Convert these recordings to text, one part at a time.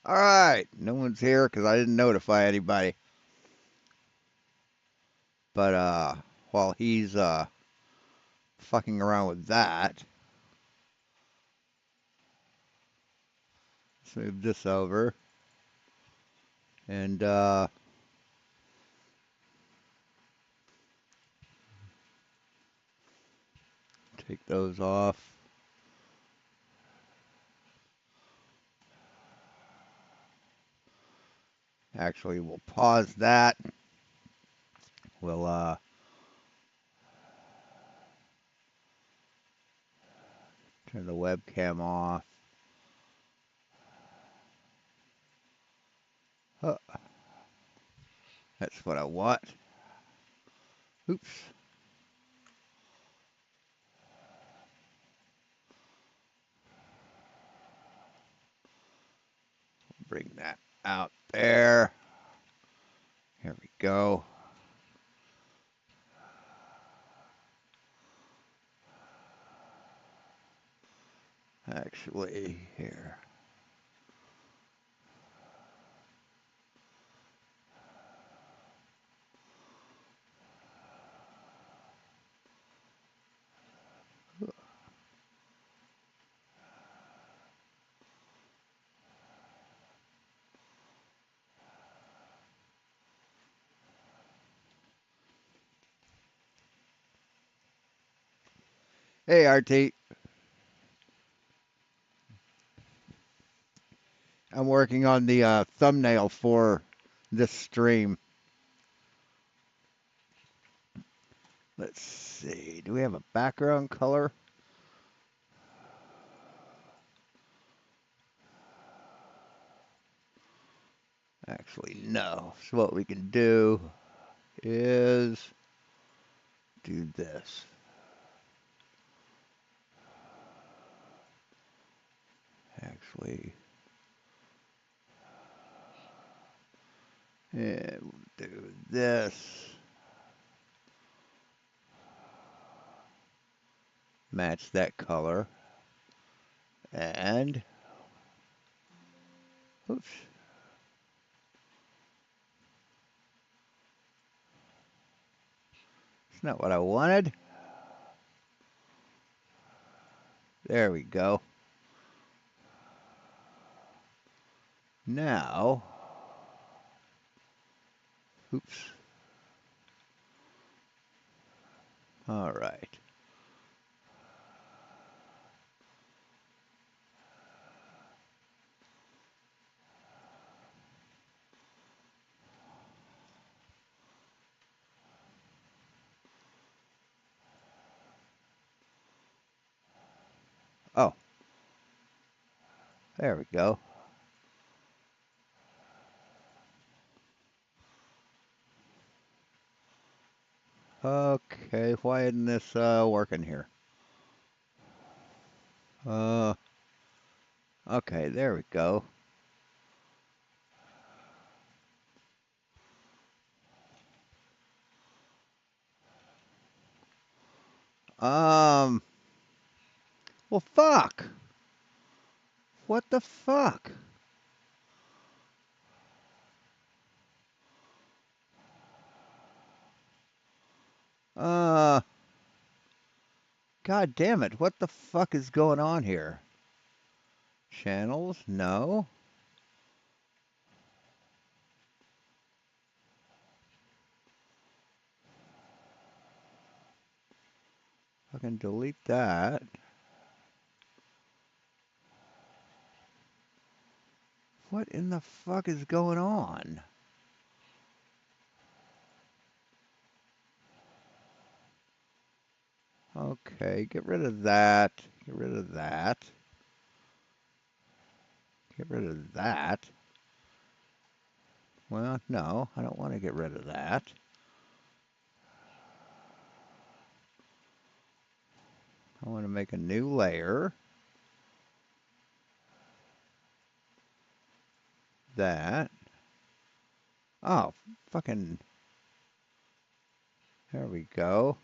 Alright, no one's here because I didn't notify anybody. But, while he's, fucking around with that, let's move this over. And, take those off. Actually, we'll pause that. We'll, turn the webcam off. Oh, that's what I want. Oops. Bring that out there. Here we go. Actually, here. Hey, RT. I'm working on the thumbnail for this stream. Let's see. Do we have a background color? Actually, no. So what we can do is do this. Actually, and we'll do this. Match that color. And, oops. It's not what I wanted. There we go. Now, oops. All right. Oh, there we go. Okay, why isn't this working here? Okay, there we go. Well, fuck. What the fuck? Uh, God damn it. What the fuck is going on here? Channels? No. I can delete that. What in the fuck is going on? Okay, get rid of that. Get rid of that. Get rid of that. Well, no, I don't want to get rid of that. I want to make a new layer. That. Oh, fucking. There we go.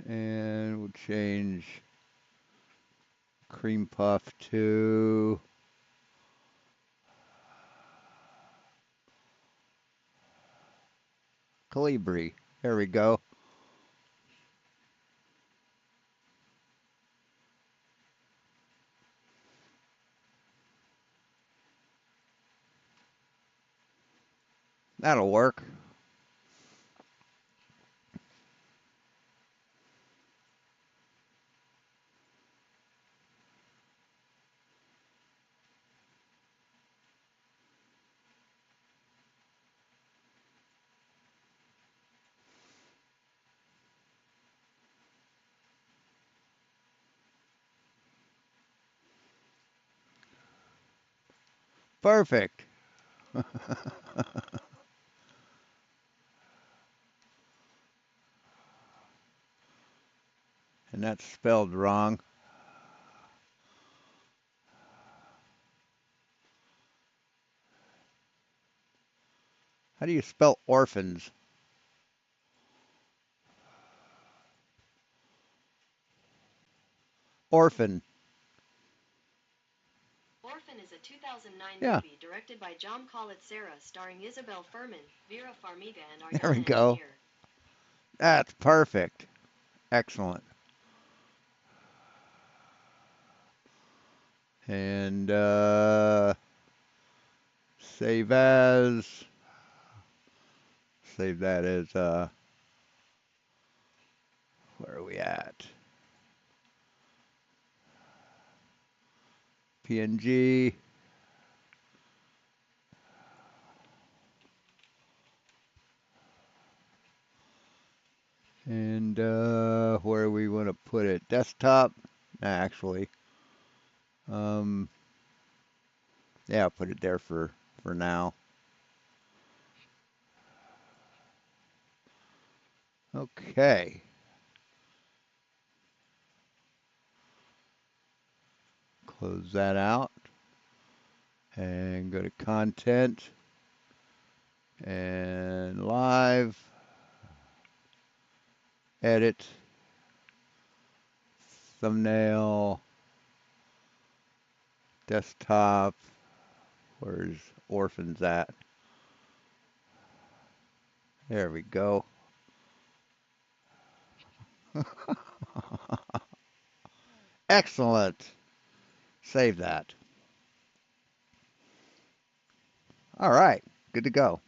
And we'll change cream puff to Calibri. There we go. That'll work. Perfect. And that's spelled wrong. How do you spell orphans? Orphan. Orphan is a 2009 Yeah. movie directed by John Sarah, starring Isabel Furman, Vera Farmiga, and There we Ariana go. Engineer. That's perfect. Excellent. And save as. Save that as where are we at? PNG. And where we want to put it? Desktop? Nah, actually. Yeah, I'll put it there for now. Okay. Close that out. And go to content. And live. Edit. Thumbnail. Desktop. Where's orphans at? There we go. Excellent. Save that. All right. Good to go.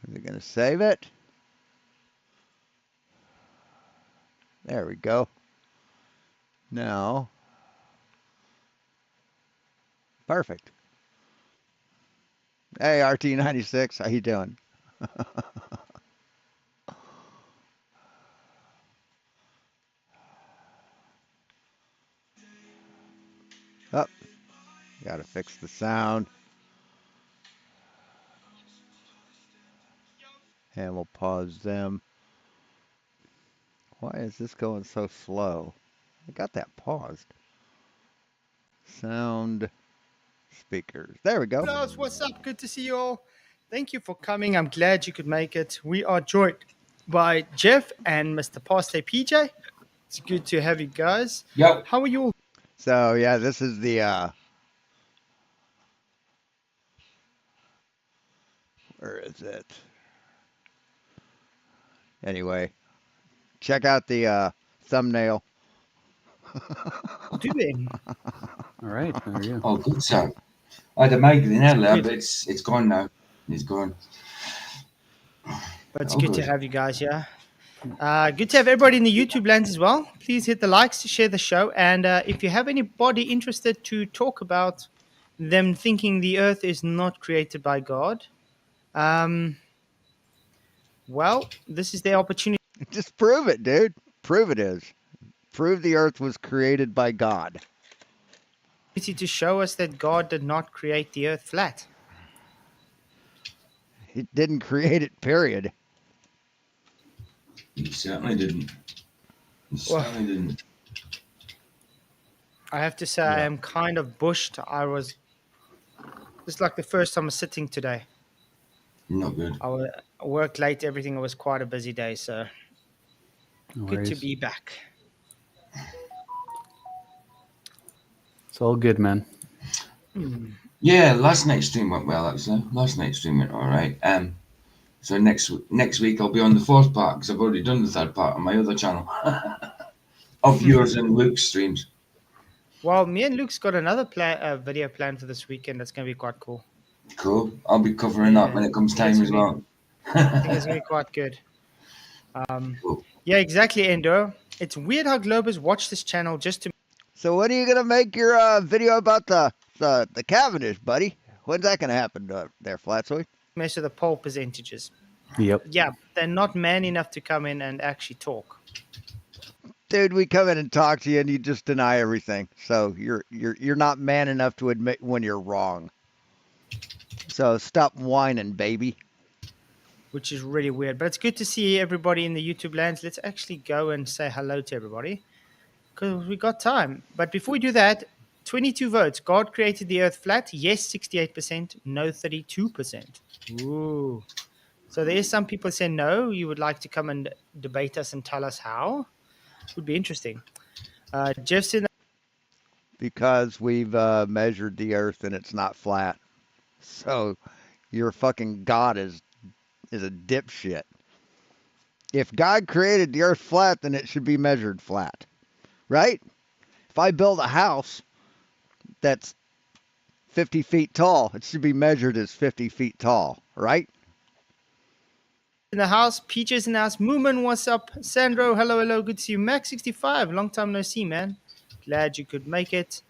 Is it going to save it? There we go. Now, perfect. Hey, RT96, how you doing? Oh, got to fix the sound. And we'll pause them. Why is this going so slow? I got that paused. Sound speakers. There we go. Hello, what's up? Good to see you all. Thank you for coming. I'm glad you could make it. We are joined by Jeff and Mr. Pastor PJ. It's good to have you guys. Yep. How are you all? So, yeah, this is the, where is it? Anyway, check out the thumbnail. Doing? All right, there you go. Oh, good son. I had to make it in earlier, but it's gone now. It's gone. But it's Oh, good to good. have you guys here. Good to have everybody in the YouTube lands as well. Please hit the likes to share the show. And if you have anybody interested to talk about them thinking the earth is not created by God, well, this is their opportunity Just prove it, dude. Prove it is. Prove the earth was created by God. to show us that God did not create the earth flat. He didn't create it, period. You certainly didn't. You Well, certainly didn't. I have to say, I am kind of bushed. I was It's like the first time I'm sitting today. Not good. I worked late, everything. It was quite a busy day, so No good to worries. be back. It's all good, man. Yeah, last night's stream went well actually. Last night's stream went all right. So next week I'll be on the fourth part because I've already done the third part on my other channel of yours and Luke's streams. Well, me and Luke's got another video planned for this weekend. That's going to be quite cool. Cool. I'll be covering that Yeah, when it comes I think it's time as gonna be. well. I think it's going to be quite good. Cool. Yeah, exactly, Endo. It's weird how Globers watch this channel just to So when are you gonna make your video about the Cavendish, buddy? When's that gonna happen there, Flatzoid? mess with the poll percentages. Yep. Yeah, they're not man enough to come in and actually talk. Dude, we come in and talk to you and you just deny everything. So you're not man enough to admit when you're wrong. So stop whining, baby. Which is really weird. But it's good to see everybody in the YouTube lands. Let's actually go and say hello to everybody because we got time. But before we do that, 22 votes. God created the earth flat. Yes, 68%. No, 32%. Ooh. So there's some people saying no. You would like to come and debate us and tell us how. Would be interesting. Jeffson, Because we've measured the earth and it's not flat. So your fucking God is a dipshit. If God created the earth flat, then it should be measured flat. Right? If I build a house that's 50 feet tall, it should be measured as 50 feet tall, right? in the house. Peaches in the house. Moomin, what's up? Sandro, hello, hello. Good to see you. Max65, long time no see, man. Glad you could make it.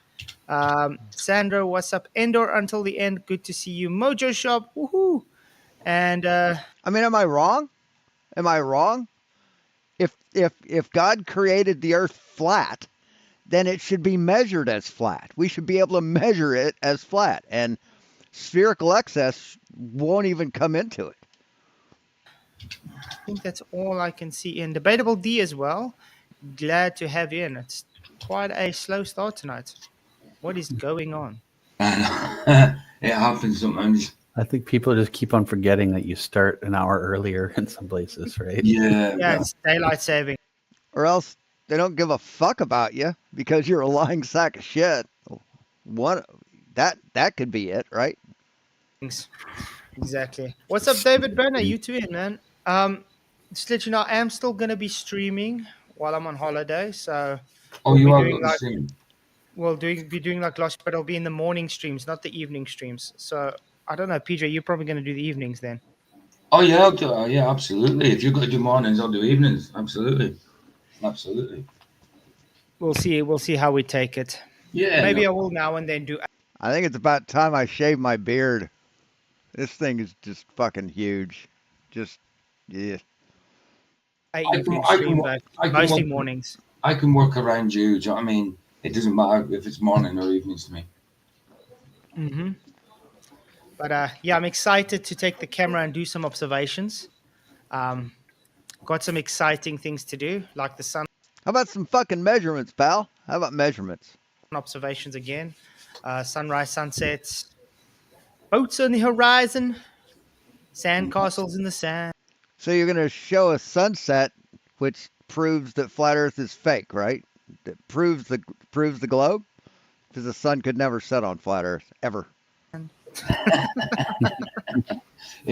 Sandro, what's up? Endor until the end. Good to see you. Mojo Shop, woohoo. And I mean, am I wrong? Am I wrong? If God created the earth flat, then it should be measured as flat. We should be able to measure it as flat, and spherical excess won't even come into it. I think that's all I can see in Debatable D as well. Glad to have you in. It's quite a slow start tonight. What is going on? It happens sometimes. I think people just keep on forgetting that you start an hour earlier in some places, right? Yeah. Yeah, it's daylight saving. Or else they don't give a fuck about you because you're a lying sack of shit. What that could be it, right? Things. Exactly. What's up, David Banner? You too in, man. Just to let you know, I am still gonna be streaming while I'm on holiday. So Oh, we'll you be are doing going to like stream. be doing like lost, but it'll be in the morning streams, not the evening streams. So I don't know, PJ, you're probably gonna do the evenings then. Oh yeah, I'll do, yeah, absolutely. If you've got to do mornings, I'll do evenings. Absolutely, absolutely. We'll see how we take it. Yeah, Maybe no. I will now and then do I think it's about time I shave my beard. This thing is just fucking huge. Just yeah. a I can, evening I can, stream, but I can mostly work, mornings. I can work around you. Do you know what I mean? It doesn't matter if it's morning or evenings to me. Hmm. But yeah, I'm excited to take the camera and do some observations. Um, got some exciting things to do, like the sun How about some fucking measurements, pal? How about measurements? observations again, sunrise, sunsets, boats on the horizon, sandcastles in the sand. So you're gonna show a sunset, which proves that flat Earth is fake, right? That proves the globe, because the sun could never set on flat Earth ever. And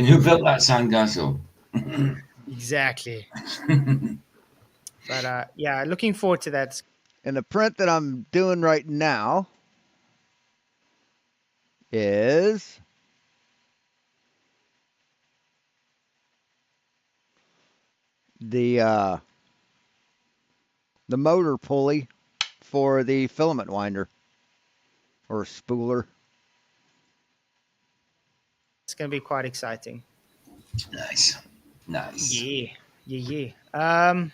who built that sandcastle? Exactly. But yeah, looking forward to that. And the print that I'm doing right now is the motor pulley for the filament winder or spooler. It's going to be quite exciting. Nice, nice. Yeah, yeah, yeah.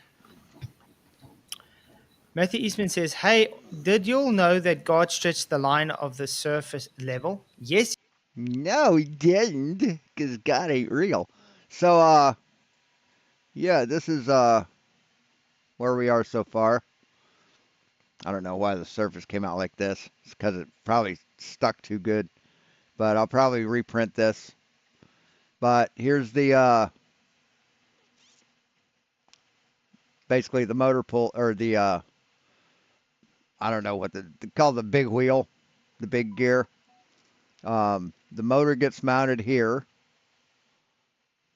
Matthew Eastman says, "Hey, did you all know that God stretched the line of the surface level? Yes, No, he didn't, because God ain't real. So yeah, this is where we are so far. I don't know why the surface came out like this. It's because it probably stuck too good. but I'll probably reprint this. But here's the basically the motor pull or the I don't know what called the big wheel, the big gear. The motor gets mounted here.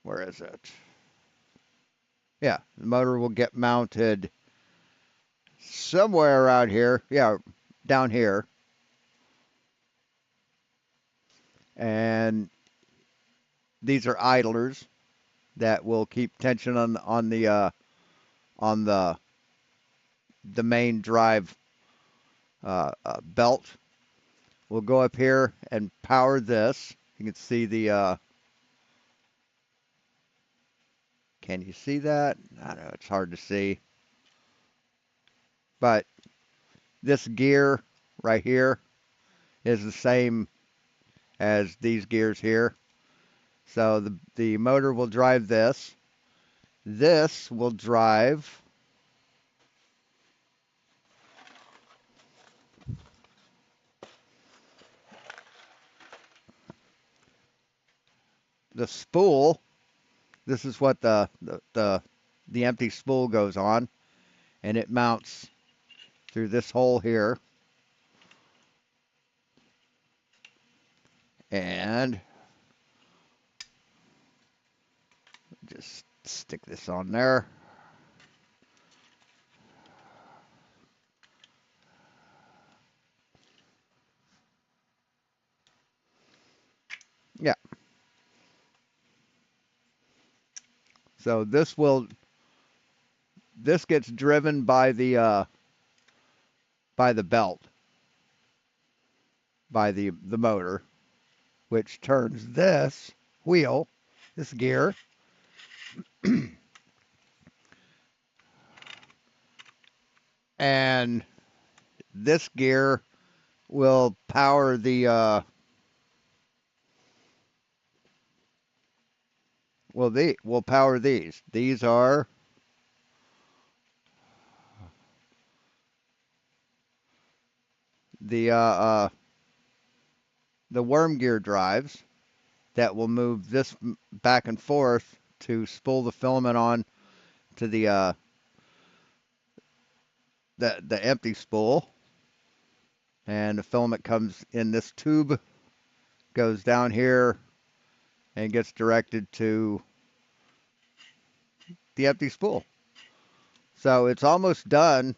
Where is it? Yeah, the motor will get mounted somewhere around here. Yeah, down here. And these are idlers that will keep tension on the main drive belt. We'll go up here and power this. You can see the. Can you see that? I don't know. It's hard to see. But this gear right here is the same as these gears here. So the motor will drive this. This will drive the spool. This is what the empty spool goes on, and it mounts through this hole here. And just stick this on there. Yeah. So this gets driven by the belt, by the motor, which turns this wheel, this gear, and this gear will power will power these. These are the worm gear drives that will move this back and forth to spool the filament on to the empty spool, and the filament comes in this tube, goes down here, and gets directed to the empty spool. So it's almost done.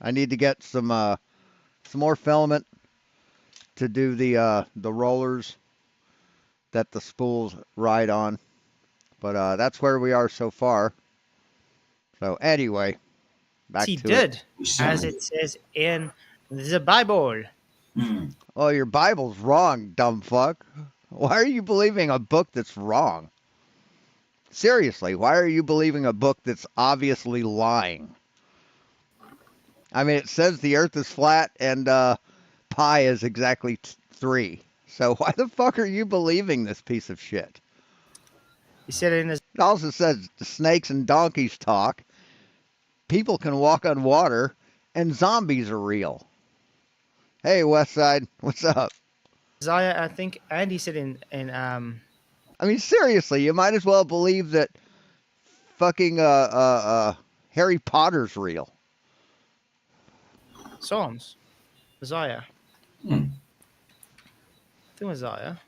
I need to get some more filament to do the rollers that the spools ride on. But that's where we are so far. So anyway, back He to it. did, as it says in the Bible. Oh, your Bible's wrong, dumb fuck. Why are you believing a book that's wrong? Seriously, why are you believing a book that's obviously lying? I mean, it says the earth is flat and pi is exactly 3. So why the fuck are you believing this piece of shit? He said it in his It also says snakes and donkeys talk, people can walk on water, and zombies are real. Hey, Westside, what's up? Isaiah, I think, and he said in I mean, seriously, you might as well believe that fucking Harry Potter's real. Psalms. Isaiah. Hmm. I think it was Isaiah.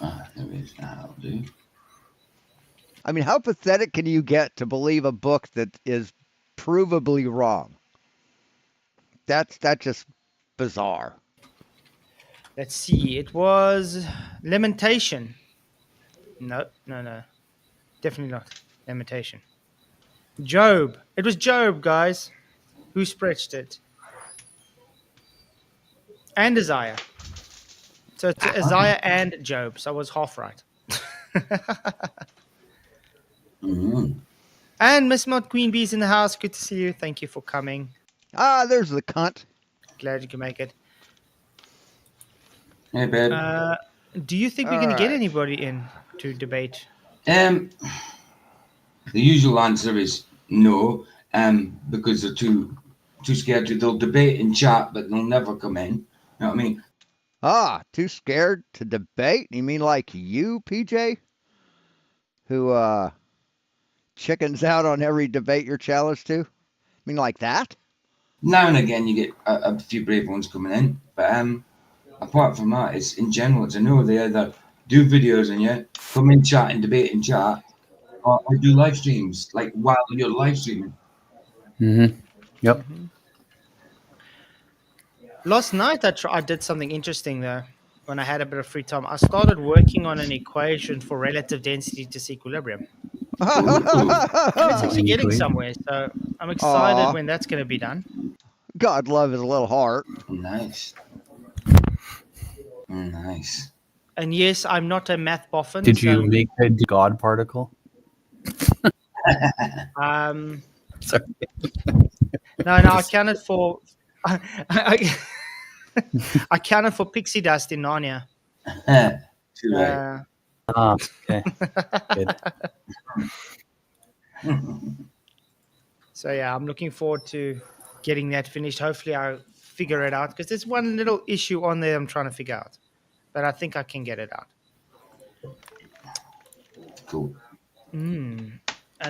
There is. That'll do. I mean, how pathetic can you get to believe a book that is provably wrong? That's just bizarre. Let's see. It was Lamentation. No. Definitely not Lamentation. Job. It was Job, guys. Who stretched it? And Isaiah. So it's Isaiah and Job. So I was half right. And Miss Mod Queen Bee's in the house. Good to see you. Thank you for coming. Ah, there's the cunt. Glad you can make it. Hey, babe. Do you think we're going to get anybody in to debate? The usual answer is no, because they're too too scared to. They'll debate and chat, but they'll never come in. You know what I mean? Ah, too scared to debate? You mean like you, PJ? Who chickens out on every debate you're challenged to? I mean like that? Now and again, you get a few brave ones coming in, but apart from that, it's in general, it's a no. They either do videos and yeah, come in, chat and debate and chat, or do live streams like while you're live streaming. Mm-hmm. Yep. Mm-hmm. Last night I did something interesting though. When I had a bit of free time, I started working on an equation for relative density disequilibrium, Ooh, and it's actually An getting equation. somewhere. So I'm excited Aw, when that's going to be done. God love his little heart. nice, nice. And yes, I'm not a math boffin, Did so you make a God particle? um, Sorry. no, I counted for I, I counted for pixie dust in Narnia. Too right. Ah, okay. Good. So yeah, I'm looking forward to getting that finished. Hopefully, I'll figure it out because there's one little issue on there I'm trying to figure out, but I think I can get it out. Cool. And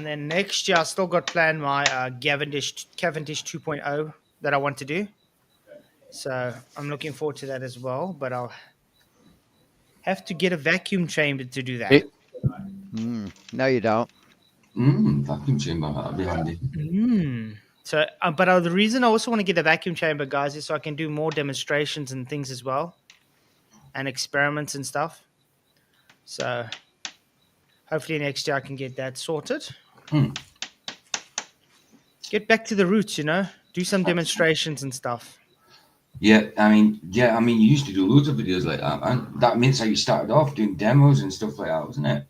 then next year, I still got planned my Cavendish 2.0 that I want to do. So I'm looking forward to that as well. But I'll have to get a vacuum chamber to do that. No, you don't. Vacuum chamber, that'll be handy. So, but the reason I also want to get a vacuum chamber, guys, is so I can do more demonstrations and things as well, and experiments and stuff. So, hopefully next year I can get that sorted. Get back to the roots, do some demonstrations and stuff. Yeah, I mean, you used to do loads of videos like that, man. That means how you started off doing demos and stuff like that, wasn't it?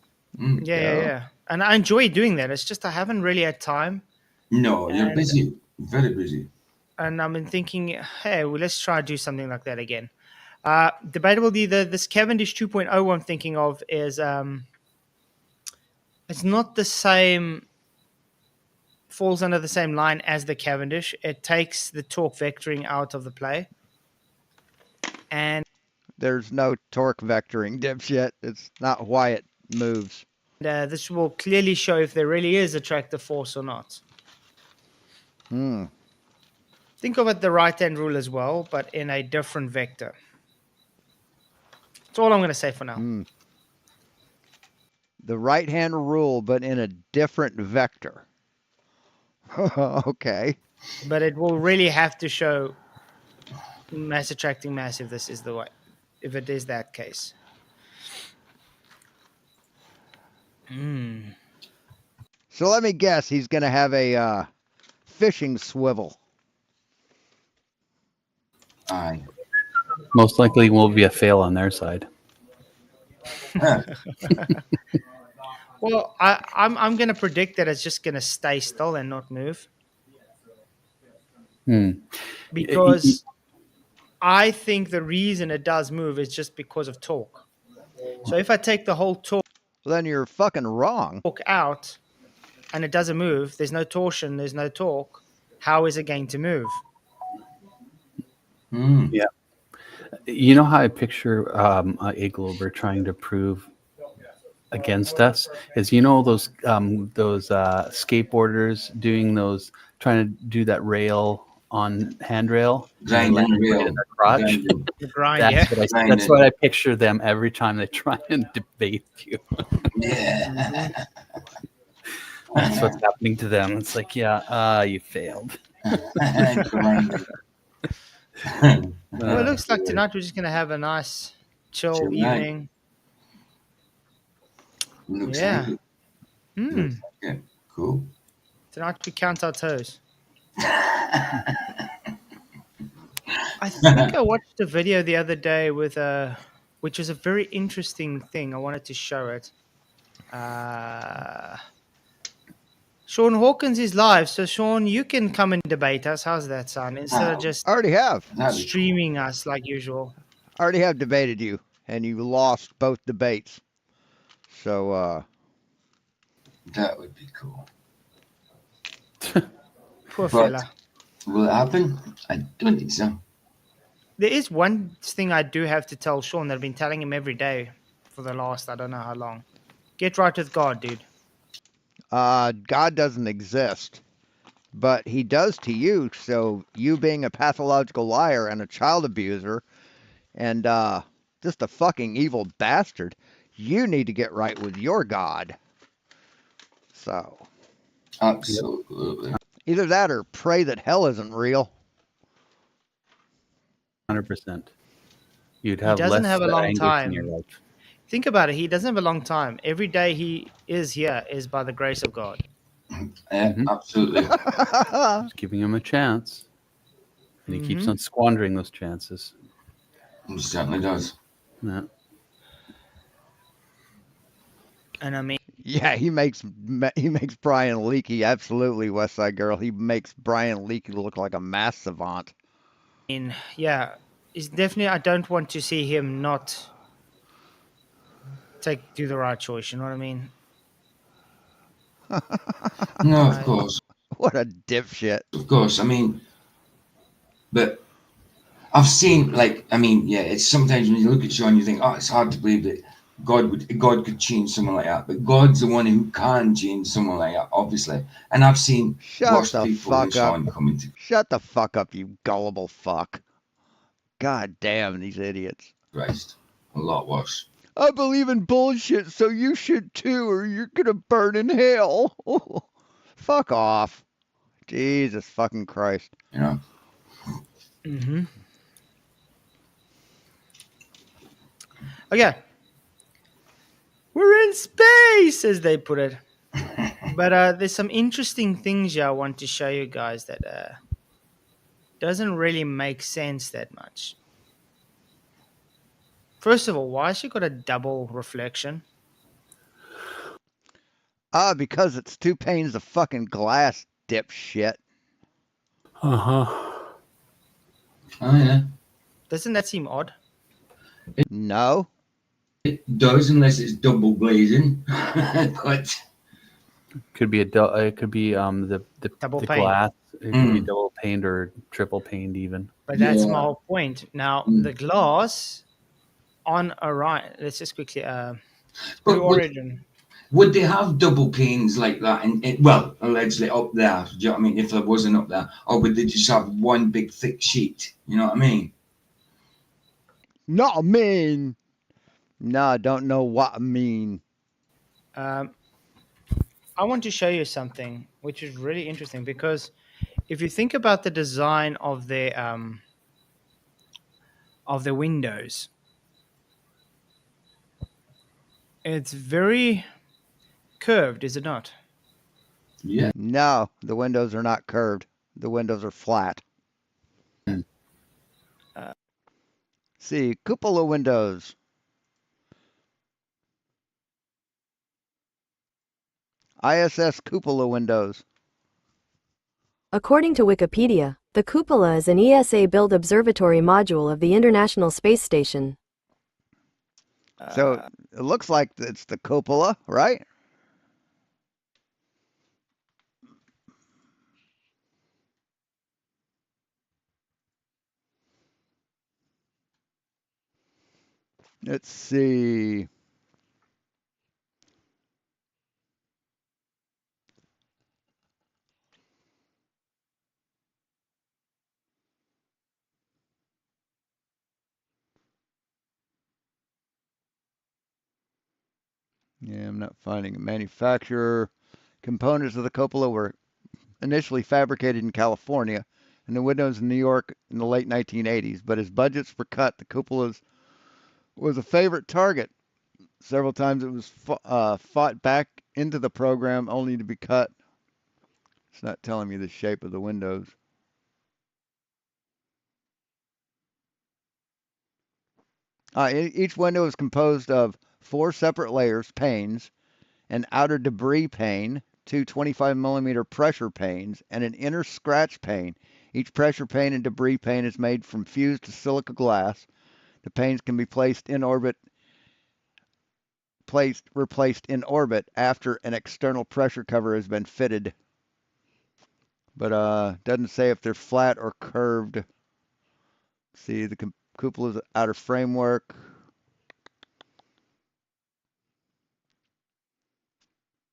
Yeah. And I enjoy doing that. It's just I haven't really had time. No, you're And busy, very busy. and I've been thinking, hey, well, let's try to do something like that again. Debatably, this Cavendish 2.0 I'm thinking of is it's not the same, falls under the same line as the Cavendish. It takes the torque vectoring out of the play. And There's no torque vectoring, dipshit. It's not why it moves. this will clearly show if there really is attractive force or not. Think of it the right-hand rule as well, but in a different vector. That's all I'm going to say for now. The right-hand rule, but in a different vector. Okay. But it will really have to show mass attracting mass if this is the way, if it is that case. So let me guess, he's going to have a fishing swivel. Aye. Most likely will be a fail on their side. Well, I'm going to predict that it's just going to stay still and not move. Because I think the reason it does move is just because of torque. So if I take the whole torque Well, then you're fucking wrong. out and it doesn't move, there's no torsion, there's no torque, how is it going to move? Yeah. You know how I picture a Glober trying to prove against us is those skateboarders doing those, trying to do that rail on handrail, Grinding the rail. in their crotch. Grinding. The grind, yeah. That's what I picture them every time they try and debate you. Yeah. That's what's happening to them. It's like, you failed. Well, it looks like tonight we're just going to have a nice chill evening. Looks Yeah. like it. Looks like it. Cool. Tonight we count our toes. I think I watched a video the other day with which was a very interesting thing. I wanted to show it. Sean Hawkins is live, so Sean, you can come and debate us. How's that sound? Instead of just I already have. streaming us like usual. I already have debated you, and you lost both debates. So, that would be cool. Poor fella. Will it happen? I don't think so. There is one thing I do have to tell Sean that I've been telling him every day for the last I don't know how long. Get right with God, dude. God doesn't exist, but he does to you. So you being a pathological liar and a child abuser and just a fucking evil bastard, you need to get right with your God. So Yep. Absolutely. either that or pray that hell isn't real. 100%. You'd He have doesn't less have a long anguish in your time. life. Think about it. He doesn't have a long time. Every day he is here is by the grace of God. Yeah, Hmm. absolutely. Just giving him a chance, and he keeps Mm-hmm. on squandering those chances. It certainly does. Yeah. And I Yeah, he makes Brian Leakey absolutely West Side Girl. He makes Brian Leakey look like a math savant. mean, yeah, it's definitely. I don't want to see him not do the right choice. You know what I mean? No, of I course. What a dipshit. Of course. I mean, but I've seen, like, I mean, yeah, it's sometimes when you look at Sean, you think, oh, it's hard to believe that God could change someone like that. But God's the one who can change someone like that, obviously. And I've seen Shut worse the people than fuck up. Sean come into Shut the fuck up, you gullible fuck. God damn these idiots. Christ. A lot worse. I believe in bullshit, so you should too, or you're gonna burn in hell. Fuck off. Jesus fucking Christ. You know. mm-hmm. Okay, we're in space, as they put it. But there's some interesting things here I want to show you guys that doesn't really make sense that much. First of all, why has she got a double reflection? Because it's two panes of fucking glass, dipshit. Uh huh. Oh, yeah. Doesn't that seem odd? No. It does, unless it's double glazing. But, Could be it could be Double the pane. glass. It could be mm, double paned or triple paned even. But that's my yeah. whole point. Now, the Mm. glass on a right. Let's just quickly. Blue But Origin. would they have double panes like that? Well, allegedly up there. Do you know what I mean? If there wasn't up there, or would they just have one big thick sheet? You know what I mean? Not I mean. No, I don't know what I mean. Um, I want to show you something which is really interesting because if you think about the design of the windows, it's very curved, is it not? Yeah. No, the windows are not curved. The windows are flat. Uh, See, cupola windows. ISS cupola windows. According to Wikipedia, the cupola is an ESA-built observatory module of the International Space Station. So it looks like it's the cupola, right? Let's see. Yeah, I'm not finding a manufacturer. Components of the cupola were initially fabricated in California and the windows in New York in the late 1980s, but as budgets were cut, the cupolas was a favorite target. Several times it was fought back into the program only to be cut. It's not telling me the shape of the windows. Each window is composed of four separate layers, panes, an outer debris pane, two 25 millimeter pressure panes, and an inner scratch pane. Each pressure pane and debris pane is made from fused silica glass. The panes can be replaced in orbit after an external pressure cover has been fitted. but doesn't say if they're flat or curved. See, the cupola's outer framework.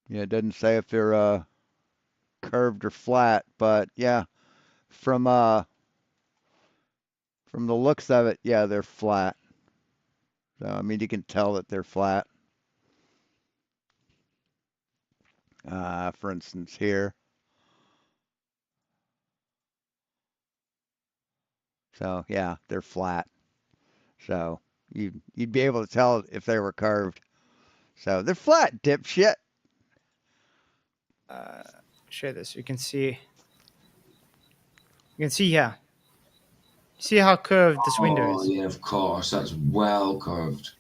Yeah, it doesn't say if they're curved or flat, but yeah, from uh from the looks of it, yeah, they're flat. So I mean, you can tell that they're flat. For instance, here. So yeah, they're flat. So you'd be able to tell if they were curved. So they're flat, dipshit. Share this. You can see. You can see here. See how curved this window Oh is. yeah, of course. That's well curved.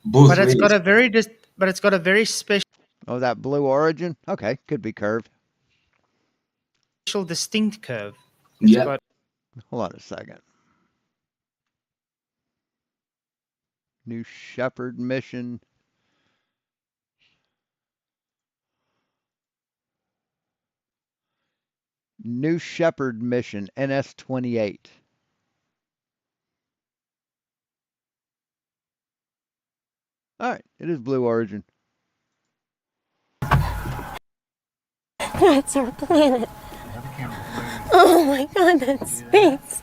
Both But it's got ways. a very but it's got a very special Oh, that blue origin? Okay, could be curved. distinct curve. It's Yep. got Hold on a second. New Shepard mission. New Shepard mission, NS-28. All right, it is blue origin. That's our planet. Oh my god, that's space.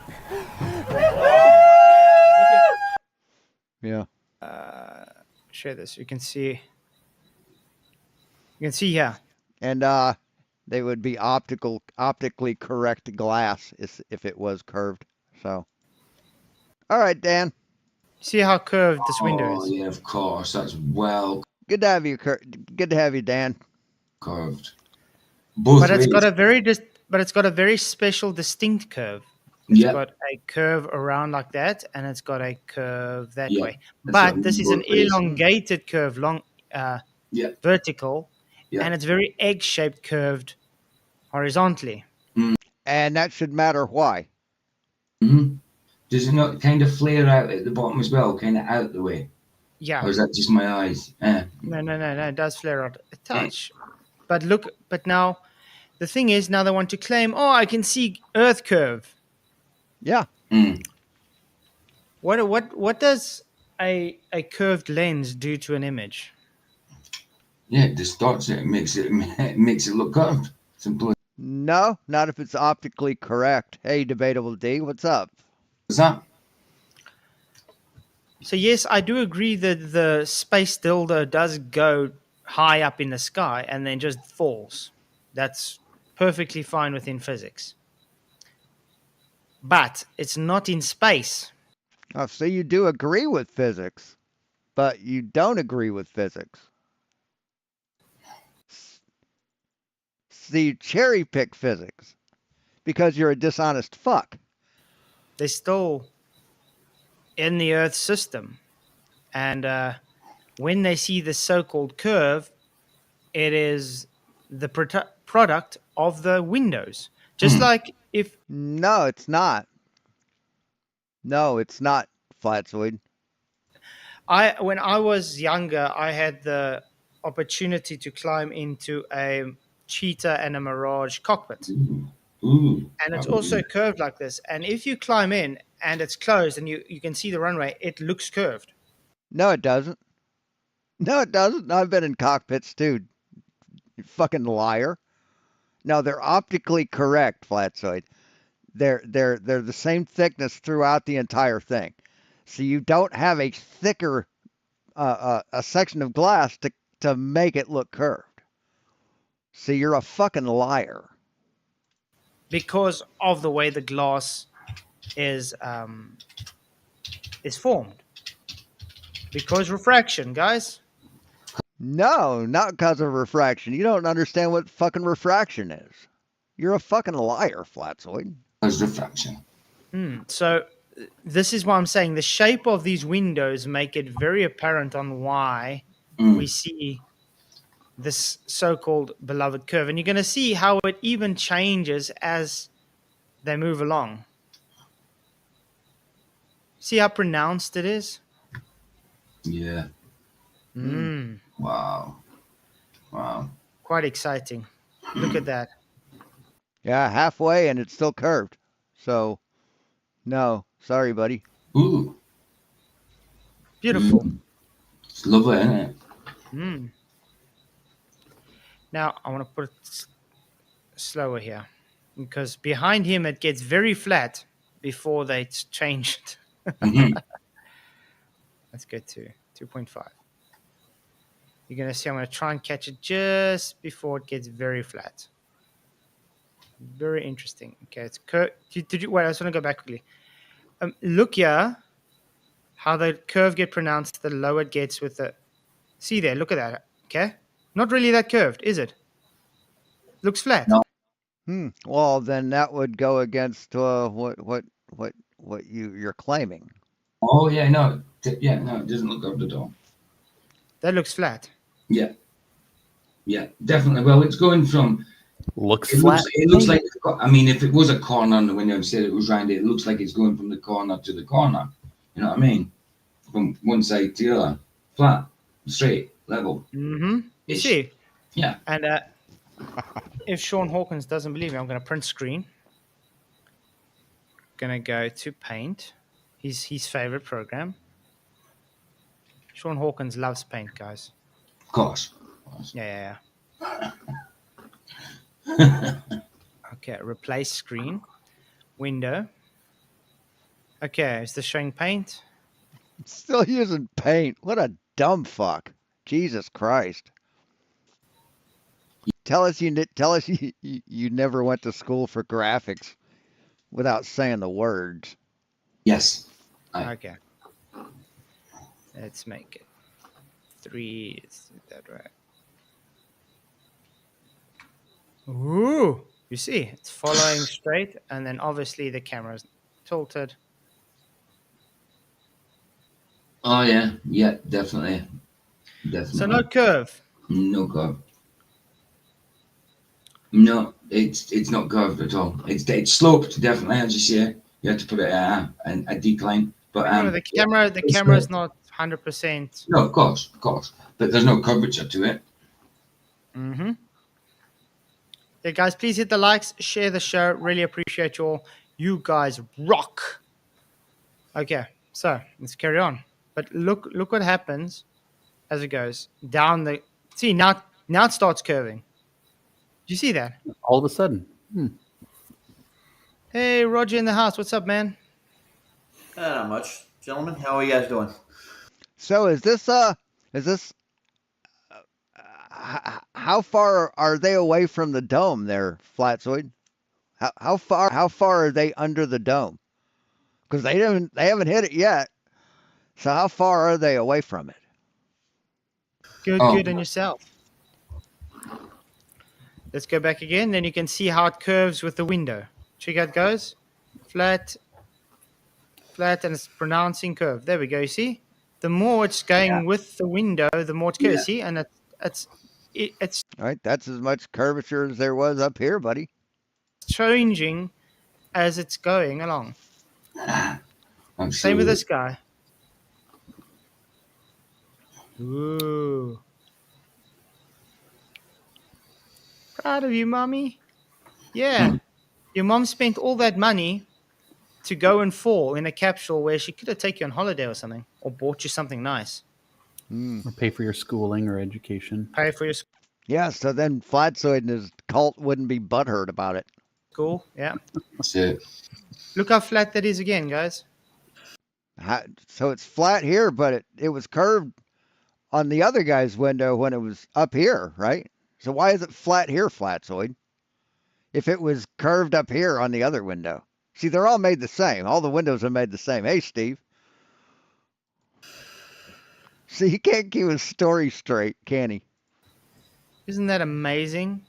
Yeah. share this. You can see. You can see here. And they would be optically correct glass if it was curved. So, all right, Dan. See how curved this window Oh is. yeah, of course. That's well Good to have you. Good to have you, Dan. curved. Both But it's ways. got a very but it's got a very special distinct curve. It's Yep. got a curve around like that, and it's got a curve that Yeah. way. That's what I But this mean, is an both ways. elongated curve, long, Yeah. vertical, Yeah. and it's very egg-shaped curved horizontally. And that should matter. Why? Mm-hmm. Does it not kind of flare out at the bottom as well, kind of out the way? Yeah. Or is that just my eyes? No. It does flare out a touch. But look. But now, the thing is, now they want to claim, oh, I can see Earth curve. Yeah. Mm. What does a curved lens do to an image? Yeah, it distorts it. It makes it look curved. Simple No, not if it's optically correct. Hey, Debatable D, what's up? as that. So yes, I do agree that the space dildo does go high up in the sky and then just falls. That's perfectly fine within physics. But it's not in space. Oh, so you do agree with physics, but you don't agree with physics. So you cherry pick physics because you're a dishonest fuck. They're still in the Earth system. And when they see the so-called curve, it is the product of the windows. Just like if No, it's not. No, it's not, Flatzoid. when I was younger, I had the opportunity to climb into a cheetah and a mirage cockpit, Ooh. and it's also curved like this. And if you climb in and it's closed and you can see the runway, it looks curved. No, it doesn't. No, it doesn't. I've been in cockpits too. You fucking liar. No, they're optically correct, Flatzoid. They're the same thickness throughout the entire thing. So you don't have a thicker a section of glass to make it look curved. So you're a fucking liar. Because of the way the glass is formed. Because refraction, guys. No, not because of refraction. You don't understand what fucking refraction is. You're a fucking liar, Flatzoid. As refraction. So this is why I'm saying the shape of these windows make it very apparent on why we see this so-called beloved curve. And you're going to see how it even changes as they move along. See how pronounced it is? Yeah. Wow. Wow. Quite exciting. Look at that. Yeah, halfway and it's still curved. So, no, sorry, buddy. Ooh, Beautiful. it's lovely, isn't it? Mm. Now I want to put it slower here because behind him it gets very flat before they change it. Mm-hmm. Let's go to 2.5. You're going to see I'm going to try and catch it just before it gets very flat. Very interesting. Okay, it's curved. Did you wait? I just want to go back quickly. Look here, how the curve get pronounced. The lower it gets with the. See there. Look at that. Okay, not really that curved, is it? Looks flat. No. Well, then that would go against what you're claiming. Oh yeah, no, yeah, no, it doesn't look good at all. That looks flat. Yeah, yeah, definitely. Well, it's going from. Looks It flat. looks. It looks like. I mean, if it was a corner on the window and said it was round, it looks like it's going from the corner to the corner. You know what I mean? From one side to the other, flat, straight, level. Mm-hmm. You Ish. see, Yeah. and if Sean Hawkins doesn't believe me, I'm going to print screen. Going to go to Paint, his favorite program. Sean Hawkins loves Paint, guys. Of course. Yeah. Okay, replace screen, window. Okay, is this showing Paint? Still using paint. What a dumb fuck. Jesus Christ. Tell us you never went to school for graphics without saying the words. Yes. Okay. Let's make it 3. Is that right? Ooh, you see, it's following straight, and then obviously the camera's tilted. Oh yeah. Yeah. Definitely. So no curve. No curve. No, it's not curved at all. It's sloped definitely, as you say. You have to put it a decline, but Remember, the it's camera is sloped. not 100%. No, of course, but there's no curvature to it. Mm-hmm. Yeah, guys, please hit the likes, share the show. Really appreciate you all. You guys rock. Okay, so let's carry on. But look what happens as it goes down the. See now it starts curving. Do you see that? All of a sudden. Hey, Roger in the house. What's up, man? Not much. Gentlemen, how are you guys doing? So is this how far are they away from the dome there, Flatzoid? How far are they under the dome? Because they haven't hit it yet. So how far are they away from it? Good, Oh, good on yourself. Let's go back again. Then you can see how it curves with the window. Check out it goes. Flat, flat, and it's pronouncing curve. There we go. You see? The more it's going with the window, the more it's curved. yeah. See? And it's All right, that's as much curvature as there was up here, buddy. changing as it's going along. I'm Same with sure. this guy. Ooh. Proud of you, mommy. Yeah. Your mom spent all that money to go and fall in a capsule where she could have taken you on holiday or something, or bought you something nice. Or pay for your schooling or education. Pay for your Yeah, so then Flatzoid and his cult wouldn't be butthurt about it. school. Yeah. That's it. Look how flat that is again, guys. So it's flat here, but it was curved on the other guy's window when it was up here, right? So why is it flat here, Flatzoid? If it was curved up here on the other window. See, they're all made the same. All the windows are made the same. Hey, Steve. See, he can't keep his story straight, can he? Isn't that amazing?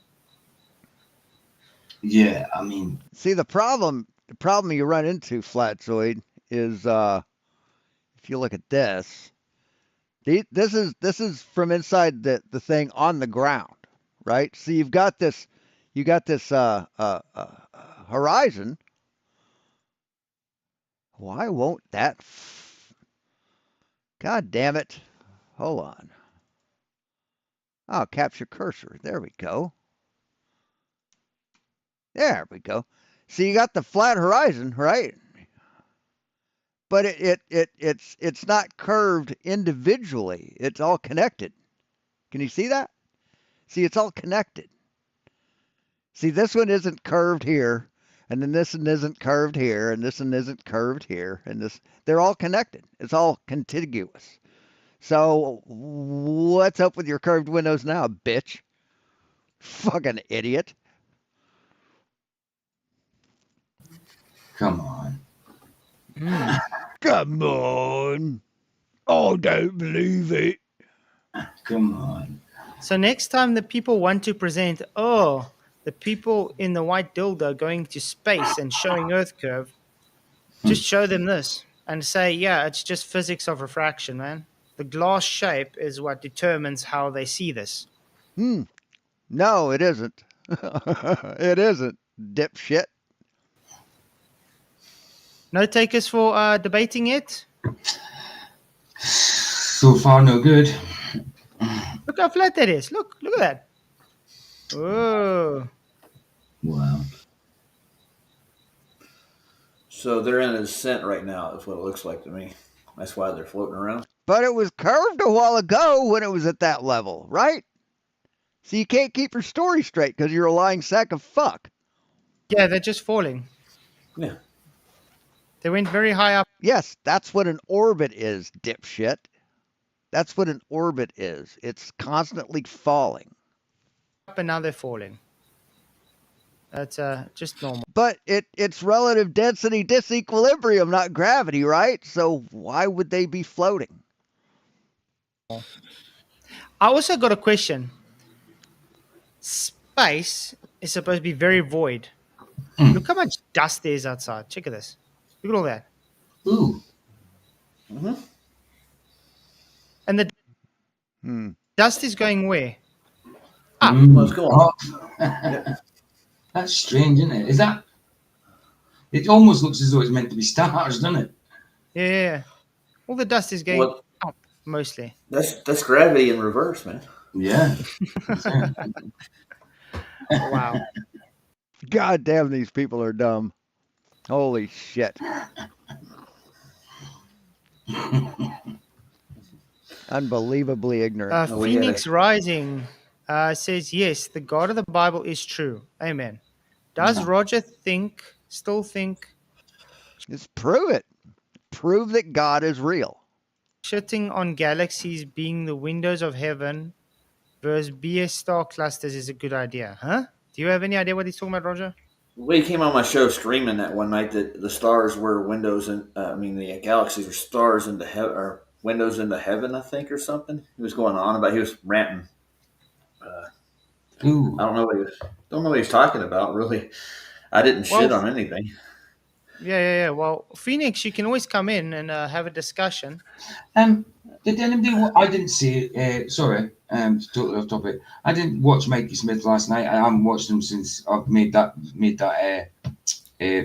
Yeah, I mean, See, the problem you run into, Flatzoid, is if you look at this, this is from inside the thing on the ground, right? So you got this horizon. Why won't that? God damn it! Hold on. Oh, capture cursor. There we go. There we go. So you got the flat horizon, right? But it's not curved individually. It's all connected. Can you see that? See, it's all connected. See, this one isn't curved here, and then this one isn't curved here, and this one isn't curved here, and this they're all connected. It's all contiguous. So what's up with your curved windows now, bitch? Fucking idiot. Come on. Come on. Oh, don't believe it. Come on. So next time the people want to present, oh, the people in the white dildo going to space and showing Earth curve, just show them this and say, yeah, it's just physics of refraction, man. The glass shape is what determines how they see this. No, it isn't. It isn't, dipshit. No takers for debating it? So far, no good. Look how flat that is. Look at that. Whoa. Wow. So they're in a descent right now. That's what it looks like to me. That's why they're floating around. But it was curved a while ago when it was at that level, right? So you can't keep your story straight because you're a lying sack of fuck. Yeah, they're just falling. Yeah. They went very high up. Yes, that's what an orbit is, dipshit. That's what an orbit is. It's constantly falling. And now they're falling. That's just normal. But it's relative density disequilibrium, not gravity, right? So why would they be floating? I also got a question. Space is supposed to be very void. Look how much dust there is outside. Check at this. Look at all that. Ooh. And the dust is going where? What's going on? Oh. That's strange, isn't it? Is that? It almost looks as though it's meant to be stars, doesn't it? Yeah. All the dust is going Well, up, mostly. that's gravity in reverse, man. Yeah. Wow. God damn, these people are dumb. Holy shit. Unbelievably ignorant. Oh, we had Phoenix Rising says, yes, the God of the Bible is true. Amen. Does Roger still think Just prove it. Prove that God is real. shitting on galaxies being the windows of heaven versus BS star clusters is a good idea? Huh? Do you have any idea what he's talking about, Roger? Well, he came on my show screaming that one night that the stars were windows and the galaxies were stars into heaven or windows into heaven, I think, or something. He was going on about. He was ranting. Ooh. I don't know what he was talking about. Really, I didn't shit on anything. Yeah. Well, Phoenix, you can always come in and have a discussion. Did anybody? I didn't see it. Sorry, totally off topic. I didn't watch Mikey Smith last night. I haven't watched him since I've made that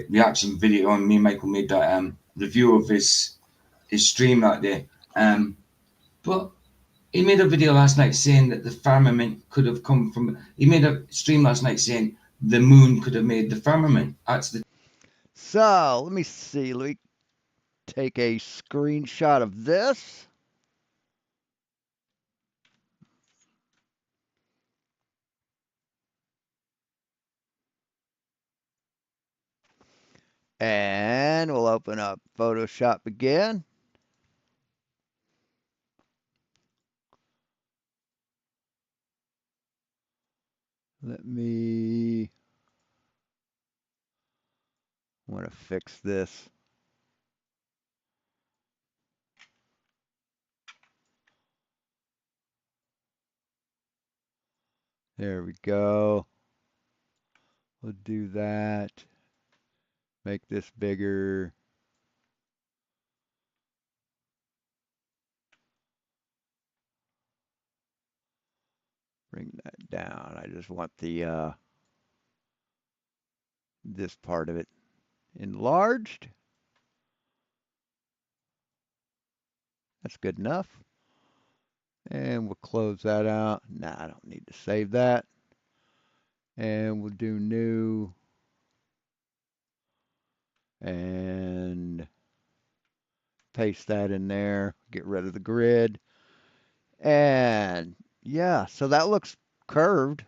reaction video, and me and Michael made that review of his stream that day. But he made a video last night saying that the firmament could have come from. He made a stream last night saying the moon could have made the firmament. That's the. So, let me see. Let me take a screenshot of this. And we'll open up Photoshop again. Let me. I want to fix this. There we go. We'll do that. Make this bigger. Bring that down. I just want the this part of it enlarged. That's good enough. And we'll close that out. Nah, I don't need to save that. And we'll do new. And paste that in there. Get rid of the grid. And yeah, so that looks curved.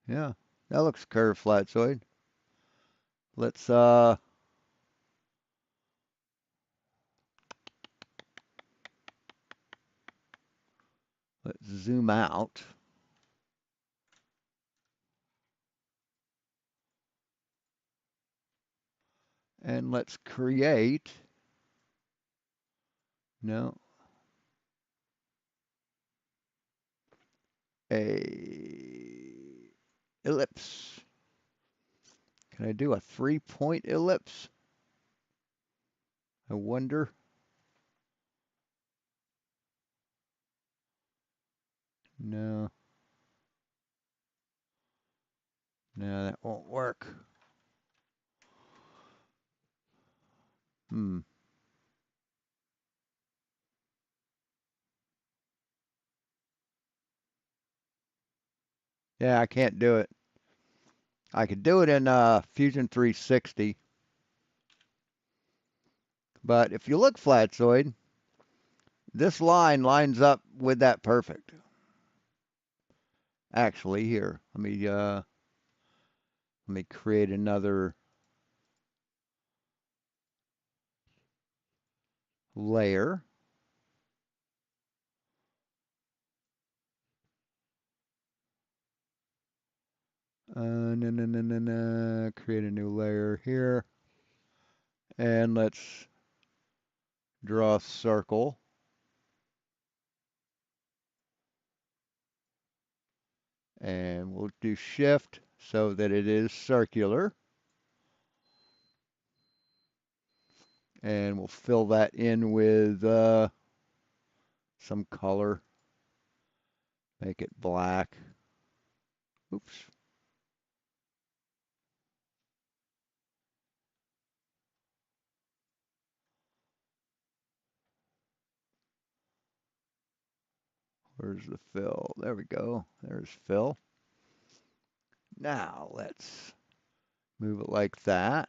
Yeah, that looks curved, Flatzoid. Let's zoom out. And let's create, no, a ellipse. Can I do a 3-point ellipse? I wonder. No. No, that won't work. Hmm. Yeah, I can't do it. I could do it in Fusion 360. But if you look, Flatzoid, this line lines up with that perfect. Actually, here, let me create another layer. Create a new layer here. And let's draw a circle. And we'll do shift so that it is circular. And we'll fill that in with some color. Make it black. Oops. Where's the fill? There we go. There's fill. Now let's move it like that.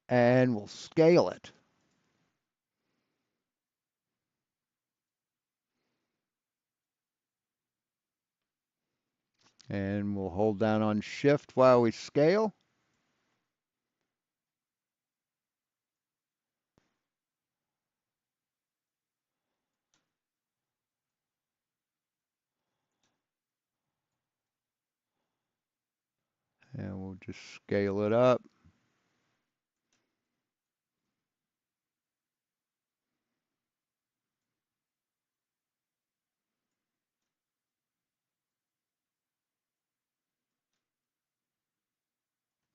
And we'll scale it. And we'll hold down on shift while we scale. And we'll just scale it up.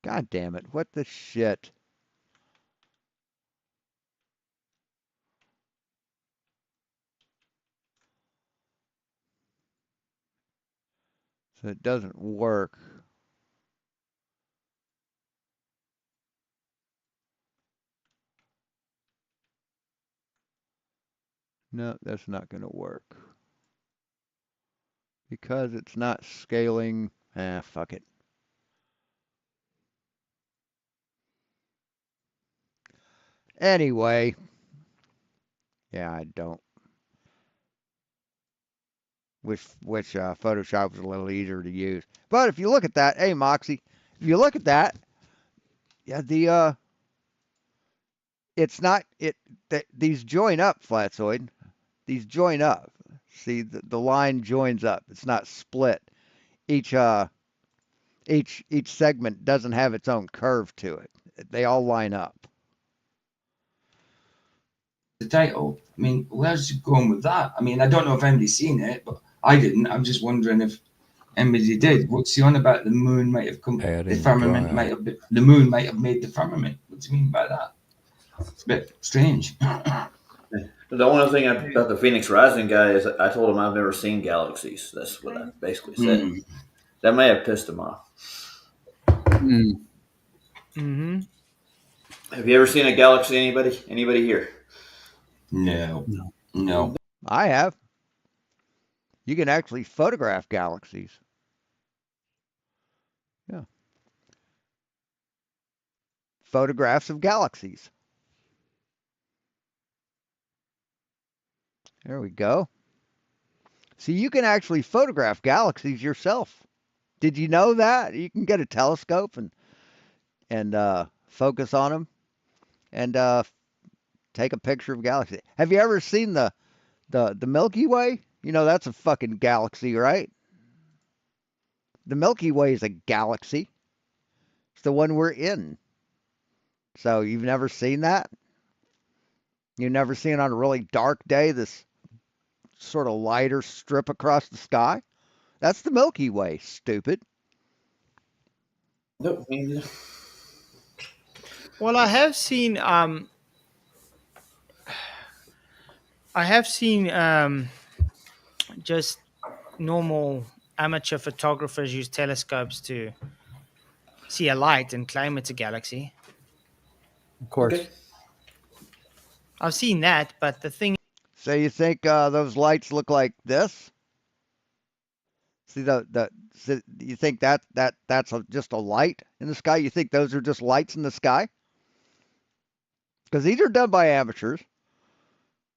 God damn it. What the shit? So it doesn't work. No, that's not going to work. Because it's not scaling. Fuck it. Anyway. Yeah, I don't. Which Photoshop was a little easier to use. But if you look at that, hey Moxie, if you look at that, yeah, it's not these join up, Flatzoid. These join up. See, the line joins up. It's not split. Each each segment doesn't have its own curve to it. They all line up. The title. I mean, where's it going with that? I mean, I don't know if anybody's seen it, but I didn't. I'm just wondering if anybody did. What's he on about? The moon might have come. The firmament might have been. The moon might have made the firmament. What do you mean by that? It's a bit strange. The only thing about the Phoenix Rising guy is I told him I've never seen galaxies. That's what I basically said. That may have pissed him off. Mm-hmm. Have you ever seen a galaxy? Anybody here? No. I have. You can actually photograph galaxies. Yeah. photographs of galaxies. There we go. So you can actually photograph galaxies yourself. Did you know that? You can get a telescope and focus on them and take a picture of galaxy. Have you ever seen the Milky Way? You know that's a fucking galaxy, right? The Milky Way is a galaxy. It's the one we're in. So you've never seen that? You've never seen on a really dark day this sort of lighter strip across the sky? That's the Milky Way, stupid. Nope. Well, I have seen just normal amateur photographers use telescopes to see a light and claim it's a galaxy. Of course. Okay. I've seen that, but the thing So you think those lights look like this? See so you think that's just a light in the sky? You think those are just lights in the sky? Because these are done by amateurs.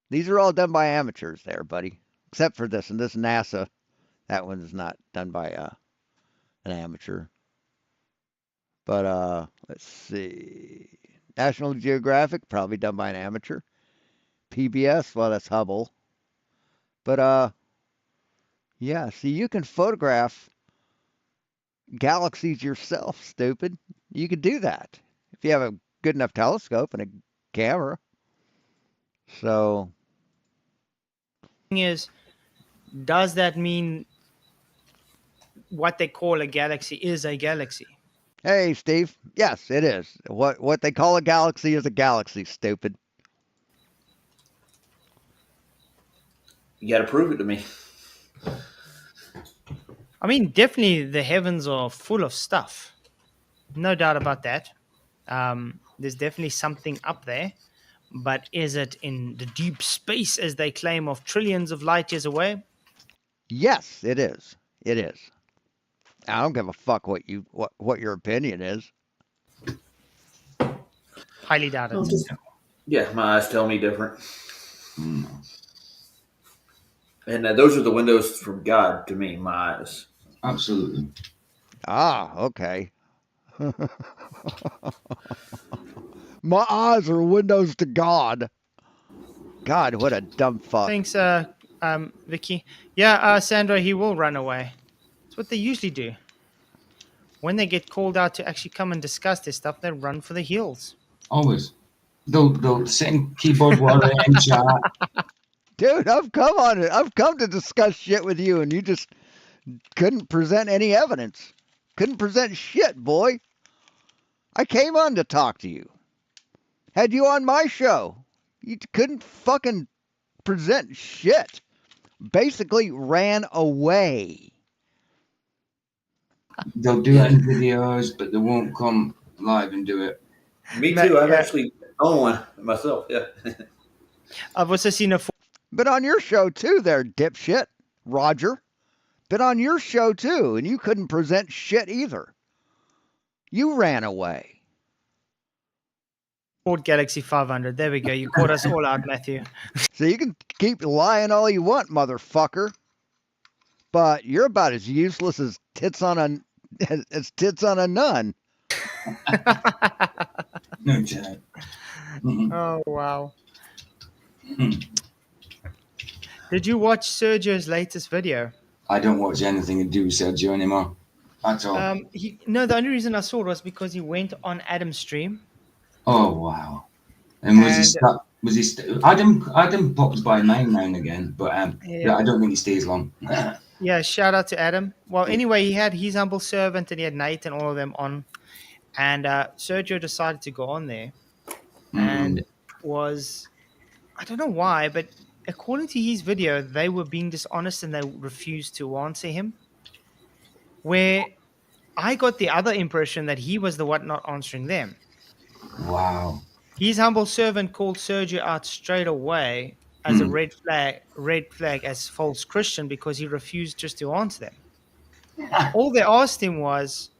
These are all done by amateurs there, buddy. Except for this, and this NASA, that one's not done by an amateur. But let's see. National Geographic, probably done by an amateur. PBS, well, that's Hubble. But yeah, see, you can photograph galaxies yourself, stupid. You could do that if you have a good enough telescope and a camera. So, is, does that mean what they call a galaxy is a galaxy? hey, Steve. Yes, it is. What they call a galaxy is a galaxy, stupid. You got to prove it to me. I mean, definitely the heavens are full of stuff. No doubt about that. There's definitely something up there. But is it in the deep space, as they claim, of trillions of light years away? Yes, it is. It is. I don't give a fuck what your opinion is. Highly doubt it. Yeah, my eyes tell me different. Mm. And those are the windows from God to me, my eyes. Absolutely. Ah, okay. My eyes are windows to God. God, what a dumb fuck. Thanks, Vicky. Yeah, Sandra, he will run away. It's what they usually do. When they get called out to actually come and discuss this stuff, they run for the hills. Always. They'll send keyboard warrior in chat. Dude, I've come on it. I've come to discuss shit with you, and you just couldn't present any evidence. Couldn't present shit, boy. I came on to talk to you. Had you on my show. You couldn't fucking present shit. Basically ran away. They'll do it in videos, but they won't come live and do it. Me too. I've actually owned one myself. Yeah. I've also seen a Been on your show too there, dipshit. Roger. Been on your show too, and you couldn't present shit either. You ran away. Ford Galaxy 500. There we go. You caught us all out, Matthew. So you can keep lying all you want, motherfucker. But you're about as useless as tits on a nun. No chat. Mhm. Oh, wow. Mhm. Did you watch Sergio's latest video? I don't watch anything to do with Sergio anymore. At all. No, the only reason I saw it was because he went on Adam's stream. Oh wow! And was he And- stuck? Was he? Adam pops by now and again, but Yeah. I don't think he stays long. Yeah, shout out to Adam. Well, anyway, he had his humble servant and he had Nate and all of them on. And Sergio decided to go on there and I don't know why, but according to his video, they were being dishonest and they refused to answer him. Where I got the other impression that he was the one not answering them. Wow. His humble servant called Sergio out straight away as a red flag as false Christian because he refused just to answer them. All they asked him was,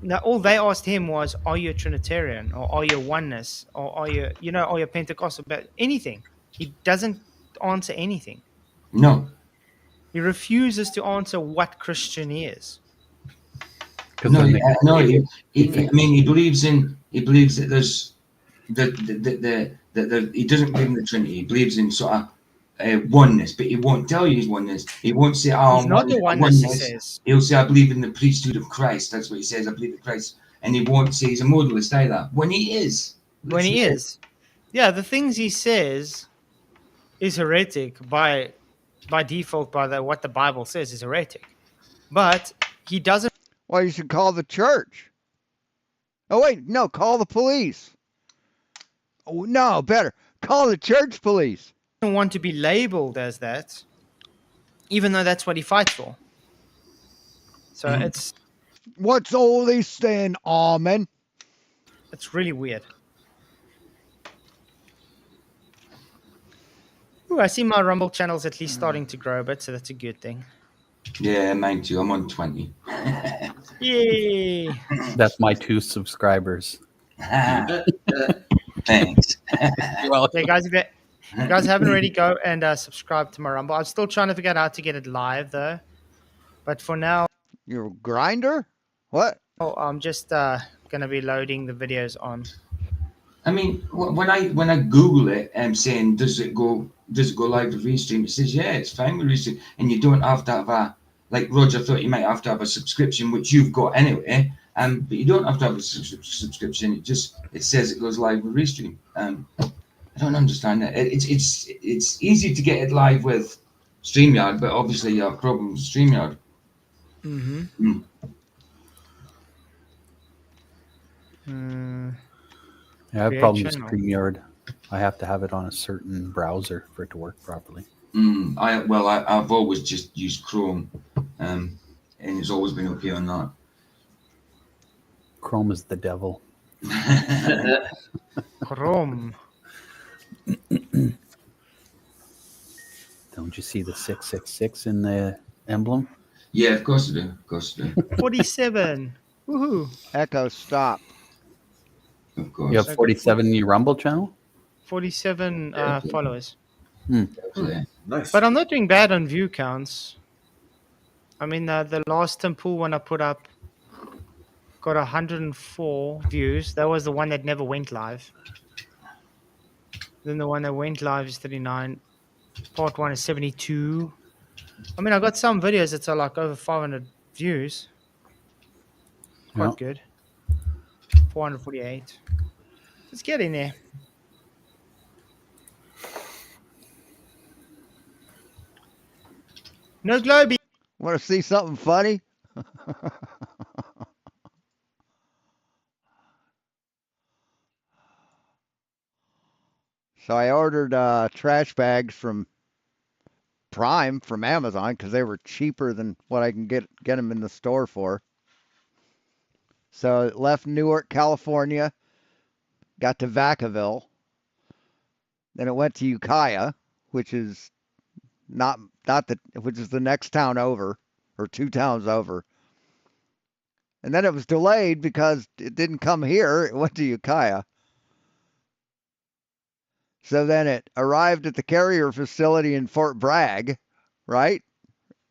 Now, all they asked him was, "Are you a Trinitarian, or are you a oneness, or are you, are you a Pentecostal?" But anything, he doesn't answer anything. No. He refuses to answer what Christian is. Because No, then they can no. take it. I mean, he believes that there's that he doesn't believe in the Trinity. He believes in sort of oneness, but he won't tell you he's oneness. He won't say, "Oh, He's I'm not a oneness, he oneness." says. He'll say, "I believe in the priesthood of Christ." That's what he says. I believe in Christ, and he won't say he's a modalist either. When he is, When he literally. is, yeah, the things he says is heretic by default. What the Bible says is heretic, but he doesn't Well, you should call the church. Oh, wait, no, call the police. Oh, no, better. Call the church police. want to be labeled as that, even though that's what he fights for. So it's What's all this saying, amen? really weird. Ooh, I see my Rumble channel's at least starting to grow a bit, so that's a good thing. Yeah, mine too. I'm on 20. Yay! That's my 2 subscribers. Thanks. Well, Okay, guys, if you guys haven't already, go and subscribe to my Rumble. I'm still trying to figure out how to get it live, though. But for now, Your grinder? What? I'm just going to be loading the videos on. I mean, when I Google it, saying does it go live with Restream? It says yeah, it's fine with Restream, and you don't have to have a, like Roger thought you might have to have a subscription, which you've got anyway. But you don't have to have a subscription. It says it goes live with Restream. I don't understand that. It's easy to get it live with StreamYard, but obviously you have problems with StreamYard. Mm-hmm. I have Create problems with channel. StreamYard. I have to have it on a certain browser for it to work properly. I've always just used Chrome, and it's always been okay on that. Chrome is the devil. Chrome. Don't you see the 666 in the emblem? Yeah, of course I do. Of course I do. 47. Woohoo. Echo, stop. Of course. You have 47 in your Rumble channel? 47 followers. Definitely. Nice. But I'm not doing bad on view counts. I mean, the last Tim Pool one I put up got 104 views. That was the one that never went live. Then the one that went live is 39. Part 1 is 72. I mean, I got some videos that are like over 500 views. Quite Yeah. good. 448. Let's get in there. No Globy. Want to see something funny? So I ordered trash bags from Prime from Amazon because they were cheaper than what I can get them in the store for. So it left Newark, California, got to Vacaville, then it went to Ukiah, which is which is the next town over, or 2 towns over. And then it was delayed because it didn't come here. It went to Ukiah. So then it arrived at the carrier facility in Fort Bragg, right?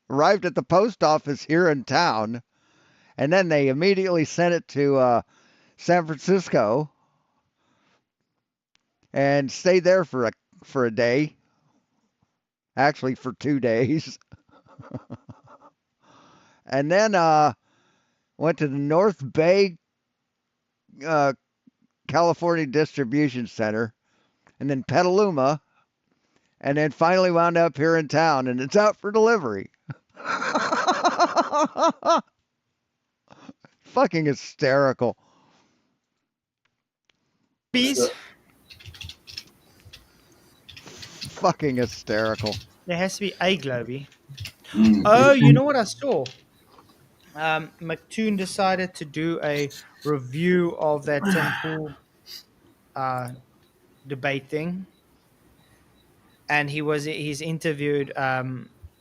Arrived at the post office here in town. And then they immediately sent it to San Francisco and stayed there for a day. Actually, for 2 days. And then went to the North Bay, California Distribution Center, and then Petaluma, and then finally wound up here in town, and it's out for delivery. Fucking hysterical. Bees. Fucking hysterical. There has to be a Globy. Mm. Oh, you know what I saw? McToon decided to do a review of that Tim Pool debate thing. And he's interviewed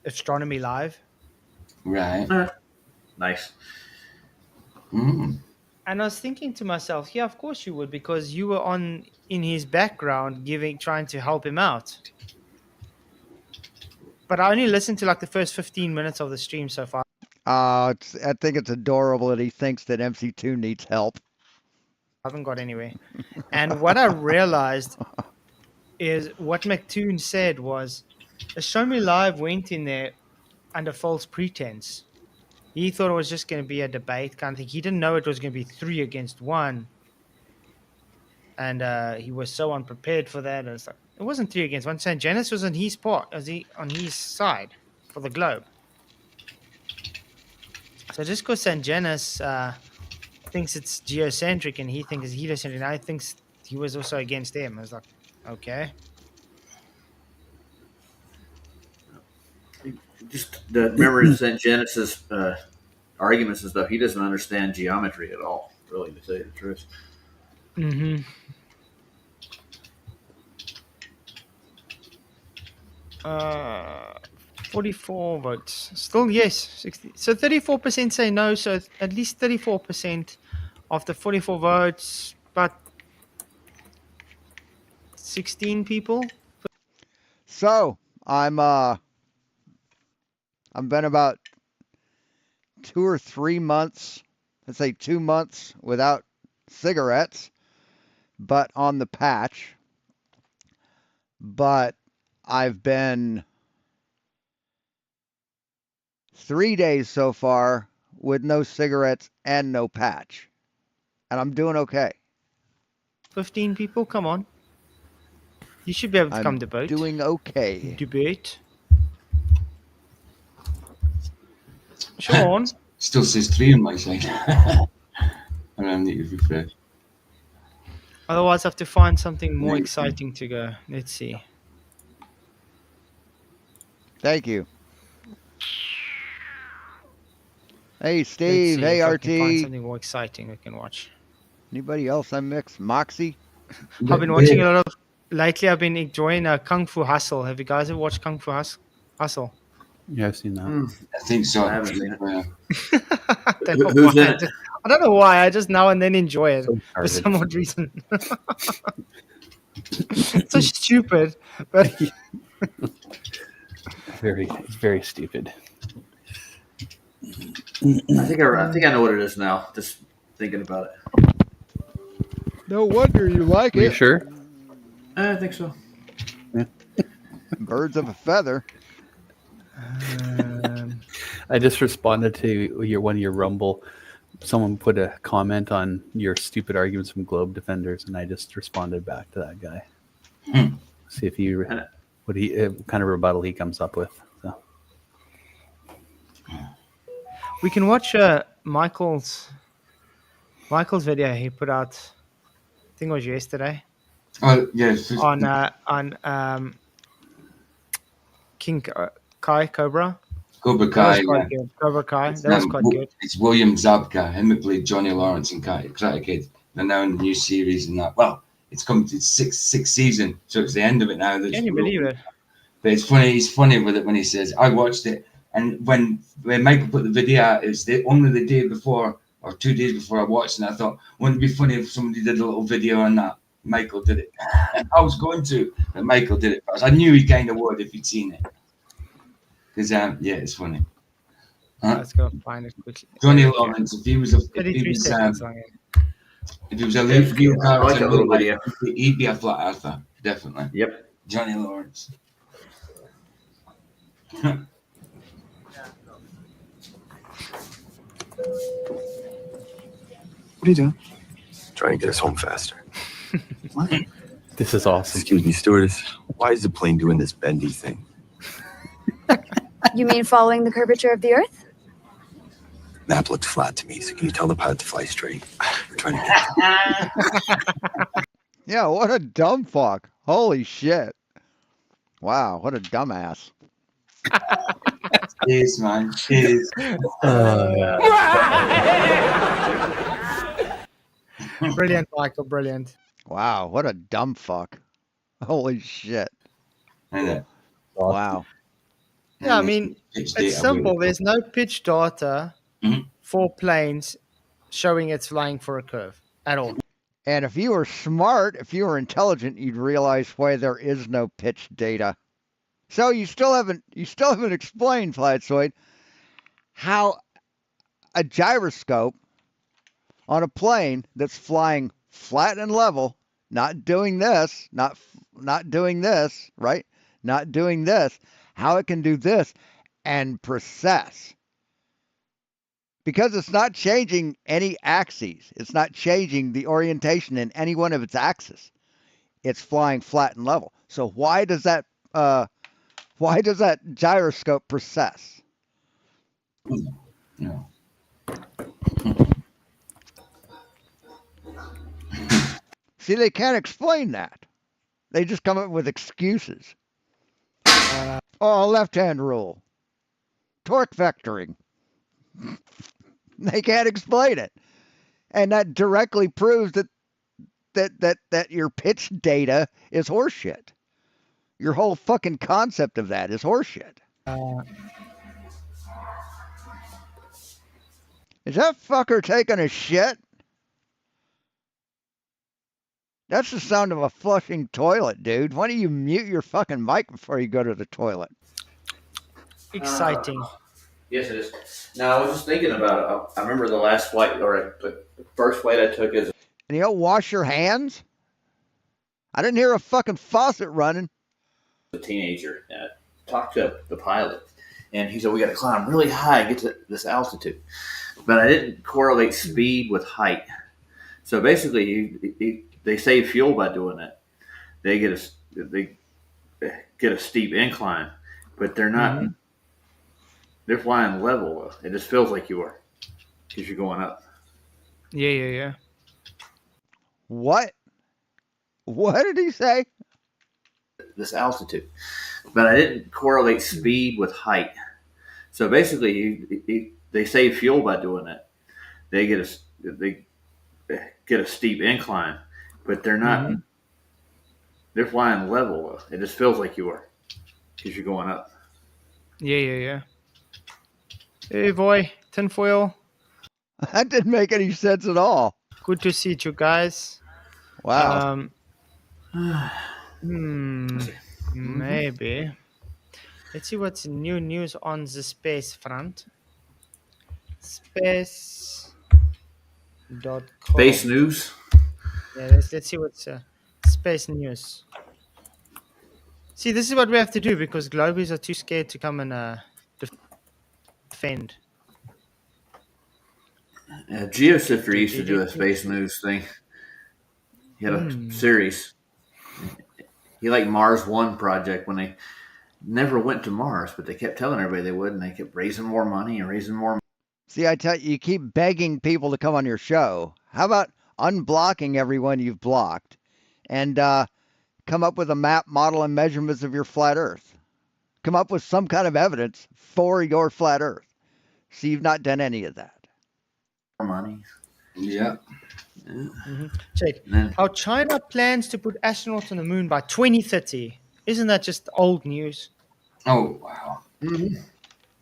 Astronomy Live. Right. Nice. Mm. And I was thinking to myself, yeah, of course you would, because you were on in his background trying to help him out. But I only listened to like the first 15 minutes of the stream so far. I think it's adorable that he thinks that MC2 needs help. I haven't got anywhere. And what I realized is what McToon said was, Show Me Live went in there under false pretense. He thought it was just going to be a debate kind of thing. He didn't know it was going to be 3 against 1. And he was so unprepared for that. It wasn't 3 against 1. St. Janice was on his on his side for the globe. So just because St. Janice thinks it's geocentric and he thinks it's heliocentric, and I think he was also against him. I was like, okay. Just the memory of St. Genesis arguments and stuff. He doesn't understand geometry at all, really, to tell you the truth. Mm-hmm. Uh, 44 votes. Still yes. 60. So 34% say no. So at least 34% of the 44 votes, but 16 people. So I've been about 2 or 3 months, let's say 2 months without cigarettes, but on the patch. But I've been 3 days so far with no cigarettes and no patch. And I'm doing okay. 15 people, come on. You should be able to come I'm debate. doing okay. Debate. Sean. Still says 3 on my side. And I need to refresh. Otherwise, I have to find something more exciting to go. Let's see. Thank you. Hey, Let's Steve. see Hey, if I can find RT. something more exciting we can watch. Anybody else I mixed? Moxie? I've been watching a lot of... Lately, I've been enjoying Kung Fu Hustle. Have you guys ever watched Kung Fu Hustle? Yeah, I've seen that. I think so. I haven't seen it. Who's in it? I don't know why. I just now and then enjoy it So for retarded. some odd reason. It's so stupid, but It's very stupid. I think I know what it is now. Just thinking about it. No wonder you like Are you it. sure? I think so. Birds of a feather. I just responded to one of your Rumble. Someone put a comment on your stupid arguments from Globe Defenders, and I just responded back to that guy. See if he what kind of rebuttal he comes up with. So. we can watch Michael's video he put out. I think it was yesterday Oh, yes. on King Kai Cobra. Cobra That Kai. was quite good. Cobra Kai. That was quite good. It's William Zabka. Him who played Johnny Lawrence in Karate Kid. They're now in the new series and that. Well, it's come to sixth season, so it's the end of it now. Can you believe it? But it's funny. He's funny with it when he says, "I watched it," and when Michael put the video out, it was only the day before or 2 days before I watched it. And I thought, wouldn't it be funny if somebody did a little video on that? Michael did it. I was going to, but Michael did it first. I knew he kind of would if he'd seen it. Because yeah, it's funny. Let's go find it quickly. Johnny Lawrence, if he was a 33 seconds long. real I like character, that little video. he'd be a flat earther, definitely. Yep. Johnny Lawrence. What are you doing? Trying to get us home faster. What? This is awesome. Excuse me, stewardess. Why is the plane doing this bendy thing? You mean following the curvature of the Earth? Map looks flat to me, so can you tell the pilot to fly straight? We're trying to Yeah, what a dumb fuck. Holy shit. Wow, what a dumbass. Cheers, man. Cheers. Brilliant, Michael. Brilliant. Wow, what a dumb fuck. Holy shit. Wow. Yeah, I mean, it's simple. There's no pitch data Mhm. for planes showing it's flying for a curve at all. And if you were smart, if you were intelligent, you'd realize why there is no pitch data. So you still haven't explained, Flatzoid, how a gyroscope on a plane that's flying flat and level, not doing this, not doing this, right? Not doing this, how it can do this and precess. Because it's not changing any axes. It's not changing the orientation in any one of its axes. It's flying flat and level. So why does that gyroscope precess? No. See, they can't explain that. They just come up with excuses. Left-hand rule. Torque vectoring. They can't explain it. And that directly proves that your pitch data is horseshit. Your whole fucking concept of that is horseshit. Is that fucker taking a shit? That's the sound of a flushing toilet, dude. Why don't you mute your fucking mic before you go to the toilet? Exciting. Yes, it is. Now, I was just thinking about it. I remember the last flight, or the first flight I took as And you don't wash your hands? I didn't hear a fucking faucet running. a teenager. Talked to the pilot, and he said, we got to climb really high and get to this altitude. But I didn't correlate speed with height. So basically, they save fuel by doing that. They get a steep incline, but they're not. Mm-hmm. They're flying level. It just feels like you are, because you're going up. Yeah. What? What did he say? This altitude, but I didn't correlate speed with height. So basically, they save fuel by doing that. They get a steep incline, but they're not. Mm-hmm. They're flying level. It just feels like you are, because you're going up. Yeah. Hey, boy, tinfoil. That didn't make any sense at all. Good to see you guys. Wow. Maybe. Let's see what's new news on the space front. Space.com. Space news? Yeah, let's see what's space news. See, this is what we have to do because Globies are too scared to come and defend. Geosifter used to do a space news thing. He had a series. He liked Mars One project when they never went to Mars, but they kept telling everybody they would, and they kept raising more money and raising more money. See, I tell you, you keep begging people to come on your show. How about unblocking everyone you've blocked and come up with a map, model, and measurements of your flat Earth? Come up with some kind of evidence for your flat Earth. See, you've not done any of that. Money. Yeah. Mm-hmm. Check. How China plans to put astronauts on the moon by 2030. Isn't that just old news? Oh, wow. Mm-hmm.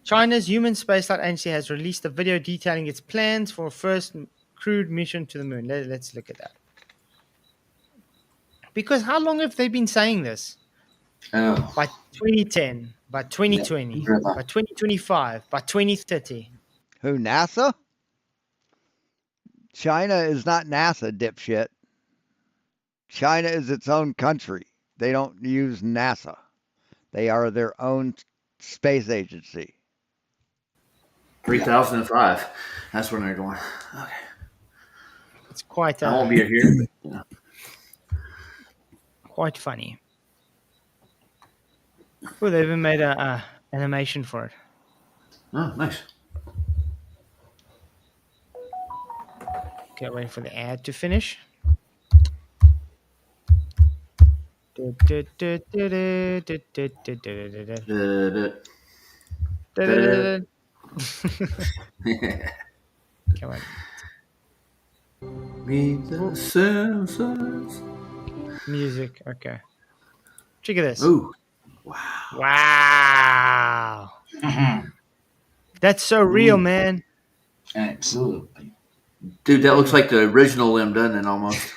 China's Human Spaceflight Agency has released a video detailing its plans for a first crewed mission to the moon. Let's look at that. Because how long have they been saying this? Oh. By 2010, by 2020, by 2025, by 2030. Who, NASA? China is not NASA, dipshit. China is its own country. They don't use NASA. They are their own space agency. 3005. That's when they're going. Okay. It's quite. I won't be here. Yeah. Quite funny. Oh, they even made a animation for it. Oh, nice. Okay, waiting for the ad to finish. Come on. Meet the Simpsons. Music, okay. Check at this. Ooh. Wow. That's so real, man. Absolutely. Dude, that looks like the original limb, doesn't it? Almost.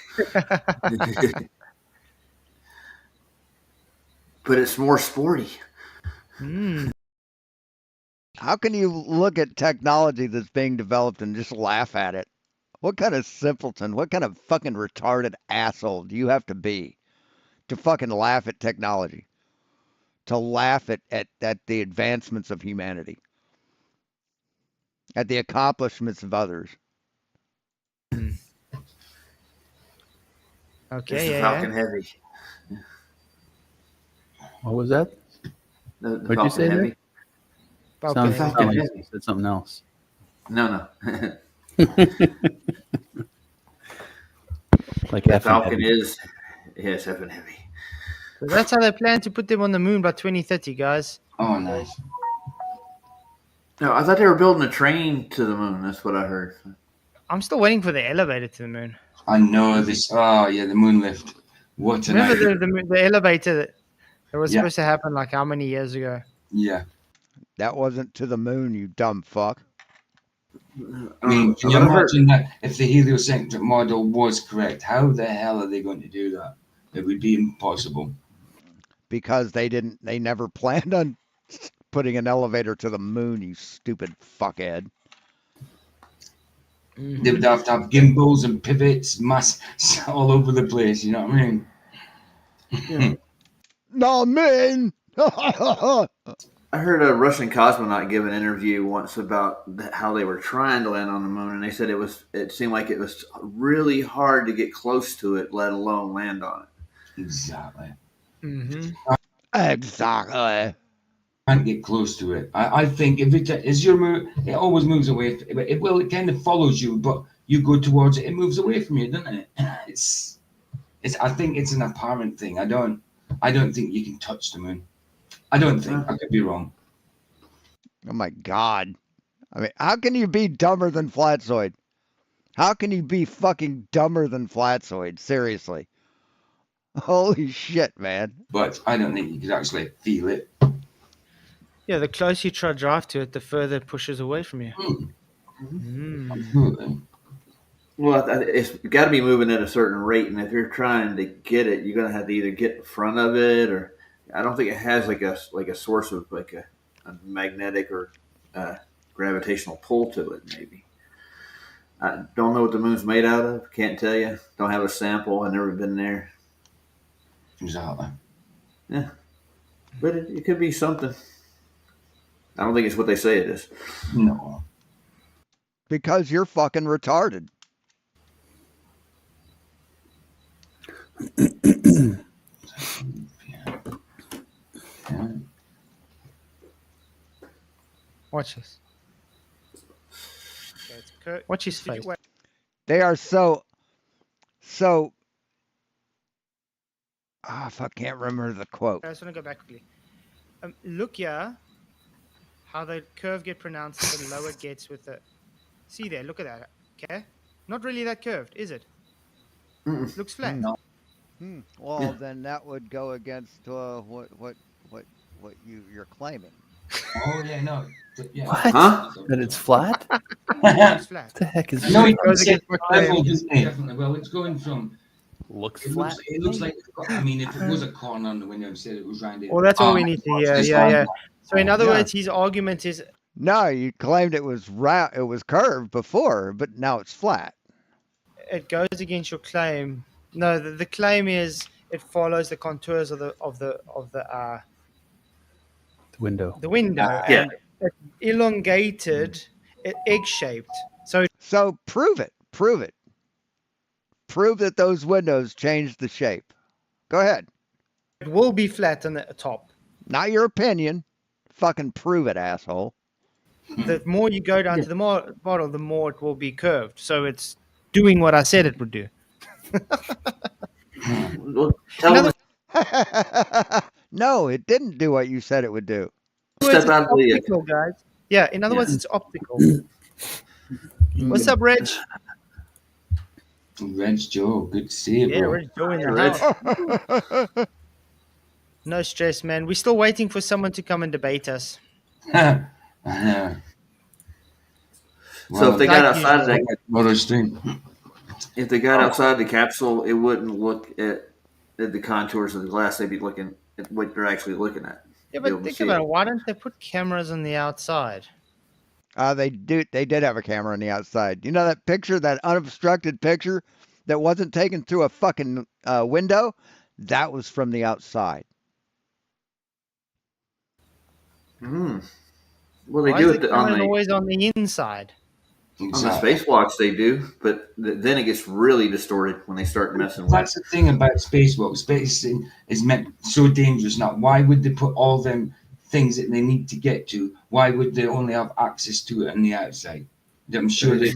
But it's more sporty. How can you look at technology that's being developed and just laugh at it? What kind of simpleton, what kind of fucking retarded asshole do you have to be to fucking laugh at technology? To laugh at the advancements of humanity, at the accomplishments of others. Okay, It's the yeah, Falcon Heavy. What was that? The What'd you Falcon say there? Heavy. Sounds Falcon like Heavy. you said something else. No. Like The F and Falcon heavy. is effing heavy. So that's how they plan to put them on the moon by 2030, guys. Oh, nice. No, I thought they were building a train to the moon. That's what I heard. I'm still waiting for the elevator to the moon. I know this. Oh, yeah, the moon lift. What an Remember idea. the elevator that was Yeah. supposed to happen like how many years ago? Yeah. That wasn't to the moon, you dumb fuck. I mean, can you But I heard- imagine that if the heliocentric model was correct? How the hell are they going to do that? It would be impossible. Because they never planned on putting an elevator to the moon, you stupid fuckhead. They would have to have gimbals and pivots, mass all over the place. You know what I mean? No, man! I heard a Russian cosmonaut give an interview once about how they were trying to land on the moon, and they said it seemed like it was really hard to get close to it, let alone land on it. Exactly. Exactly. Can't get close to it. I think if it is your move, it always moves away. It kind of follows you, but you go towards it, it moves away from you, doesn't it? It's. I think it's an apparent thing. I don't think you can touch the moon. I don't think. I could be wrong. Oh my god. I mean, how can you be dumber than Flatzoid? How can you be fucking dumber than Flatzoid? Seriously. Holy shit, man. But I don't think you could actually feel it. Yeah, the closer you try to drive to it, the further it pushes away from you. Absolutely. Well, it's got to be moving at a certain rate, and if you're trying to get it, you're going to have to either get in front of it, or I don't think it has like a source of like a magnetic or gravitational pull to it. Maybe I don't know what the moon's made out of. Can't tell you. Don't have a sample. I've never been there. Exactly. Yeah, but it could be something. I don't think it's what they say it is. No. Because you're fucking retarded. Yeah. Watch this. Watch his face. They are so. I can't remember the quote. I just want to go back quickly. Look here, how the curve get pronounced, the lower it gets with the. See there, look at that. Okay, not really that curved, is it? Looks flat. No. Well, then that would go against what you're claiming. Oh yeah, no. Yeah. What? Huh? That it's flat? Looks flat. What the heck is No, that? it goes against what level, claim. doesn't it? Definitely. Well, it's going from. Looks It flat. looks like. I mean, if it was a corner on the window and said it was rounded. Well, that's all we need to hear. it's Yeah, round. yeah. So in other Yeah. words, his argument is No, you claimed it was it was curved before, but now it's flat. it goes against your claim. No, the claim is it follows the contours of the The window. window. Yeah. And it's elongated, egg shaped. So So prove it. Prove it. Prove that those windows changed the shape. Go ahead. it will be flat on the top. Not your opinion. Fucking prove it, asshole. The more you go down to the bottom, the more it will be curved. So it's doing what I said it would do. Well, tell them No, it didn't do what you said it would do. In other words, step out it's of the. optical, guys. Yeah, in other words, it's optical. What's up, Reg? Reg Joe, good to see you, Yeah, bro. Reg Joe in the Reg. house. No stress, man. We're still waiting for someone to come and debate us. Yeah. So if they got outside of that, Tomorrow's stream. if they got outside the capsule, it wouldn't look at the contours of the glass. They'd be looking at what they're actually looking at. Yeah, Be able but to think see about it. it. Why don't they put cameras on the outside? They did have a camera on the outside. You know that picture, that unobstructed picture that wasn't taken through a fucking window? That was from the outside. Hmm. Well, they Why do is it the on camera the always on the inside? spacewalks. They do, but then it gets really distorted when they start messing with That's the thing about spacewalk. Space is meant so dangerous now. Why would they put all them things that they need to get to? Why would they only have access to it on the outside? I'm sure they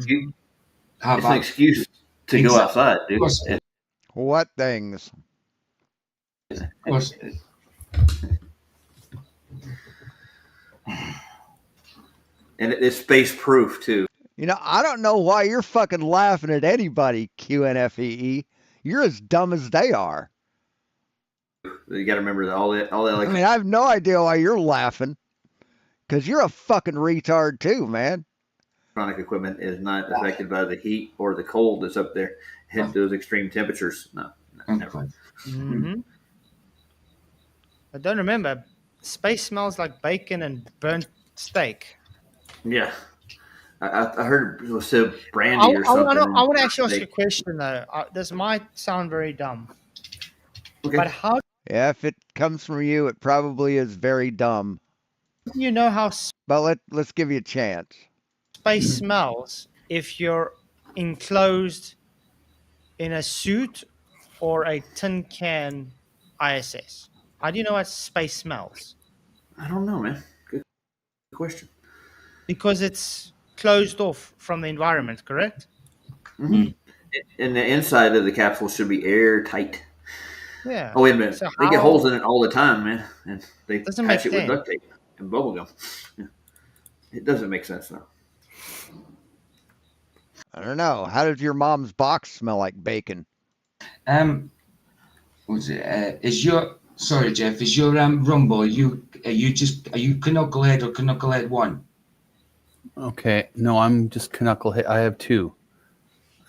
have it's an excuse to go outside, dude. What things? Of course. And it's space proof too. You know, I don't know why you're fucking laughing at anybody, QNFEE. You're as dumb as they are. You got to remember that all that I mean, I have no idea why you're laughing. Because you're a fucking retard too, man. electronic equipment is not affected by the heat or the cold that's up there. Hit those extreme temperatures. No, never. Mm-hmm. But don't remember, space smells like bacon and burnt steak. Yeah. I heard it was so brandy or something. I want to actually ask you a question though. This might sound very dumb, but how Yeah, if it comes from you, it probably is very dumb. do you know how But let's give you a chance. space smells if you're enclosed in a suit or a tin can ISS? How do you know what space smells? I don't know, man. Good question. Because it's closed off from the environment, correct? Mm-hmm. And the inside of the capsule should be airtight. Yeah. Oh, wait a minute. So they get holes in it all the time, man. And they Doesn't patch make it with sense. duct tape and bubble gum. Yeah. It doesn't make sense, though. I don't know. How does your mom's box smell like bacon? What's it? Is your sorry, Jeff? Is your Rumble? Are you Knucklehead or Knucklehead 1? Okay, no, I'm just Knucklehead. I have two.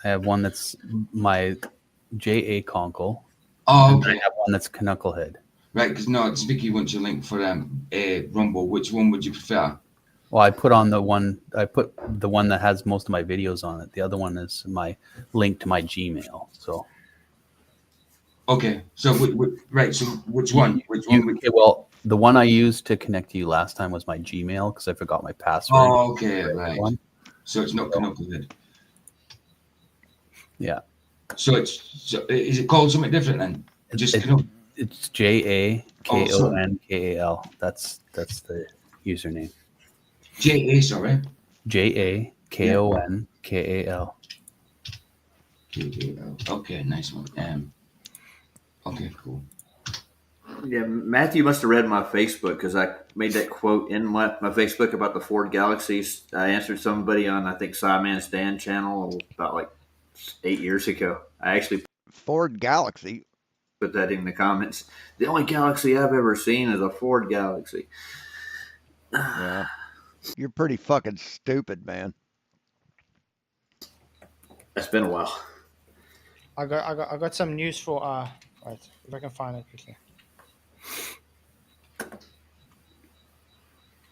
I have one that's my JA Conkle. Oh, and okay. I have one that's Knucklehead. Right, because no, Vicky wants your link for Rumble. Which one would you prefer? Well, I put the one that has most of my videos on it. The other one is my link to my Gmail. So okay, so right, so which one? Okay, well, the one I used to connect to you last time was my Gmail because I forgot my password. Oh, okay, right. So it's not Knucklehead. Yeah. So is it called something different then? It's JAKONKAL. That's the username. JA, sorry. JAKONKAL. KAL. Okay, nice one. Okay, cool. Yeah, Matthew must have read my Facebook because I made that quote in my Facebook about the Ford Galaxies. I answered somebody on, I think, Simon's Dan channel about like 8 years ago. I actually Ford Galaxy. Put that in the comments. The only Galaxy I've ever seen is a Ford Galaxy. Yeah. You're pretty fucking stupid, man. It's been a while. I got some news for right, if I can find it quickly.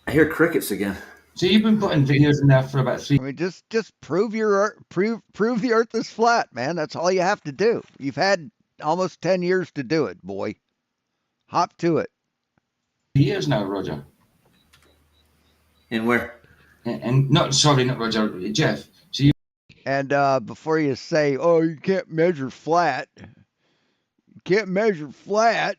I hear crickets again. So you've been putting videos in there for about 3. I mean, just prove prove the Earth is flat, man. That's all you have to do. You've had almost 10 years to do it, boy. Hop to it. Years now, Roger. And where? And not Roger, Jeff. So you. And before you say, "Oh, you can't measure flat," you can't measure flat.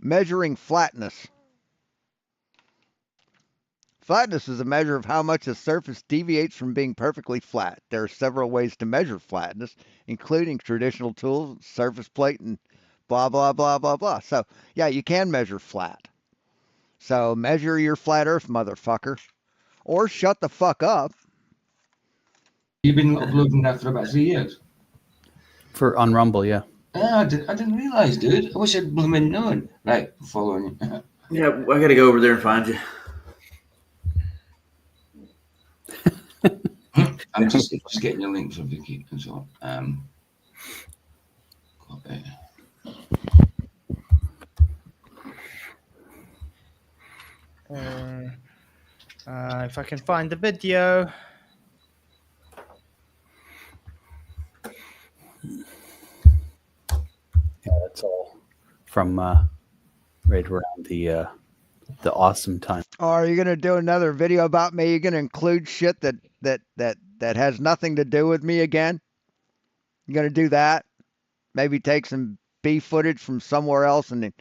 Measuring flatness. Flatness is a measure of how much a surface deviates from being perfectly flat. There are several ways to measure flatness, including traditional tools, surface plate, and blah, blah, blah, blah, blah. So, yeah, you can measure flat. So, measure your flat Earth, motherfucker. Or shut the fuck up. You've been uploading that for about 3 years? On Rumble, yeah. I didn't realize, dude. I wish I'd blooming known. Right, following you. Yeah, I got to go over there and find you. I'm just getting your link for Vicky as well. If I can find the video. Yeah, that's all from right around the awesome time. Or are you gonna do another video about me? You're gonna include shit that has nothing to do with me again? You gonna do that? Maybe take some B footage from somewhere else and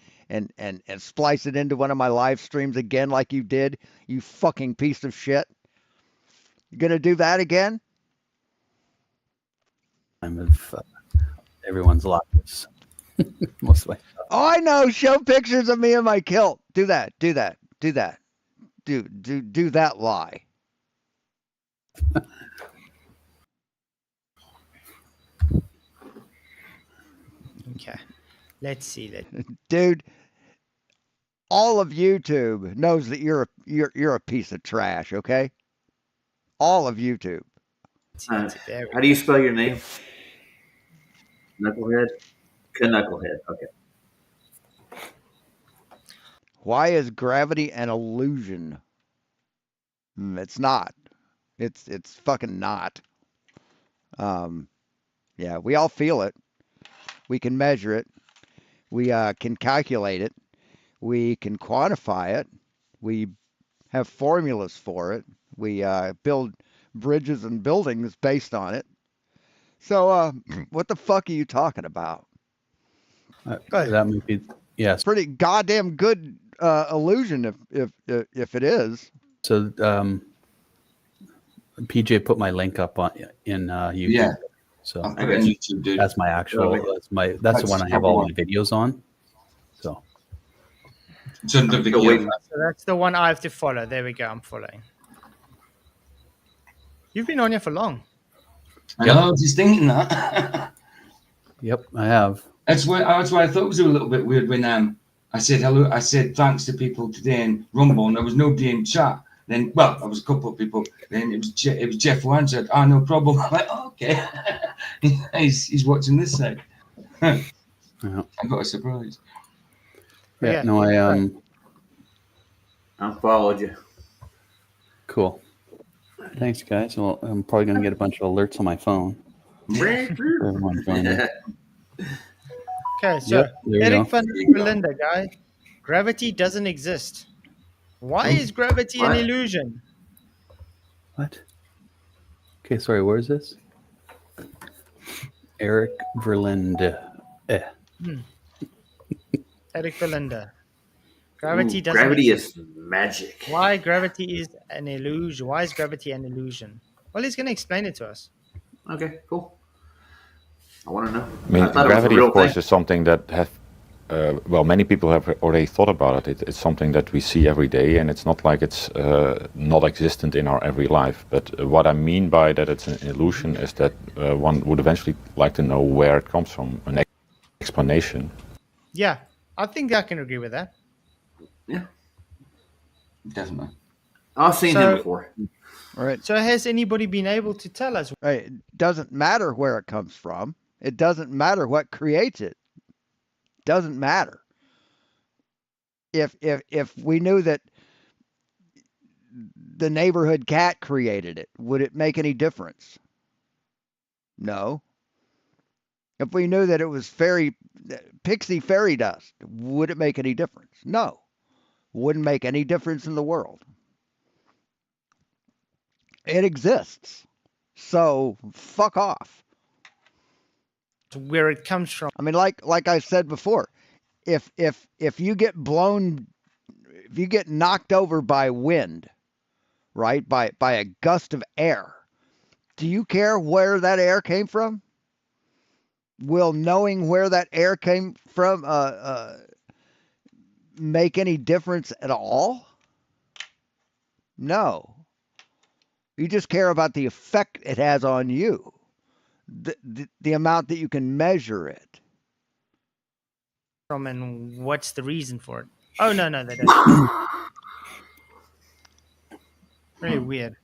splice it into one of my live streams again, like you did, you fucking piece of shit. You gonna do that again? Of everyone's lives. Mostly. Oh, I know. Show pictures of me in my kilt. Do that. Do that. Do that. Do that lie. Okay. Let's see that. Dude, all of YouTube knows that you're a piece of trash, okay? All of YouTube. How do you spell your name? Knucklehead? Knucklehead. Okay. Why is gravity an illusion? It's not. It's fucking not. Yeah, we all feel it. We can measure it. We can calculate it. We can quantify it. We have formulas for it. We build bridges and buildings based on it. So, what the fuck are you talking about? That might be, yes. Pretty goddamn good illusion if it is. So PJ put my link up in YouTube. Yeah. So I'll put it on YouTube, dude. That's my actual. That's the one I have all my videos on. So. So that's the one I have to follow. There we go. I'm following. You've been on here for long. I know. I was just thinking that. Yep, I have. That's why I thought it was a little bit weird when I said hello. I said thanks to people today in Rumble, and there was nobody in chat. Then, well, there was a couple of people. Then it was Jeff who answered. Oh, no problem. I'm like, oh, okay. he's watching this side. Yeah. I got a surprise. Yeah, no, I followed you. Cool. Thanks, guys. Well, I'm probably gonna get a bunch of alerts on my phone. Okay, so Eric van Belinda, guy, gravity doesn't exist. Why is gravity an illusion? What? Okay, sorry. Where is this? Eric Verlinde. Eric Verlinde. Gravity doesn't. Gravity exist. is magic. Why gravity is an illusion? Why is gravity an illusion? Well, he's going to explain it to us. Okay, cool. I want to know. I mean, gravity, of course, is something that many people have already thought about it. It's something that we see every day, and it's not like it's not existent in our every life. But what I mean by that it's an illusion is that one would eventually like to know where it comes from, an explanation. Yeah, I think I can agree with that. Yeah, definitely. I've seen him before. Right. So has anybody been able to tell us? Right. It doesn't matter where it comes from. It doesn't matter what creates it. Doesn't matter. If we knew that the neighborhood cat created it, would it make any difference? No. If we knew that it was pixie fairy dust, would it make any difference? No. Wouldn't make any difference in the world. It exists. So fuck off. Where it comes from. I mean, like I said before, if you get knocked over by wind, right, by a gust of air, do you care where that air came from? Will knowing where that air came from make any difference at all? No. You just care about the effect it has on you, the amount that you can measure it. And what's the reason for it? Oh no, they don't. Really weird.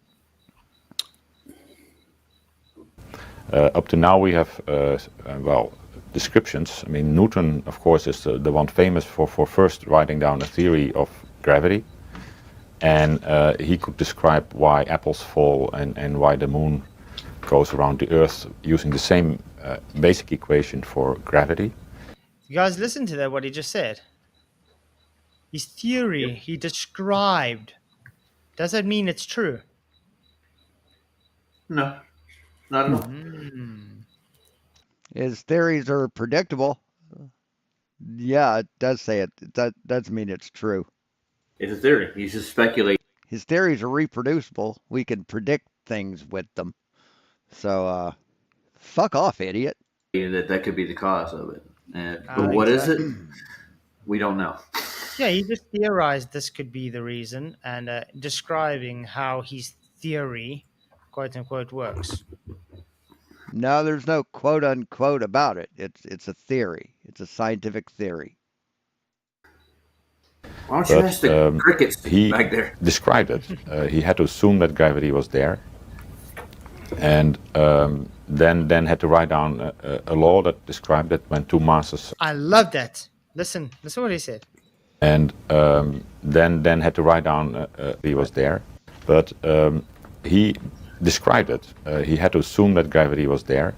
Up to now, we have descriptions. I mean, Newton, of course, is the one famous for first writing down a theory of gravity, and he could describe why apples fall and why the moon goes around the Earth using the same basic equation for gravity. You guys listen to that, what he just said. His theory he described. Does that mean it's true? No, not at all. His theories are predictable. Yeah, it does say it. That does mean it's true. It's a theory. He's just speculating. His theories are reproducible. We can predict things with them. So, fuck off, idiot. That could be the cause of it. But Ah, what is exactly. it? We don't know. Yeah, he just theorized this could be the reason and describing how his theory, quote unquote, works. No, there's no quote unquote about it. It's a theory. It's a scientific theory. Why don't you ask the crickets he back there? described it. He had to assume that gravity was there, and then had to write down a law that described it when two masses. I love that. Listen what he said. And then had to write down he was there, but he described it. He had to assume that gravity was there.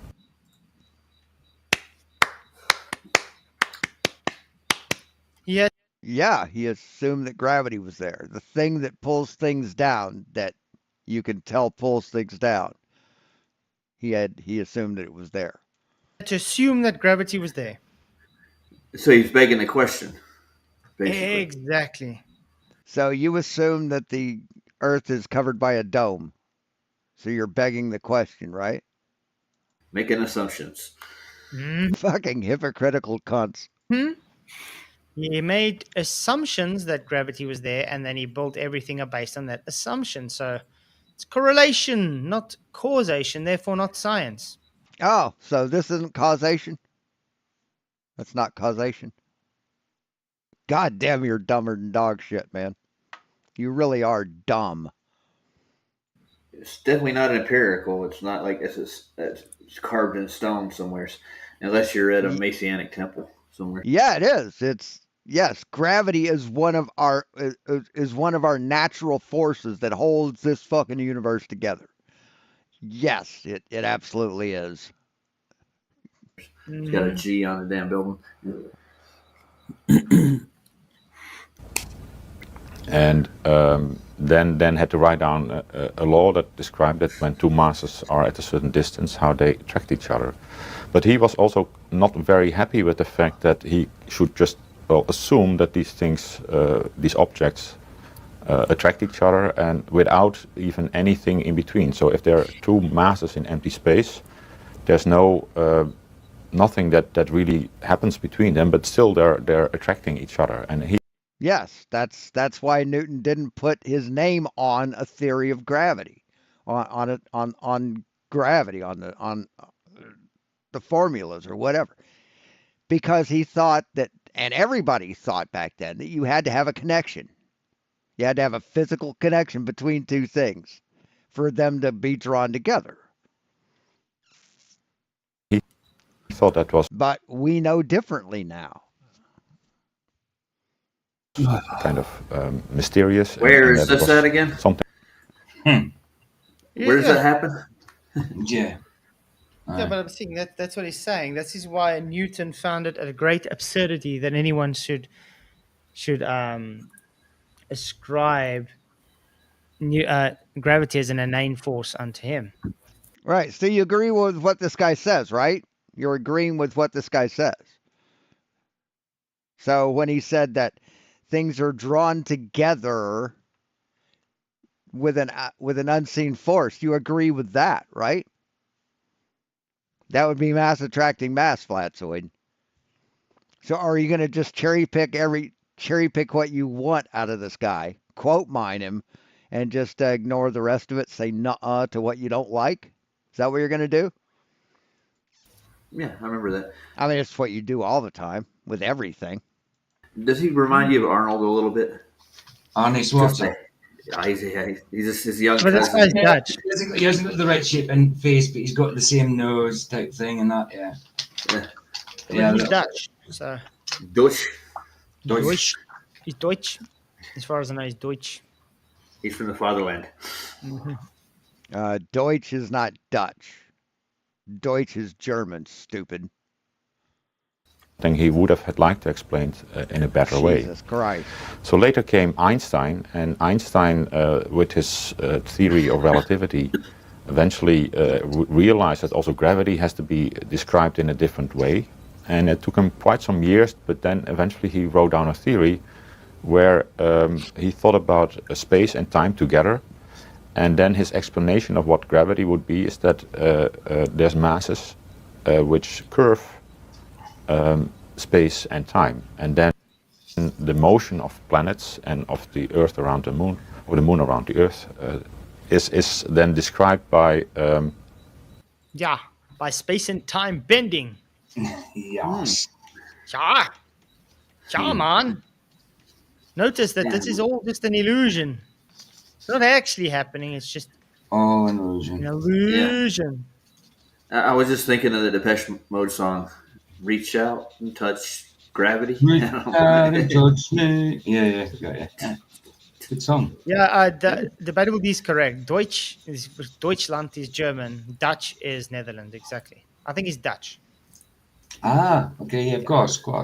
Yeah, he assumed that gravity was there. The thing that pulls things down, that you can tell pulls things down. He assumed that it was there. To assume that gravity was there. So he's begging the question, basically. Exactly. So you assume that the Earth is covered by a dome. So you're begging the question, right? Making assumptions. Fucking hypocritical cunts. He made assumptions that gravity was there, and then he built everything up based on that assumption. So it's correlation, not causation, therefore not science. Oh, so this isn't causation? That's not causation? God damn, you're dumber than dog shit, man. You really are dumb. It's definitely not empirical. It's not like it's carved in stone somewhere, unless you're at a Messianic temple somewhere. Yeah, it is. Yes, gravity is one of our natural forces that holds this fucking universe together. Yes, it absolutely is. It's got a G on the damn building. And then had to write down a law that described that when two masses are at a certain distance, how they attract each other. But he was also not very happy with the fact that he should just assume that these things, these objects, attract each other, and without even anything in between. So if there are two masses in empty space, there's nothing that really happens between them, but still they're attracting each other. And he. Yes, that's why Newton didn't put his name on a theory of gravity, on gravity, on the formulas or whatever, because he thought that, and everybody thought back then, that you had to have a connection. You had to have a physical connection between two things for them to be drawn together. He thought that was. But we know differently now. Kind of mysterious. Where is this at again? Something. Where does that happen? Yeah. Yeah, but I'm saying that's what he's saying. That is why Newton found it a great absurdity that anyone should ascribe gravity as an inane force unto him. Right. So you agree with what this guy says, right? You're agreeing with what this guy says. So when he said that things are drawn together with an unseen force, you agree with that, right? That would be mass attracting mass, Flatzoid. So are you going to just cherry pick what you want out of this guy, quote mine him, and just ignore the rest of it, say nuh-uh to what you don't like? Is that what you're going to do? Yeah, I remember that. I mean, it's what you do all the time with everything. Does he remind you of Arnold a little bit? Arnie Just Schwarzer. he's just his young But this cousin. guy's Dutch. He hasn't got the right shape and face, but he's got the same nose type thing and that. Yeah. But he's Dutch. So Deutsch. Deutsch. He's Deutsch. As far as I know, he's Deutsch. He's from the fatherland. Deutsch is not Dutch. Deutsch is German, stupid. Thing he would have liked to explain in a better way. Jesus Christ. So later came Einstein, and Einstein, with his theory of relativity, eventually realized that also gravity has to be described in a different way. And it took him quite some years, but then eventually he wrote down a theory where he thought about space and time together. And then his explanation of what gravity would be is that there's masses which curve space and time, and then the motion of planets and of the Earth around the Moon, or the Moon around the Earth, is then described by by space and time bending. Yes. Man. Notice that this is all just an illusion. It's not actually happening. It's just an illusion. An illusion. I was just thinking of the Depeche Mode song, "Reach Out and Touch Gravity." Reach out and touch me. Yeah. Good song. Yeah, the Bible is correct. Deutschland is German. Dutch is Netherlands. Exactly. I think it's Dutch. Okay, yeah, of course. I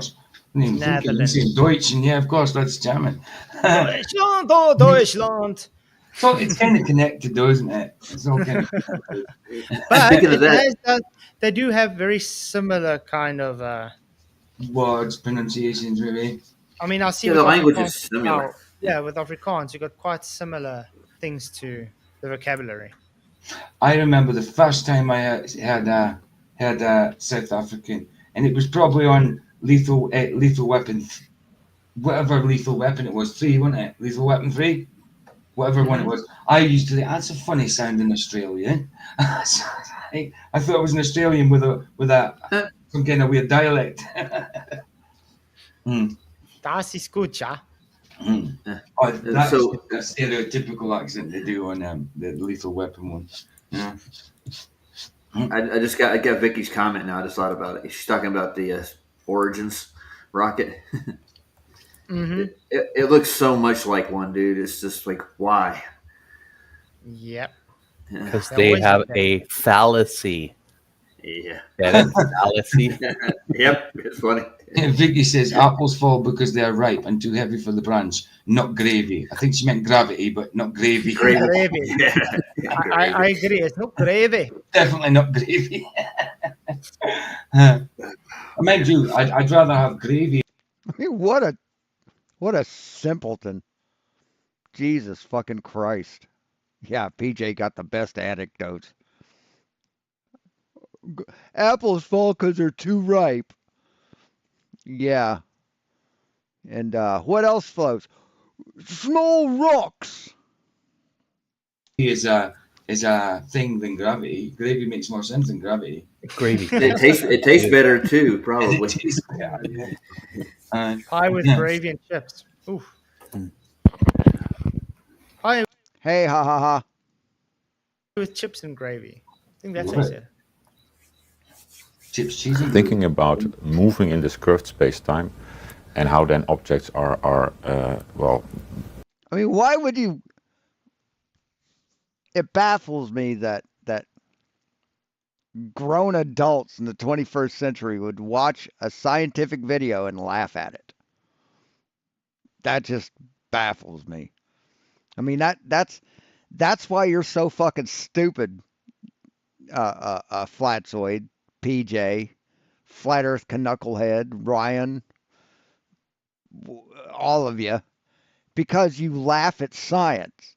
didn't even think you Netherlands. said Deutsch, and yeah, of course, that's German. Deutschland. So it's kind of connected, though, isn't it? It's all kind of connected. But they do have very similar kind of words, pronunciations, really. I mean, I see the language is similar. With Afrikaans, you got quite similar things to the vocabulary. I remember the first time I had a South African, and it was probably on Lethal Weapon, whatever Lethal Weapon it was, 3, wasn't it? Lethal Weapon 3, whatever one it was. I used to think that's a funny sounding Australian. So I thought it was an Australian with some kind of weird dialect. Das ist gut, ja. That's a stereotypical accent they do on the Lethal Weapon one. Yeah. I got Vicky's comment now. I just thought about it. She's talking about the Origins rocket. It looks so much like one, dude. It's just like, why? Yep. Because they have a fallacy. Yeah. Fallacy. Yep, it's funny. Vicky says apples fall because they are ripe and too heavy for the branch, not gravy. I think she meant gravity, but not gravy. Gravy. Yeah. I agree. It's not gravy. Definitely not gravy. Mind you, I'd rather have gravy. I mean, what a simpleton. Jesus fucking Christ. Yeah, PJ got the best anecdotes. Apples fall because they're too ripe. Yeah. And what else flows? Small rocks. Is a thing than gravity. Gravy makes more sense than gravity. Gravy. It tastes better too, probably. Pie with gravy and chips. Oof. Pie Hey, ha ha ha. with chips and gravy. I think that's what I said. Chips, cheese, and thinking about moving in this curved space-time and how then objects are well. I mean, why would you? It baffles me that grown adults in the 21st century would watch a scientific video and laugh at it. That just baffles me. I mean, that's why you're so fucking stupid, Flatzoid, PJ, Flat Earth Knucklehead, Ryan, all of you, because you laugh at science.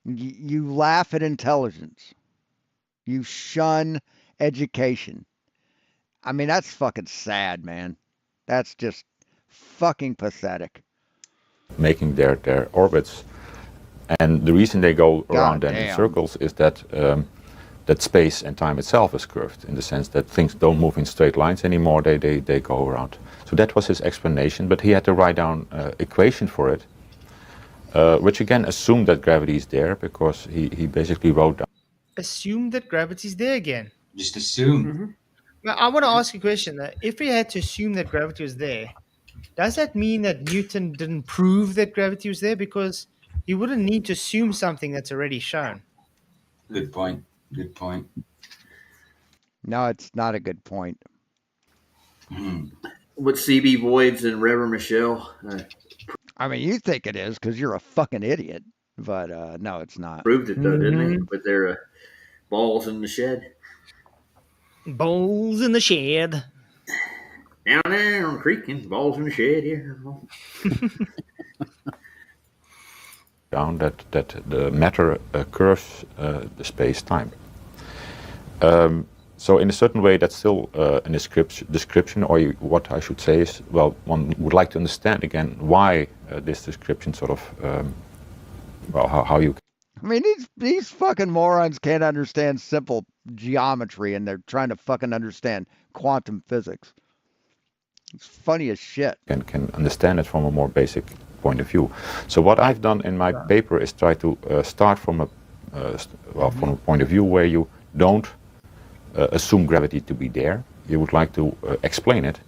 You laugh at intelligence. You shun education. I mean, that's fucking sad, man. That's just fucking pathetic. Making their orbits, and the reason they go around then in damn. circles is that that space and time itself is curved, in the sense that things don't move in straight lines anymore, they go around. So that was his explanation, but he had to write down equation for it, which again assumed that gravity is there, because he basically wrote down. Assume that gravity's there again. Just assume. Mm-hmm. Now, I want to ask you a question. If we had to assume that gravity was there, does that mean that Newton didn't prove that gravity was there? Because you wouldn't need to assume something that's already shown. Good point. Good point. No, it's not a good point. With CB Voids and Reverend Michelle. I mean, you think it is because you're a fucking idiot, but no, it's not. Proved it though, didn't they? With their balls in the shed. Balls in the shed. Down there on the creek, and balls in the shed here. Down that the matter curves the space-time. So in a certain way, that's still a description, or what I should say is, well, one would like to understand again why this description sort of, well, how you. I mean, these fucking morons can't understand simple geometry, and they're trying to fucking understand quantum physics. It's funny as shit. Can understand it from a more basic point of view. So what I've done in my paper is try to start from from a point of view where you don't assume gravity to be there. You would like to explain it.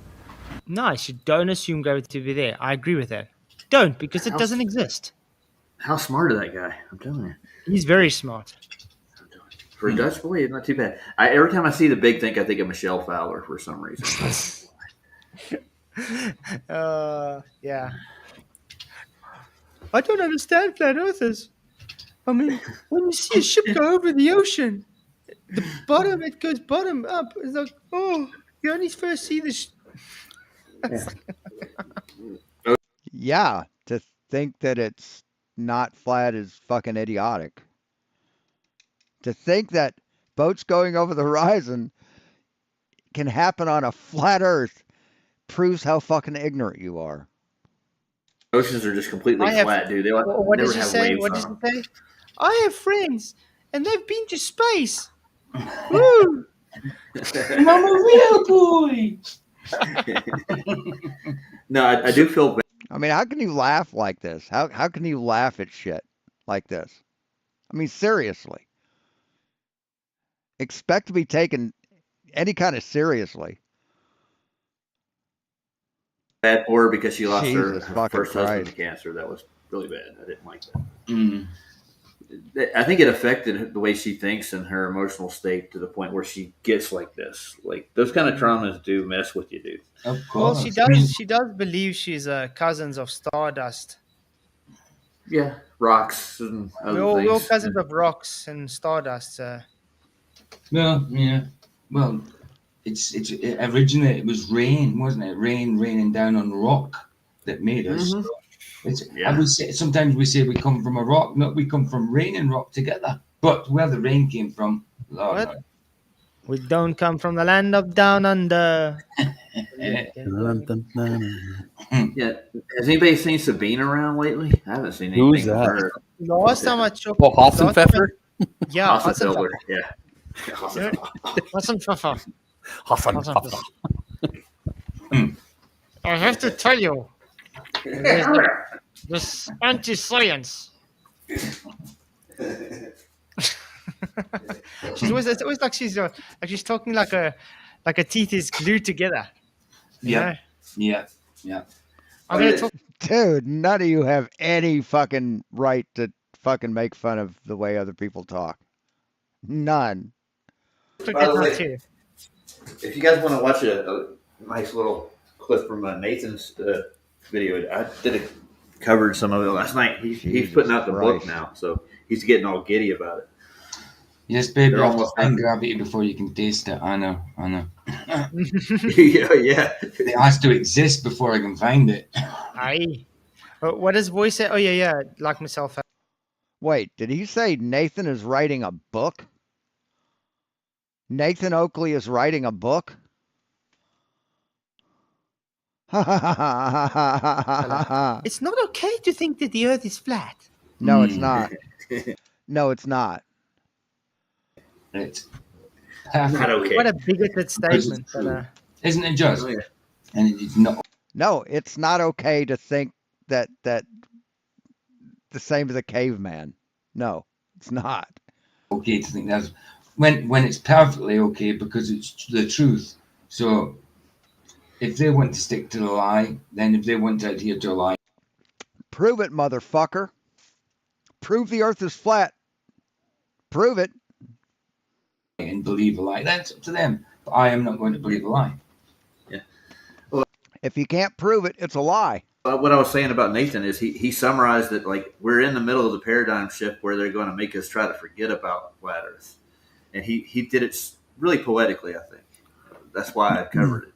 Nice. You don't assume gravity to be there. I agree with that. Don't, because it doesn't exist. How smart is that guy? I'm telling you. He's very smart. For a Dutch boy, it's not too bad. Every time I see the big thing, I think of Michelle Fowler for some reason. Yeah. I don't understand flat earthers. I mean, when you see a ship go over the ocean, the bottom, it goes bottom up. It's like, oh, you only first see the... Yeah, to think that it's not flat is fucking idiotic. To think that boats going over the horizon can happen on a flat earth proves how fucking ignorant you are. Oceans are just completely flat, dude. They what never did you have say? waves What on did them. you say? I have friends, and they've been to space. Woo! I'm a real boy. No, I do feel bad. I mean, how can you laugh like this? How can you laugh at shit like this? I mean, seriously. Expect to be taken any kind of seriously. Bad for her because she lost her Jesus fucking first husband Christ. to cancer. That was really bad. I didn't like that. I think it affected the way she thinks and her emotional state to the point where she gets like this. Like those kind of traumas do mess with you, dude. Of Well, course. she does. She does believe she's cousins of Stardust. Yeah, rocks and other We're all things. cousins of rocks and Stardust. Well, yeah. Well, originally it was rain, wasn't it? Raining down on rock that made us. Mhm. And sometimes we say we come from a rock. No, we come from rain and rock together. But where the rain came from, Lord, What? We don't come from the land of down under. Yeah. Has anybody seen Sabine around lately? I haven't seen anything Who's of that? her. Last time I checked. Oh, Hassenpfeffer? Yeah, Hassenfelder. Yeah. Hassenpfeffer. Hassenpfeffer. I have to tell you, this anti-science. It's always like she's talking like a teeth is glued together. Yeah. Yeah. I'm gonna talk. Dude, none of you have any fucking right to fucking make fun of the way other people talk. None. By the way, if you guys want to watch a nice little clip from Nathan's video, I did covered some of it last night. He's putting out the book now, so he's getting all giddy about it. Yes, baby. They're You have to almost find done. gravity before you can taste it. I know. Yeah. It has to exist before I can find it. Aye. What does voice say? Oh yeah, like myself. Wait, did he say Nathan is writing a book? Nathan Oakley is writing a book? It's not okay to think that the Earth is flat. No, it's not. No, it's not. It's Not perfect. okay. What a bigoted statement. But, Isn't it just? Oh, yeah. And it's not No, it's not okay to think that the same as a caveman. No, it's not. okay to think that's when it's perfectly okay because it's the truth. So if they want to stick to the lie, then if they want to adhere to a lie Prove it, motherfucker. Prove the earth is flat. Prove it. and believe a lie, that's up to them. But I am not going to believe a lie. If you can't prove it, it's a lie. What I was saying about Nathan is he summarized it like we're in the middle of the paradigm shift where they're going to make us try to forget about flat Earth, and he did it really poetically. I think that's why I covered it.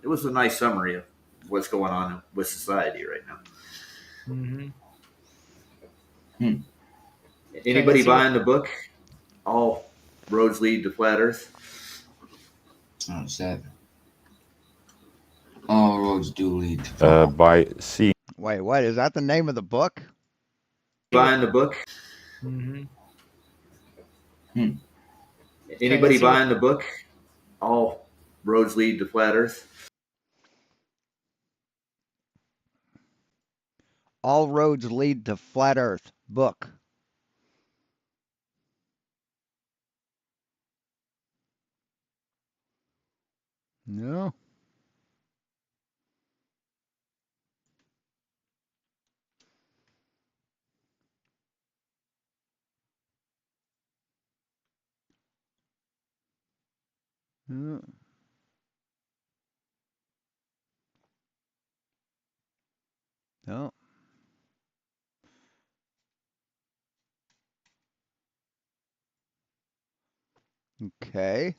It was a nice summary of what's going on with society right now. Anybody buying the book? All roads lead to flat Earth. Oh, sad. All roads do lead to By seeing Wait, what? Is that the name of the book? Buying the book? Anybody buying the book? All roads lead to flat Earth. All roads lead to flat earth book. No. No. No. Okay.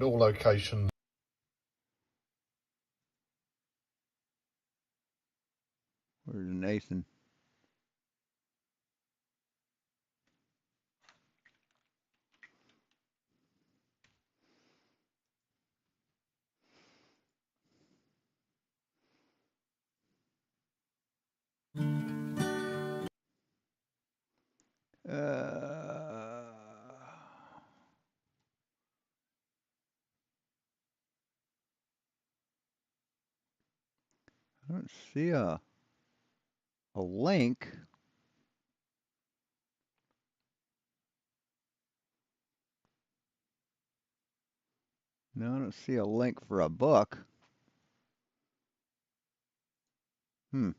All locations. Where's Nathan? I don't see a link. No, I don't see a link for a book. Oh,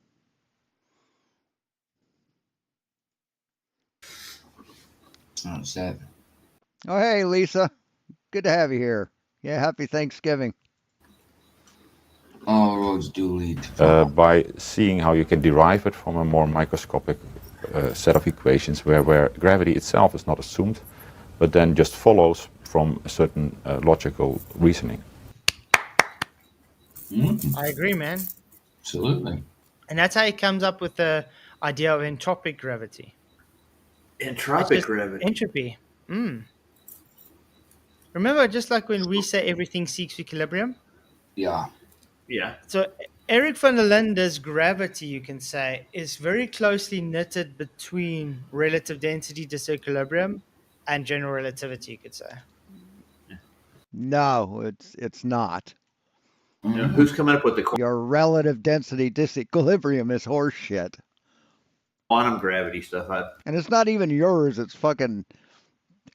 sad. Oh, hey, Lisa. Good to have you here. Yeah, happy Thanksgiving. All roads do lead to by seeing how you can derive it from a more microscopic set of equations where gravity itself is not assumed, but then just follows from a certain logical reasoning. I agree, man. Absolutely. And that's how he comes up with the idea of entropic gravity. Entropic gravity. Entropy. Remember, just like when we say everything seeks equilibrium? Yeah. Yeah. So Eric van der Linde's gravity, you can say, is very closely knitted between relative density disequilibrium and general relativity, you could say. No, it's not. Who's coming up with the Your relative density disequilibrium is horseshit. quantum gravity stuff? And it's not even yours, it's fucking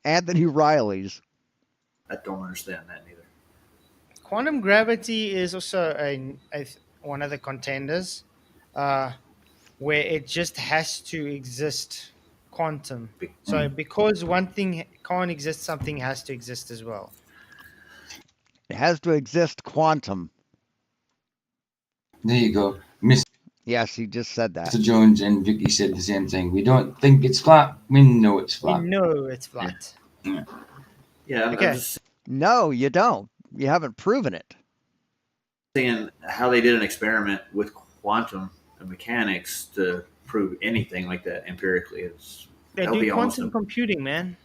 Anthony Riley's. I don't understand that neither. Quantum gravity is also one of the contenders where it just has to exist quantum. So because one thing can't exist, something has to exist as well. It has to exist quantum. There you go. Mr. Yes, he just said that. Jones and Vicky said the same thing. We don't think it's flat. We know it's flat. We know it's flat. Yeah. I'm just No, you don't. You haven't proven it. saying how they did an experiment with quantum mechanics to prove anything like that empirically. They do quantum computing, man.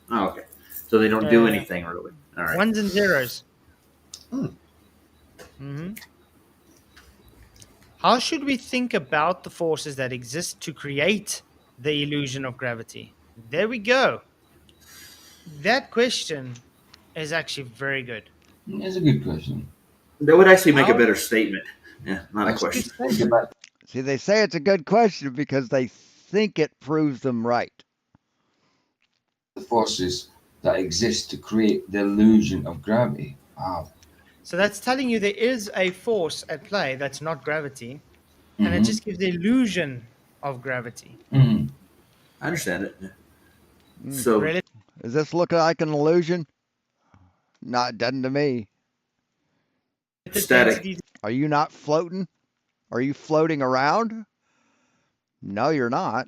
Oh, okay. So they don't do anything really. All right. Ones and zeros. How should we think about the forces that exist to create the illusion of gravity? There we go. That question is actually very good. It's a good question. That would actually make a How- better statement. Yeah, not a That's question. See, they say it's a good question because they think it proves them right. The forces that exist to create the illusion of gravity. Wow. So that's telling you there is a force at play that's not gravity, and it Mhm. just gives the illusion of gravity. Mhm. I understand it. Mm. So Really? Does this look like an illusion? Not, it doesn't to me. static. Density- Are you not floating? Are you floating around? No, you're not.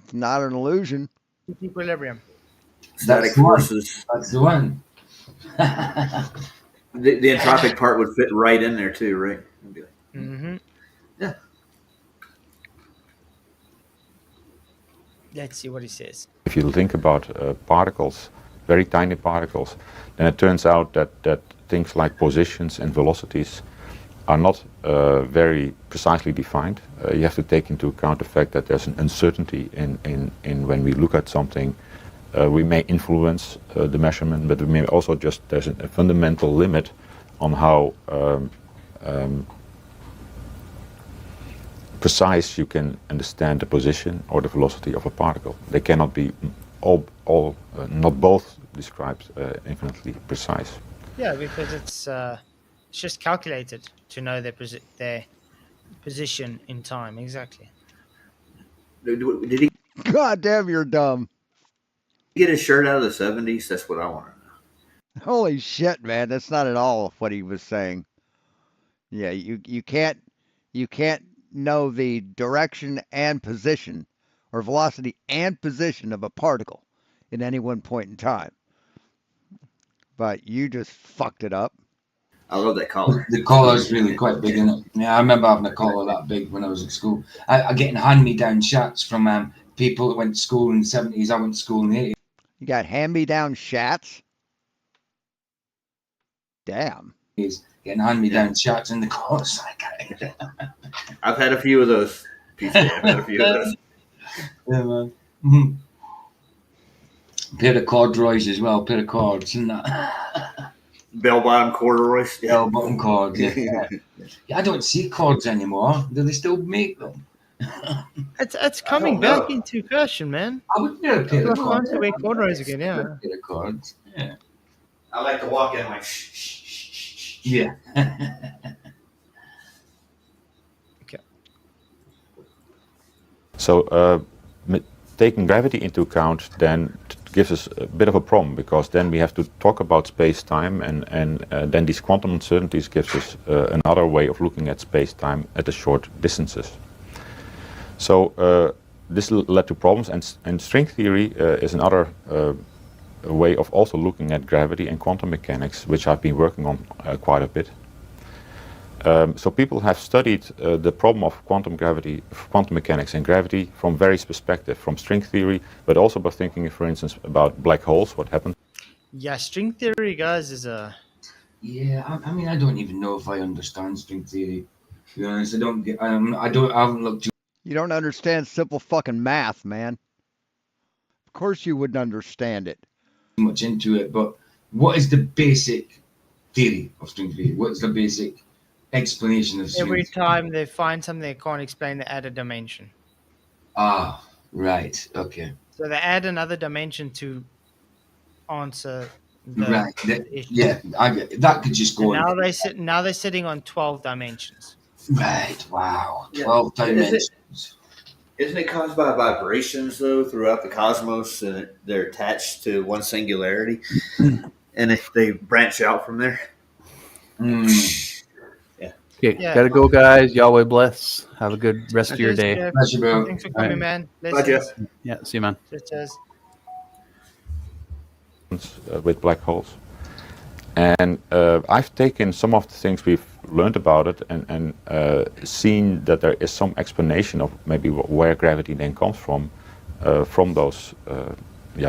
It's not an illusion. equilibrium. Static That's the one. forces. That's the one. The entropic part would fit right in there too, right? It'd be like, Mm-hmm. yeah. Let's see what he says. If you think about particles, very tiny particles, then it turns out that things like positions and velocities are not very precisely defined. You have to take into account the fact that there's an uncertainty in when we look at something. We may influence the measurement, but we may also there's a fundamental limit on how precise you can understand the position or the velocity of a particle. They cannot be not both described infinitely precise. Yeah, because it's just calculated to know their position in time exactly. Did he God damn, you're dumb. get his shirt out of the 70s? That's what I want to know. Holy shit, man! That's not at all what he was saying. Yeah, you can't know the direction and position, or velocity and position of a particle in any one point in time. But you just fucked it up. I love that collar. The collar's really quite big, isn't it? Yeah, I remember having a collar that big when I was at school. I getting hand-me-down shirts from people that went to school in the 70s. I went to school in the 80s. You got hand-me-down shats. Damn. Getting hand-me-down shirts in the collars. I've had a few of those. PJ, I've had a few of those. Yeah, man. Mm-hmm. Pair of corduroys as well. Pair of cords and that. Bell-bottom corduroys. Yeah. Bell-bottom cords. Yeah. Yeah, I don't see cords anymore. Do they still make them? It's coming back into fashion, man. I would wear a pair of cords. To wear corduroys again, yeah. A pair of cords. Yeah. I like to walk in like shh, shh, shh, shh. Yeah. Okay. So taking gravity into account then gives us a bit of a problem, because then we have to talk about space-time, and then these quantum uncertainties gives us another way of looking at space-time at the short distances. So this led to problems, and string theory is another way of also looking at gravity and quantum mechanics, which I've been working on quite a bit. So people have studied the problem of quantum mechanics and gravity from various perspectives, from string theory, but also by thinking, for instance, about black holes, what happens. Yeah, string theory, guys, is a... Yeah, I mean, I don't even know if I understand string theory. To be honest, I haven't looked too You don't understand simple fucking math, man. Of course you wouldn't understand it. much into it, but what is the basic theory of string theory? What's the basic explanation of string Every theory? time they find something they can't explain, they add a dimension. Ah, right. Okay. So they add another dimension to answer the Right. issue. Yeah, I get it. That could just go And on. now they're sitting on 12 dimensions. Right. Wow. Yeah. 12 dimensions. Isn't it caused by vibrations though throughout the cosmos, and they're attached to one singularity, and if they branch out from there? Okay, Yeah. gotta go, guys. Yahweh bless. Have a good rest of your Cheers, day. Jeff. Bless you, bro. Thanks for coming, Right. man. Bye, Jeff. Yeah, see you, man. Cheers. With black holes. And I've taken some of the things we've learned about it and seen that there is some explanation of maybe where gravity then comes from those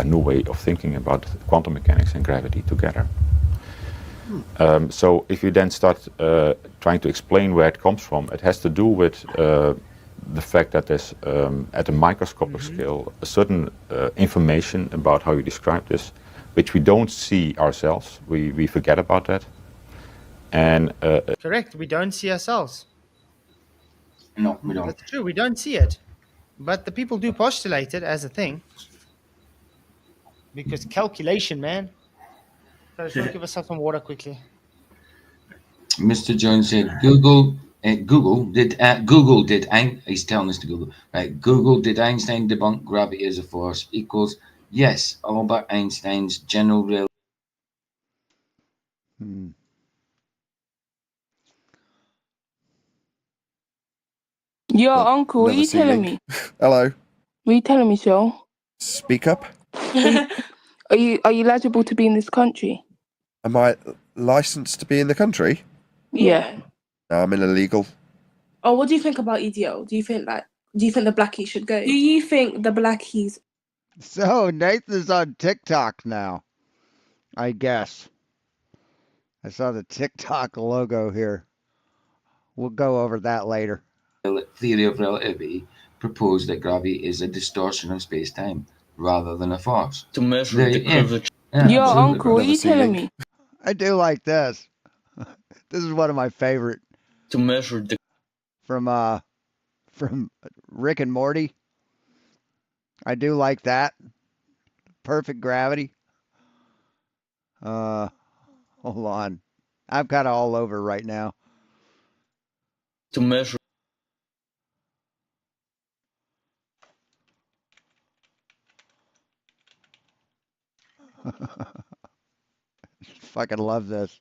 new way of thinking about quantum mechanics and gravity together. So if you then start trying to explain where it comes from, it has to do with the fact that there's at a microscopic scale a certain information about how you describe this, which we don't see ourselves. We forget about that. And Correct. We don't see ourselves. No, we don't. That's true. We don't see it. But the people do postulate it as a thing. Because calculation, man. So I just want to give us some water quickly. Mr. Jones said, he's telling us to Google, right? Google, did Einstein debunk gravity as a force equals, yes, Albert Einstein's general relativity. Yo, uncle, what are you telling me? Hello. What are you telling me, Joel? Speak up. Are you eligible to be in this country? Am I licensed to be in the country? Yeah. No, I'm illegal. Oh, what do you think about EDL? Do you think the blackies should go? Do you think the blackies? So Nathan's on TikTok now, I guess. I saw the TikTok logo here. We'll go over that later. Theory of relativity proposed that gravity is a distortion of space-time rather than a force. To measure the curvature. Yo, uncle, what are you telling me? I do like this. This is one of my favorite. To measure the from Rick and Morty. I do like that. Perfect gravity. Hold on. I'm kind of all over right now. To measure. Fucking love this.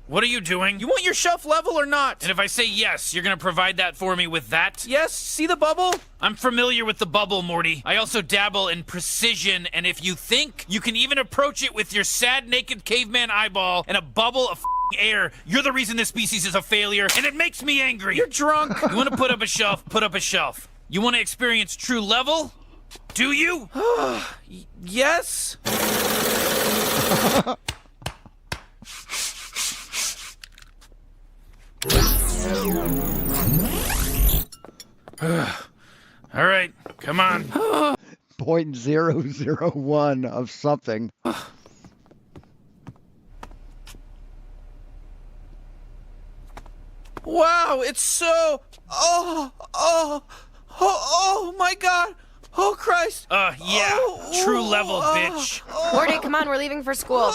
What are you doing? You want your shelf level or not? And if I say yes, you're gonna provide that for me with that? Yes, see the bubble? I'm familiar with the bubble, Morty. I also dabble in precision, and if you think you can even approach it with your sad, naked caveman eyeball and a bubble of air, you're the reason this species is a failure, and it makes me angry. You're drunk. You wanna put up a shelf? Put up a shelf. You wanna experience true level? Do you? Yes? All right, come on. 0.001 of something. Wow, it's so... Oh my God. Oh, Christ. Yeah, true level, bitch. Morty, come on, we're leaving for school.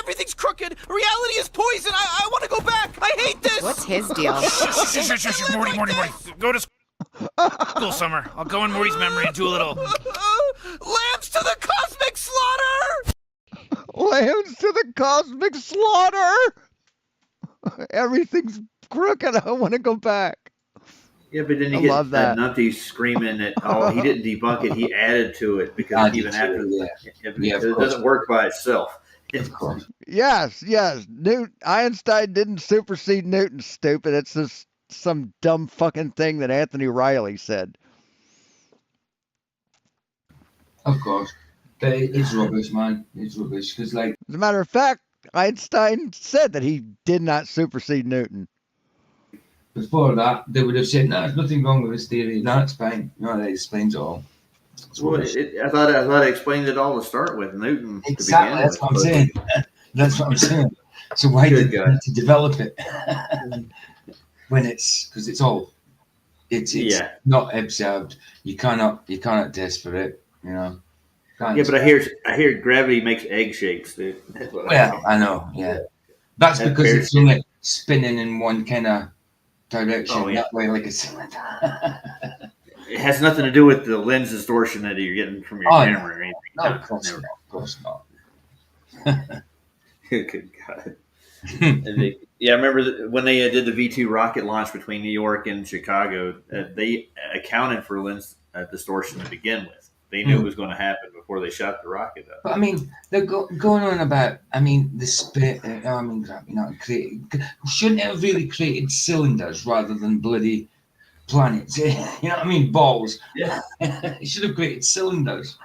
Everything's crooked. Reality is poison. I want to go back. I hate this. What's his deal? Shush. Morty. Go to school, Summer. I'll go in Morty's memory and do a little... Lambs to the cosmic slaughter! Lambs to the cosmic slaughter! Everything's crooked. I want to go back. Yeah, but then you I get love that. Nutty screaming that, he didn't debunk it, he added to it because even after it doesn't work by itself. Of course. Yes. Einstein didn't supersede Newton, stupid. It's just some dumb fucking thing that Anthony Riley said. Of course. But it's rubbish, man. It's rubbish. Because, like, as a matter of fact, Einstein said that he did not supersede Newton. Before that, they would have said, no, there's nothing wrong with this theory. No, it's fine. No, that explains it all. Well, I thought it explained it all to start with. Newton. Exactly. That's what I'm saying. That's what I'm saying. So why did they need to develop it when because it's not observed. You cannot test for it. You know. Yeah, but I hear gravity makes egg shapes, dude. Well, I know. Yeah, that's because it's only spinning in one kind of direction. Oh, yeah. That way, like it's. It has nothing to do with the lens distortion that you're getting from your camera or anything. No, of course not. Good God. I remember when they did the V2 rocket launch between New York and Chicago, they accounted for lens distortion to begin with. They knew it was going to happen before they shot the rocket up. But I mean, they're going on about, the spit, shouldn't it have really created cylinders rather than bloody planets? You know what I mean? Balls. Yeah. It should have created cylinders.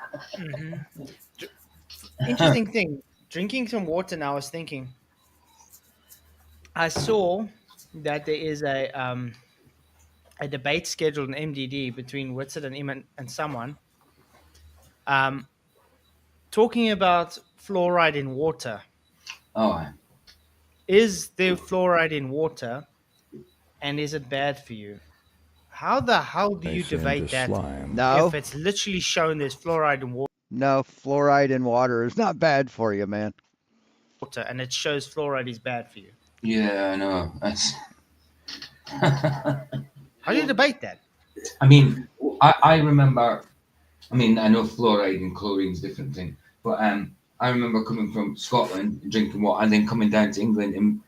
Interesting thing. Drinking some water now, I was thinking. I saw that there is a debate scheduled in MDD between Whitsett and him and someone talking about fluoride in water. Oh, Is there fluoride in water, and is it bad for you? How the hell do you debate that No. if it's literally shown there's fluoride in No, fluoride in water is not bad for you, man. water, and it shows fluoride is bad for you? yeah, I know. That's. How do you debate that? I mean, I remember. I mean, I know fluoride and chlorine is a different thing, but I remember coming from Scotland, drinking water, and then coming down to England, and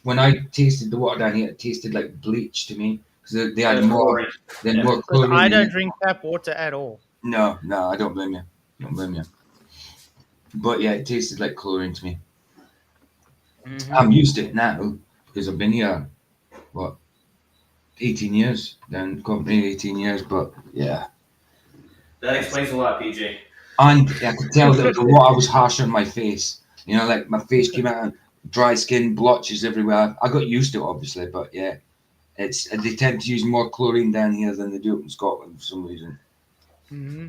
when I tasted the water down here, it tasted like bleach to me because they had more Because chlorine. I in don't it. drink tap water at all. No, I don't blame you. Don't blame you. But yeah, it tasted like chlorine to me. Mhm. I'm used to it now because I've been here, 18 years? Then company 18 years, but yeah. That explains a lot, PJ. And I could tell that the water was harsh on my face. You know, like my face came out, dry skin, blotches everywhere. I got used to it, obviously, but yeah, they tend to use more chlorine down here than they do up in Scotland for some reason. Mm-hmm.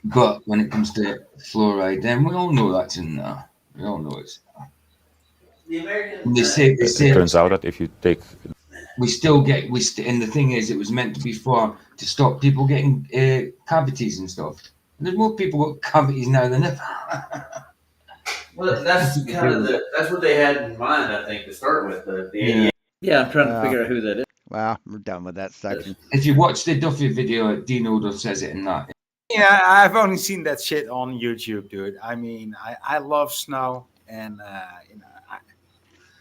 But when it comes to fluoride, then we all know that's in there. We all know it's. The American. They say It turns out that if you take and the thing is, it was meant to be to stop people getting cavities and stuff. And there's more people got cavities now than ever. Well, that's kind of that's what they had in mind, I think, to start with. The 88. Yeah, I'm trying to figure out who that is. Well, we're done with that section. If you watch the Duffy video, Dino does says it in that. Yeah, I've only seen that shit on YouTube, dude. I mean, I love snow, and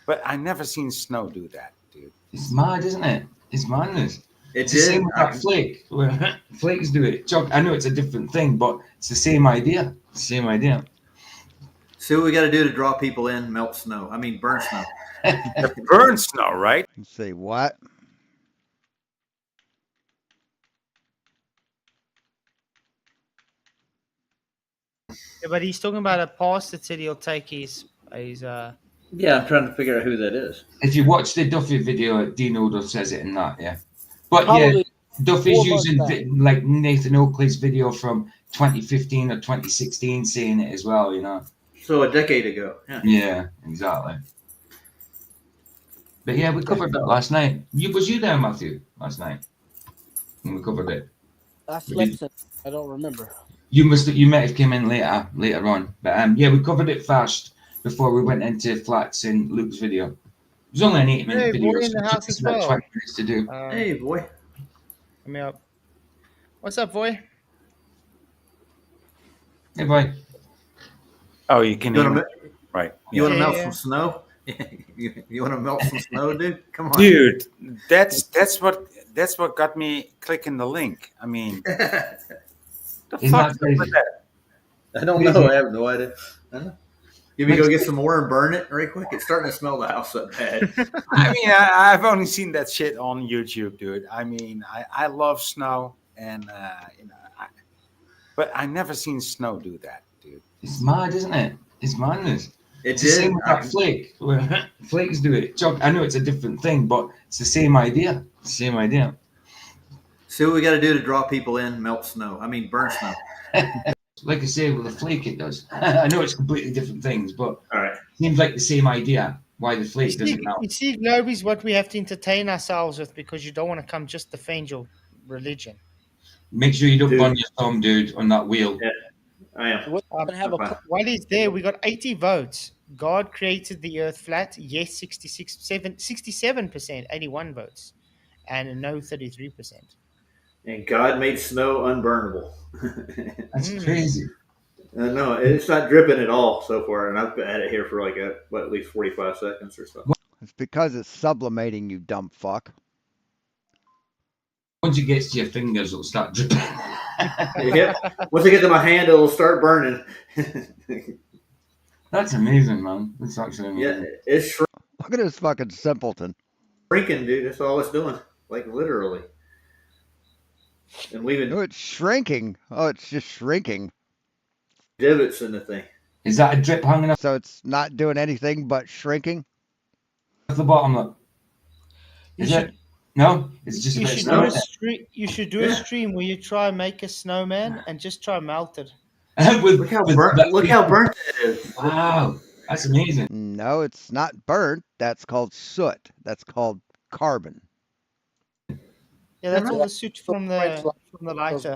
but I never seen snow do that, dude. It's mad, isn't it? It's madness. It's the same with that flake. Flakes do it. Chuck, I know it's a different thing, but it's the same idea. Same idea. See what we got to do to draw people in, melt snow. I mean, burn snow. Burn snow, right? Let's see what. Yeah, but he's talking about a past that said he'll take his Yeah, I'm trying to figure out who that is. If you watch the Duffy video, Dino does says it in that, yeah. But Probably yeah, Duffy's 4 months using like Nathan Oakley's video from 2015 or 2016 saying it as well, you know. So a decade ago. Yeah, exactly. But yeah, we covered that last night. Was you there, Matthew, last night? When we covered it. I slept since. I don't remember. You might have came in later on. But yeah, we covered it fast before we went into Flats in Luke's video. It was only an 8-minute video. Boy in So the it house took as us about well. 20 minutes to do. Hey, boy. Let me up. What's up, boy? Hey, boy. Oh, you can You hear wanna me. Right. You want to Yeah, melt yeah. some snow? you want to melt some snow, dude? Come on, Dude, that's what got me clicking the link. I mean, the Isn't fuck that crazy? is that? I don't know. I have no idea. I don't know. You mean go get some more and burn it right quick? It's starting to smell the house up bad. I mean, I've only seen that shit on YouTube, dude. I mean, I love snow, and but I never seen snow do that, dude. It's mad, isn't it? It's madness. It It's the did. same with that flake. Flakes do it. Chuck, I know it's a different thing, but it's the same idea. Same idea. See what we got to do to draw people in, melt snow. I mean, burn snow. Like I say, with a flake, it does. I know it's completely different things, but All right. seems like the same idea. Why the flake doesn't melt. You see, Globe is what we have to entertain ourselves with because you don't want to come just defend your religion. Make sure you don't Dude. burn your thumb, dude, on that wheel. Yeah, I am. While he's there, we got 80 votes. God created the earth flat. Yes, 67%, 81 votes. And no, 33%. And God made snow unburnable. That's crazy. No, it's not dripping at all so far, and I've had it here for like at least 45 seconds or so. It's because it's sublimating, you dumb fuck. Once it gets to your fingers, it'll start dripping. Yep. Once I get to my hand, it'll start burning. That's amazing, man. That's actually amazing. Yeah, it's Look at this fucking simpleton. shrinking, dude. That's all it's doing. Like literally. And leaving Oh, it's shrinking. Oh, it's just shrinking. divots in the thing. Is that a drip hanging off So it's not doing anything but shrinking? the bottom? Look. You Is should. it? No, it's just a You bit of should snow. do a stream. You should do a stream where you try and make a snowman and just try and melt it. Look how burnt it is. Wow, that's amazing. No, it's not burnt. That's called soot. That's called carbon. Yeah, that's all the soot from the lighter.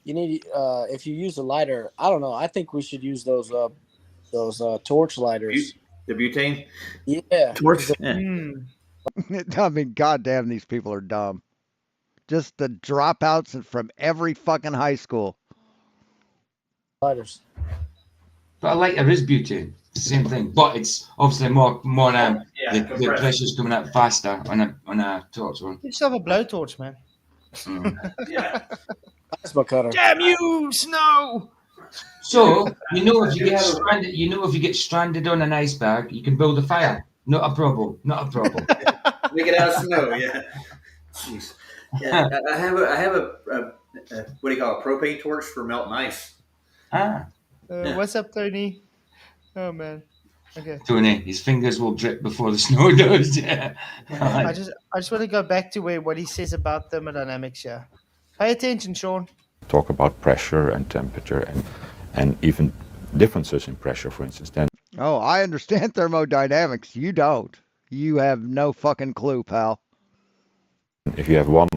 You need if you use a lighter. I don't know. I think we should use those torch lighters. The butane. Yeah. Torch. Yeah. I mean, goddamn, these people are dumb. Just the dropouts from every fucking high school. Lighters. But a lighter is butane. It's the same thing, but it's obviously more. The pressure's coming out faster on a torch one. You just have a blowtorch, man. That's my cutter. Damn you, snow! So if you get stranded, if you get stranded on an iceberg, you can build a fire. Not a problem. Not a problem. Make it out of snow. Yeah. Jeez. Yeah. I have a what do you call it? A propane torch for melting ice. Ah. What's up, Tony? Oh man. Okay. Tony, his fingers will drip before the snow does. Yeah. I just want to go back to what he says about thermodynamics here. Pay attention, Sean. Talk about pressure and temperature and even differences in pressure, for instance. Then Oh, I understand thermodynamics. You don't. You have no fucking clue, pal. if you have one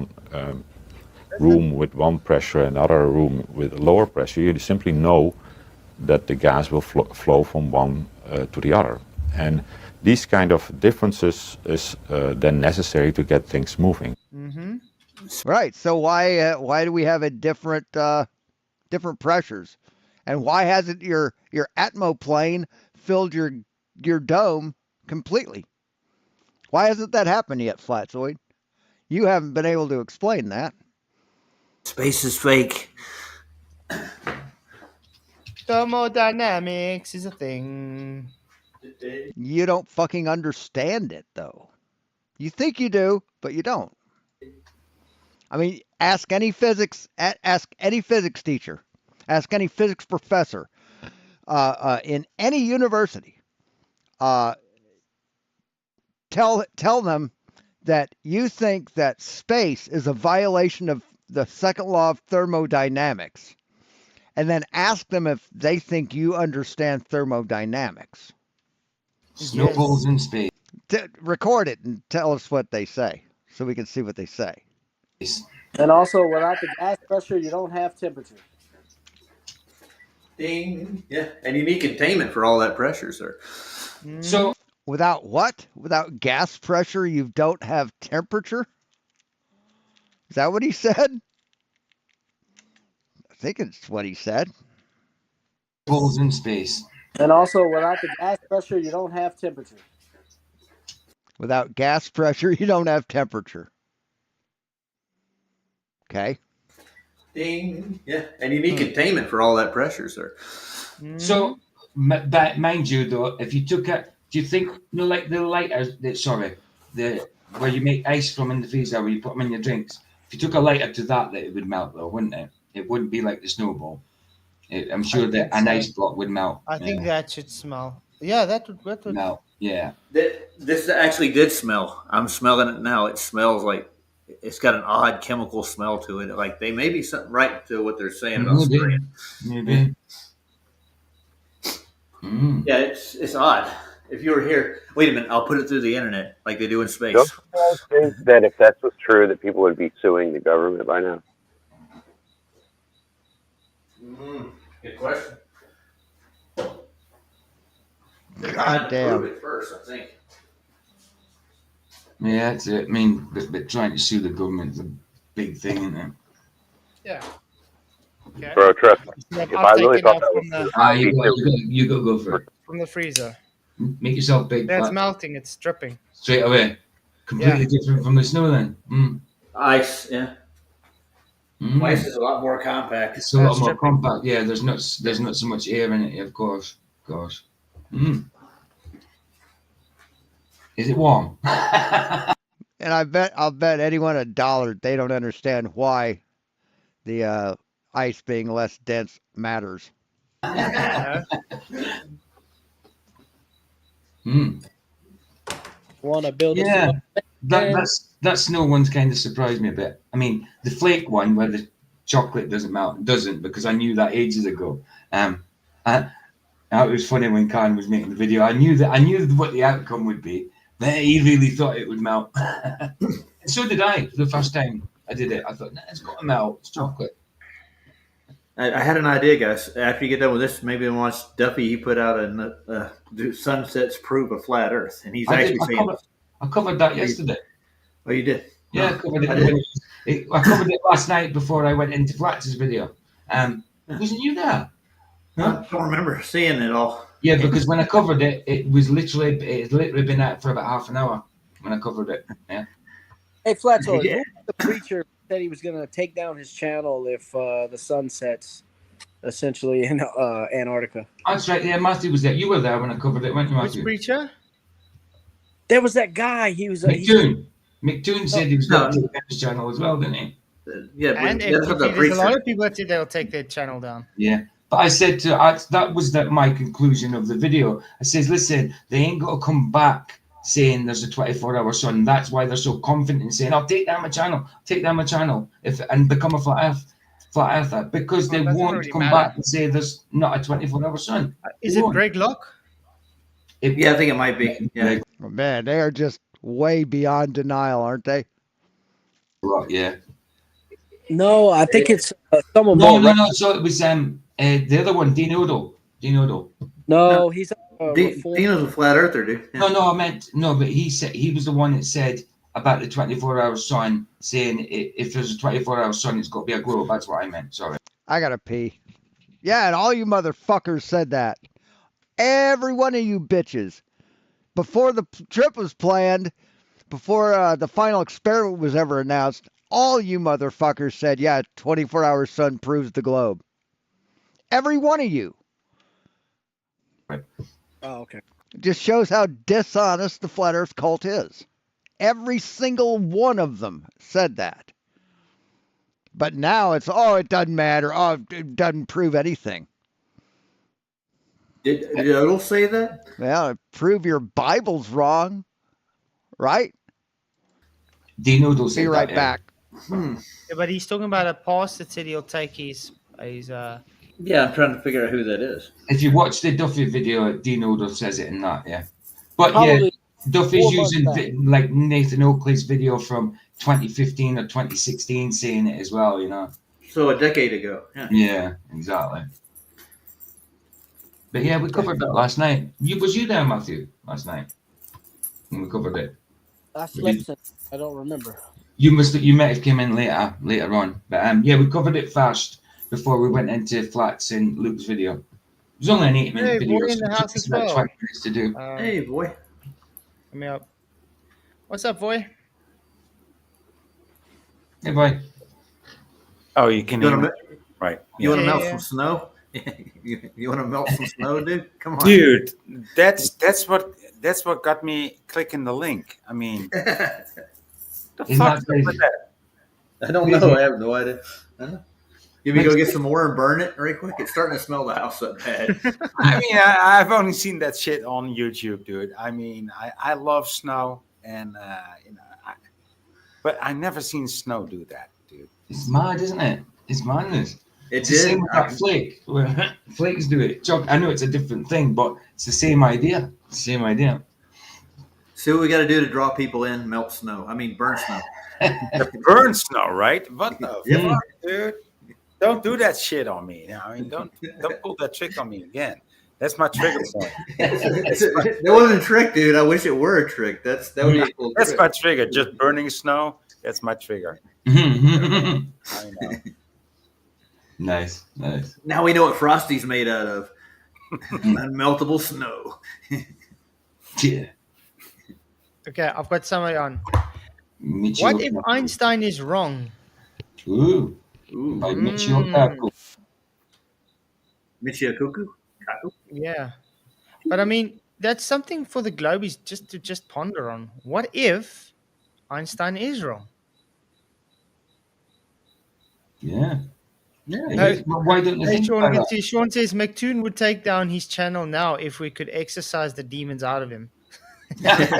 room with one pressure and another room with a lower pressure, you simply know that the gas will flow from one to the other. And these kind of differences is then necessary to get things moving. Mm-hmm. Right. So why do we have a different pressures, and why hasn't your atmoplane filled your dome completely? Why hasn't that happened yet, Flatzoid? You haven't been able to explain that. Space is fake. Thermodynamics is a thing. You don't fucking understand it, though. You think you do, but you don't. I mean, ask any physics teacher, ask any physics professor in any university. Tell them that you think that space is a violation of the second law of thermodynamics, and then ask them if they think you understand thermodynamics. Snowballs in space. Record it and tell us what they say, so we can see what they say. And also, without the gas pressure, you don't have temperature. Ding. Yeah, and you need containment for all that pressure, sir. So without what? Without gas pressure, you don't have temperature? Is that what he said? I think it's what he said. Balls in space. And also, without the gas pressure, you don't have temperature. Without gas pressure, you don't have temperature. Okay. Ding. Yeah, and you need containment for all that pressure, sir. So, mind you, though, if you took it, do you think like the lighters? Where you make ice from in the freezer, where you put them in your drinks? If you took a lighter to that it would melt, though, wouldn't it? It wouldn't be like the snowball. I'm sure that an ice block would melt. I think that should smell. Yeah, that would melt. Yeah. This actually did smell. I'm smelling it now. It smells like it's got an odd chemical smell to it. Like they may be something right to what they're saying about spraying. Maybe. Yeah, it's odd. If you were here, wait a minute, I'll put it through the internet like they do in space. Don't you guys think that if that was true, that people would be suing the government by now? Good question. God damn. Prove it first, I think. Yeah, that's it. I mean, but trying to sue the government is a big thing, isn't it? Yeah. Okay. Bro, trust me. If I really thought that was you go for it. From the freezer. Make yourself big. That's melting. It's dripping. Straight away. Completely different from the snow then. Ice, yeah. Ice is a lot more compact. It's a lot more compact. Yeah, there's not so much air in it. Of course. Is it warm? And I'll bet anyone $1 they don't understand why the ice being less dense matters. Hmm. Want to build a Yeah, snowman? that snow one's kind of surprised me a bit. I mean, the flake one where the chocolate doesn't melt doesn't, because I knew that ages ago. I, it was funny when Karen was making the video. I knew what the outcome would be, but he really thought it would melt. And so did I. For the first time I did it, I thought, nah, it's got to melt. It's chocolate. I had an idea, guys. After you get done with this, maybe watch Duffy. He put out do sunsets prove a flat Earth, and he's actually saying. I covered that yesterday. Oh, you did? Yeah, I covered it. I covered it last night before I went into Flatz's video. Wasn't you there? Huh? I don't remember seeing it all. Yeah, because when I covered it, it had literally been out for about half an hour when I covered it. Yeah. Hey, Flatzoid, who was the preacher said he was going to take down his channel if the sun sets, essentially in Antarctica? That's right. Yeah, Matthew was there. You were there when I covered it, weren't you, Matthew? Which preacher? There was that guy. He was McToon. McToon said he was going to take down his channel as well, didn't he? Yeah, and there's a lot of people that said they'll take their channel down. Yeah. But I said that was my conclusion of the video. I says, listen, they ain't got to come back saying there's a 24-hour sun. That's why they're so confident in saying, I'll take down my channel, and become a flat earther, because they won't really come back and say there's not a 24-hour sun. Is it Greg Locke? Yeah, I think it might be. Yeah. Oh, man, they are just way beyond denial, aren't they? Yeah. No, I think it's someone. No. So it was the other one, Dean Odo. No, he's Dino's a flat earther, dude. Yeah. But he said he was the one that said about the 24-hour sun, saying if there's a 24-hour sun, it's got to be a globe. That's what I meant. Sorry. I gotta pee. Yeah, and all you motherfuckers said that. Every one of you bitches. Before the trip was planned, before the final experiment was ever announced, all you motherfuckers said, yeah, 24-hour sun proves the globe. Every one of you. Oh, okay. It just shows how dishonest the flat earth cult is. Every single one of them said that. But now it's, it doesn't matter. Oh, it doesn't prove anything. Did Odell say that? Well, prove your Bible's wrong, right? Dean Odell said Be right that, back. Yeah, but he's talking about a pastor that said he'll take his. Yeah, I'm trying to figure out who that is. If you watch the Duffy video, Dean Odell says it in that, yeah. But probably Duffy's using like Nathan Oakley's video from 2015 or 2016 saying it as well, you know. So a decade ago. Yeah, exactly. But yeah, we covered that last night. Was you there, Matthew, last night? When we covered it. I slept. I don't remember. You might have came in later on. But yeah, we covered it first before we went into Flats in Luke's video. It was only an 8-minute video. Boy in the house as well. 20 minutes to do. Hey, boy. Let me up. What's up, boy? Hey, boy. Oh, you can hear me? Right. You want to melt some snow? You want to melt some snow, dude? Come on, dude. That's what got me clicking the link. I mean, the fuck is that? I don't know. I have no idea. You mean go get some more and burn it right quick? It's starting to smell the house up bad. I mean, I've only seen that shit on YouTube, dude. I mean, I love snow, and but I never seen snow do that, dude. It's mad, isn't it? It's madness. It's the same with that flake. Flakes do it. I know it's a different thing, but it's the same idea. See what we got to do to draw people in? Melt snow. I mean, burn snow. Burn snow, right? What the fuck, dude? Don't do that shit on me. I mean, don't pull that trick on me again. That's my trigger point. That wasn't a trick, dude. I wish it were a trick. That would be a cool That's trick. my trigger. Just burning snow. That's my trigger. I know. Nice. Now we know what Frosty's made out of. Unmeltable snow. Yeah. Okay, I've got somebody on. What if Einstein is wrong? Ooh. By Michio Kaku. Michio Kaku? Yeah. But I mean, that's something for the Globies to ponder on. What if Einstein is wrong? Yeah. Why don't you Hey, think Sean, about can that? see, Sean says McToon would take down his channel now if we could exercise the demons out of him. That's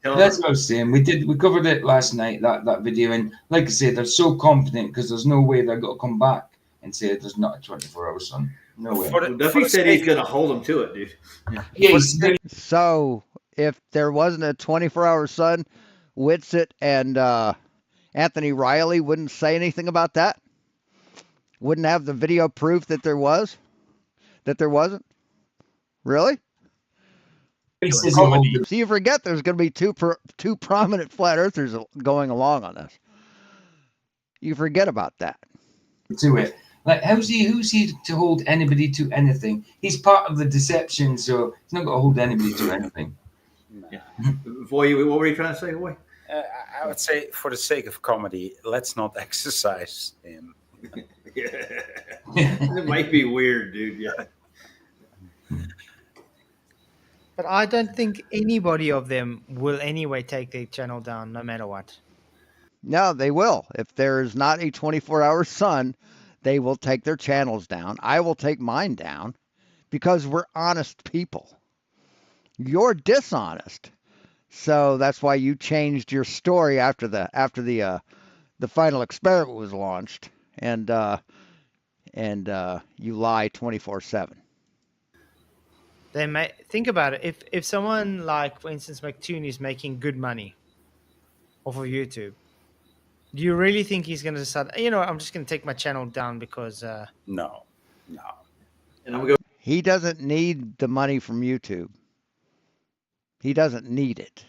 what I was saying. We covered it last night, that video, and like I said, they're so confident because there's no way they're going to come back and say there's not a 24-hour sun. No way. Well, Duffy said he's going to hold him to it, dude. Yeah, So if there wasn't a 24-hour sun, Witsit and Anthony Riley wouldn't say anything about that? Wouldn't have the video proof that there was? That there wasn't? Really? So you forget there's going to be two prominent flat earthers going along on this. You forget about that. To it. Like, who's he to hold anybody to anything? He's part of the deception, so he's not going to hold anybody to anything. Yeah. Boy, what were you trying to say, boy? I would say, for the sake of comedy, let's not exercise him. It might be weird, dude. Yeah. But I don't think anybody of them will anyway take their channel down, no matter what. No, they will. If there is not a 24-hour sun, they will take their channels down. I will take mine down because we're honest people. You're dishonest. So that's why you changed your story after the final experiment was launched, and you lie 24/7. They may think about it. If someone like, for instance, McToon is making good money off of YouTube, do you really think he's going to decide? I'm just going to take my channel down because No. And I'm going. He doesn't need the money from YouTube. He doesn't need it.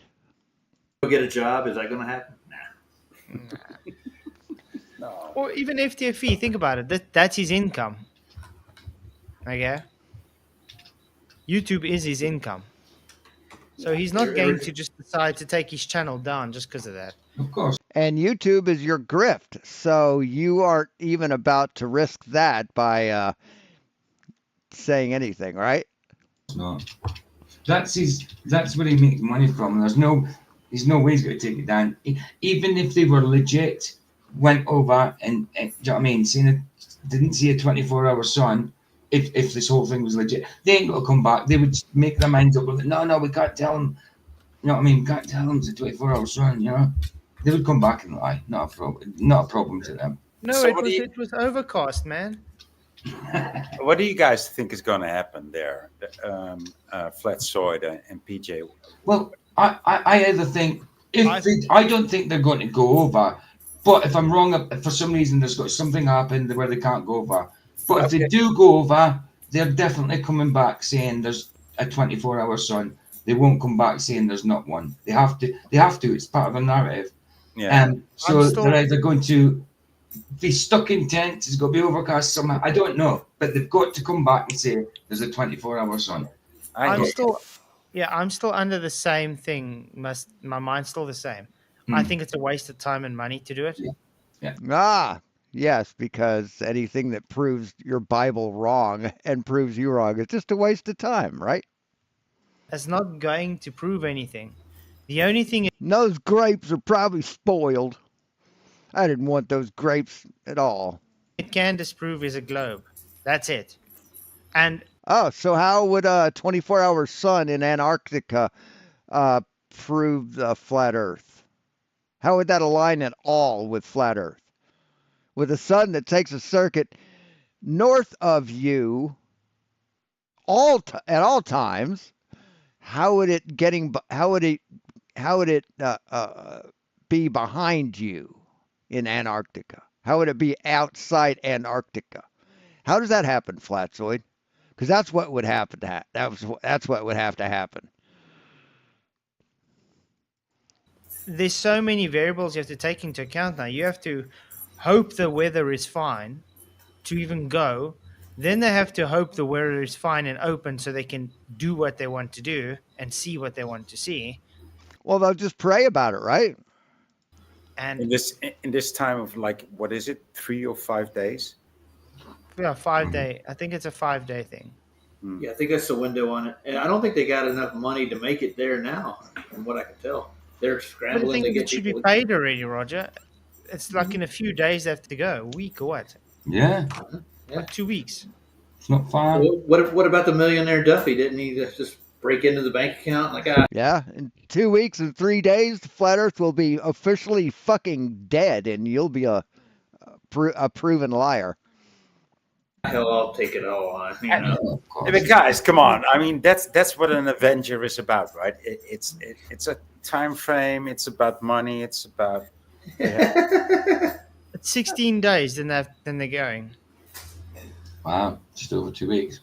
Go get a job. Is that going to happen? Nah. No. Or even FTFE. Think about it. That's his income. Okay. YouTube is his income. So he's not going to just decide to take his channel down just because of that. Of course. And YouTube is your grift. So you aren't even about to risk that by saying anything, right? No. That's where he makes money from. There's no way he's going to take it down. Even if they were legit, went over and do you know what I mean? Didn't see a 24-hour sun. If this whole thing was legit, they ain't going to come back. They would make their minds up. No, we can't tell them. You know what I mean? We can't tell them it's a 24-hour sun. You know, they would come back and lie. Not a problem to them. No, So it was overcast, man. What do you guys think is going to happen there, Flatzoid and PJ? Well, I either think I don't think they're going to go over, but if I'm wrong, if for some reason there's got something happened where they can't go over. But if they do go over, they're definitely coming back saying there's a 24-hour sun. They won't come back saying there's not one. They have to. It's part of a narrative. Yeah. So they're either going to be stuck in tents. It's going to be overcast somehow. I don't know, but they've got to come back and say there's a 24-hour sun. I'm still under the same thing. My mind's still the same. I think it's a waste of time and money to do it. Yeah. Yes, because anything that proves your Bible wrong and proves you wrong is just a waste of time, right? It's not going to prove anything. The only thing is, those grapes are probably spoiled. I didn't want those grapes at all. it can disprove is a globe. That's it. And so how would a 24-hour sun in Antarctica prove the flat Earth? How would that align at all with flat Earth? With a sun that takes a circuit north of you at all times, how would it be behind you in Antarctica? How would it be outside Antarctica? How does that happen, Flatzoid? Because that's what would happen. That's what would have to happen. there's so many variables you have to take into account now. You have to hope the weather is fine to even go. Then they have to hope the weather is fine and open so they can do what they want to do and see what they want to see. Well, they'll just pray about it, right? And in this time of, like, what is it, 3 or 5 days? Yeah, 5 day. I think it's a 5 day thing. Yeah, I think that's the window on it. And I don't think they got enough money to make it there now, from what I can tell. They're But I scrambling think to it get should be people. paid already, Roger. it's like in a few days they have to go. A week or what? Yeah, Like 2 weeks. it's not far. What about the millionaire Duffy? Didn't he just break into the bank account? Like, Yeah, in 2 weeks and 3 days, the flat Earth will be officially fucking dead, and you'll be a proven liar. hell, I'll take it all on. You know? Yeah, but guys, come on. I mean, that's what an Avenger is about, right? It's a time frame. It's about money. It's about. It's 16 days, then they're going. Wow, just over 2 weeks.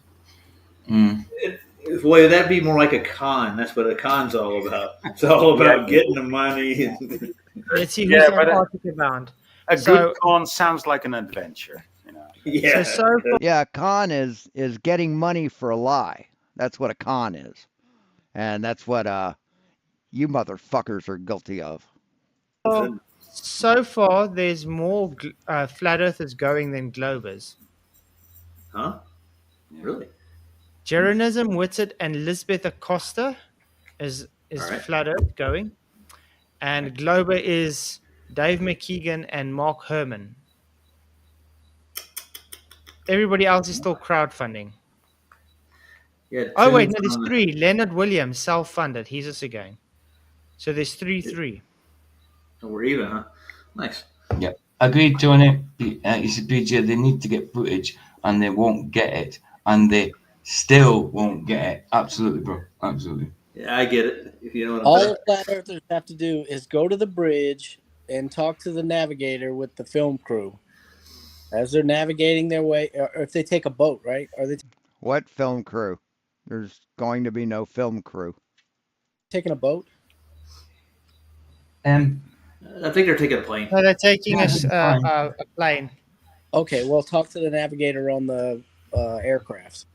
Boy, that'd be more like a con. That's what a con's all about. It's all about getting the money. Let's see who's Yeah, but Antarctica bound. A So- good con sounds like an adventure. You know. Yeah. Yeah, con is getting money for a lie. That's what a con is, and that's what you motherfuckers are guilty of. So far, there's more flat earthers going than globers. Huh? Really? Jeronism Whitsitt and Lisbeth Acosta is Alright. flat earth going, and glober is Dave McKeegan and Mark Herman. Everybody else is still crowdfunding. Yeah. Oh wait, no, there's three. Leonard Williams self-funded. He's also going. So there's three. Oh, we're even, huh? Nice. Yeah, agreed, Tony. You said, PJ, they need to get footage, and they won't get it, and they still won't get it. Absolutely, bro. Absolutely. Yeah, I get it. If you know what I'm All saying. flat earthers have to do is go to the bridge and talk to the navigator with the film crew as they're navigating their way, or if they take a boat, right? Are they What film crew? There's going to be no film crew. taking a boat? I think they're taking a plane. No, they're taking a plane. Okay, well, talk to the navigator on the aircraft.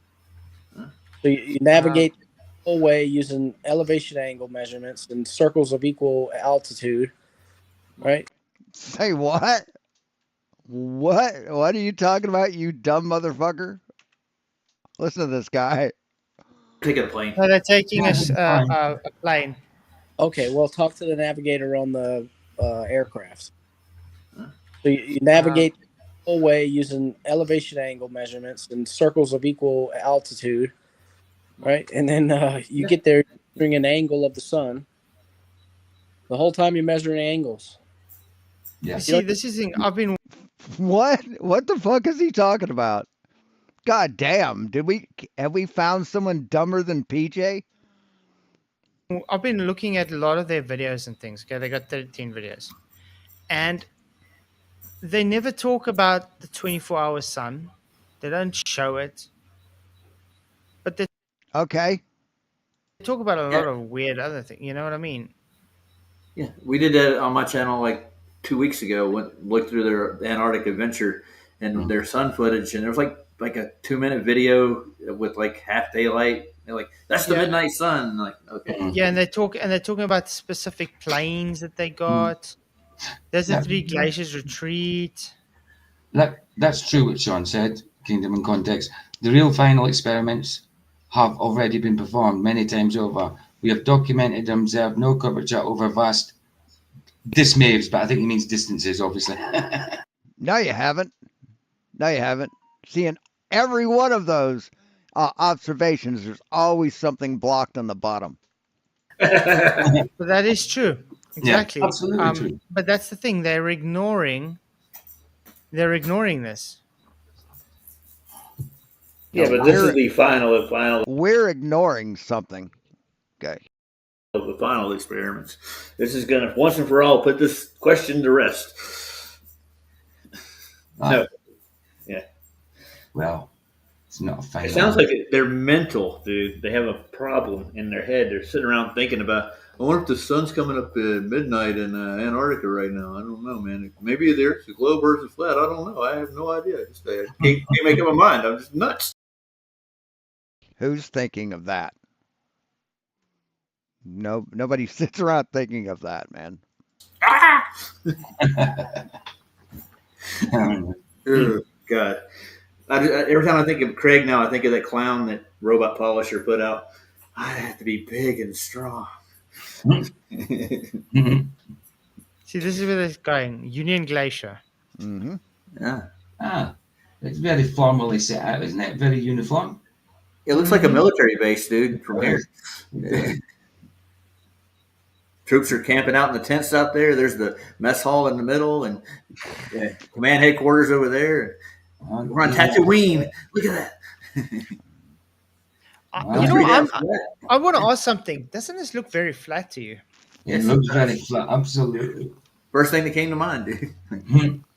So you navigate the whole way using elevation angle measurements and circles of equal altitude, right? Say what? What? What are you talking about, you dumb motherfucker? Listen to this guy. Taking a plane. No, they're taking a plane. Okay, well, talk to the navigator on the aircraft. So you navigate the whole way using elevation angle measurements and circles of equal altitude, right? And then you get there measuring an angle of the sun. The whole time you're measuring angles. Yeah. See, this is I've been. What? What the fuck is he talking about? God damn! Have we found someone dumber than PJ? I've been looking at a lot of their videos and things. Okay, they got 13 videos, and they never talk about the 24-hour sun. They don't show it, but they talk about a lot of weird other things. You know what I mean? Yeah, we did that on my channel like 2 weeks ago. Looked through their Antarctic adventure and their sun footage, and there was like a 2-minute video with like half daylight. They're like, "That's the midnight sun." And like, okay. Yeah, and they're talking about specific planes that they got. There's a 3 glaciers retreat. That's true what Sean said, Kingdom in Context. The real final experiments have already been performed many times over. We have documented and observed no curvature over vast dismaves, but I think he means distances, obviously. No, you haven't. No, you haven't. Seeing every one of those observations, there's always something blocked on the bottom. But that is true. Exactly. Yeah, absolutely true. But that's the thing. They're ignoring this. Yeah, but this is the final. We're ignoring something. Okay. Of the final experiments. This is going to once and for all put this question to rest. No. Yeah. Well, it's not a final. It sounds like they're mental, dude. They have a problem in their head. They're sitting around thinking about, I wonder if the sun's coming up at midnight in Antarctica right now. I don't know, man. Maybe there's the globe Earth is flat. I don't know. I have no idea. I can't make up my mind. I'm just nuts. Who's thinking of that? No, nobody sits around thinking of that, man. Oh, God. Every time I think of Craig now, I think of that clown that Robot Polisher put out. I have to be big and strong. See, See, this is where it's going. Union Glacier. Mm-hmm. Yeah. It's very formally set out, isn't it? Very uniform. It looks like a military base, dude, from here. Troops are camping out in the tents out there. There's the mess hall in the middle, and command headquarters over there. We're on Tatooine. Look at that. You know, I want to ask something. Doesn't this look very flat to you? It looks very flat, absolutely. First thing that came to mind, dude.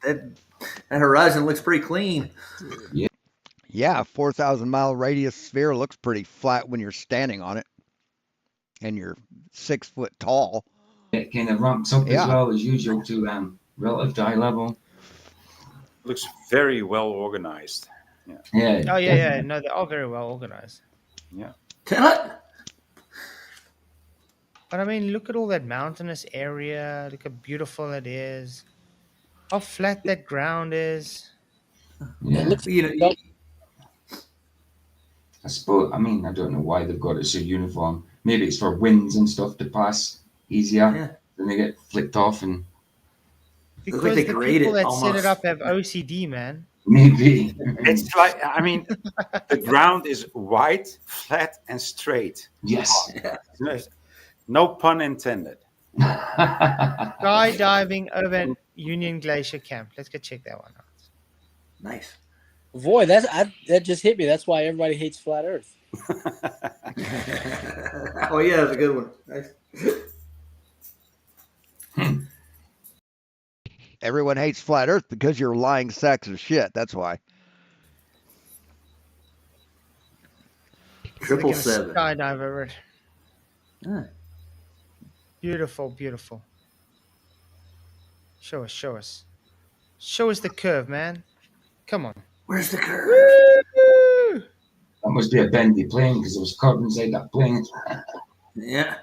that horizon looks pretty clean. Yeah, 4,000-mile radius sphere looks pretty flat when you're standing on it, and you're 6 foot tall. It kind of ramps up as well as usual to relative to high level. Looks very well organized. Yeah. Oh yeah. No, they're all very well organized. Yeah. But I mean, look at all that mountainous area. Look how beautiful it is. How flat that ground is. Yeah. It looks. I suppose. I mean, I don't know why they've got it so uniform. Maybe it's for winds and stuff to pass easier. Yeah. Then they get flicked off and. Because like the grade people it that set it almost. up have OCD, man. Maybe. It's like, I mean, the ground is white, flat, and straight. Yes. No pun intended. Skydiving over at Union Glacier Camp. Let's go check that one out. Nice. Boy, that just hit me. That's why everybody hates flat Earth. Oh yeah, that's a good one. Nice. Everyone hates flat Earth because you're lying sacks of shit. That's why. 777. Skydive over it. Ah. Beautiful, beautiful. Show us. Show us the curve, man. Come on. Where's the curve? Woo! That must be a bendy plane because there was curve inside that plane. Yeah.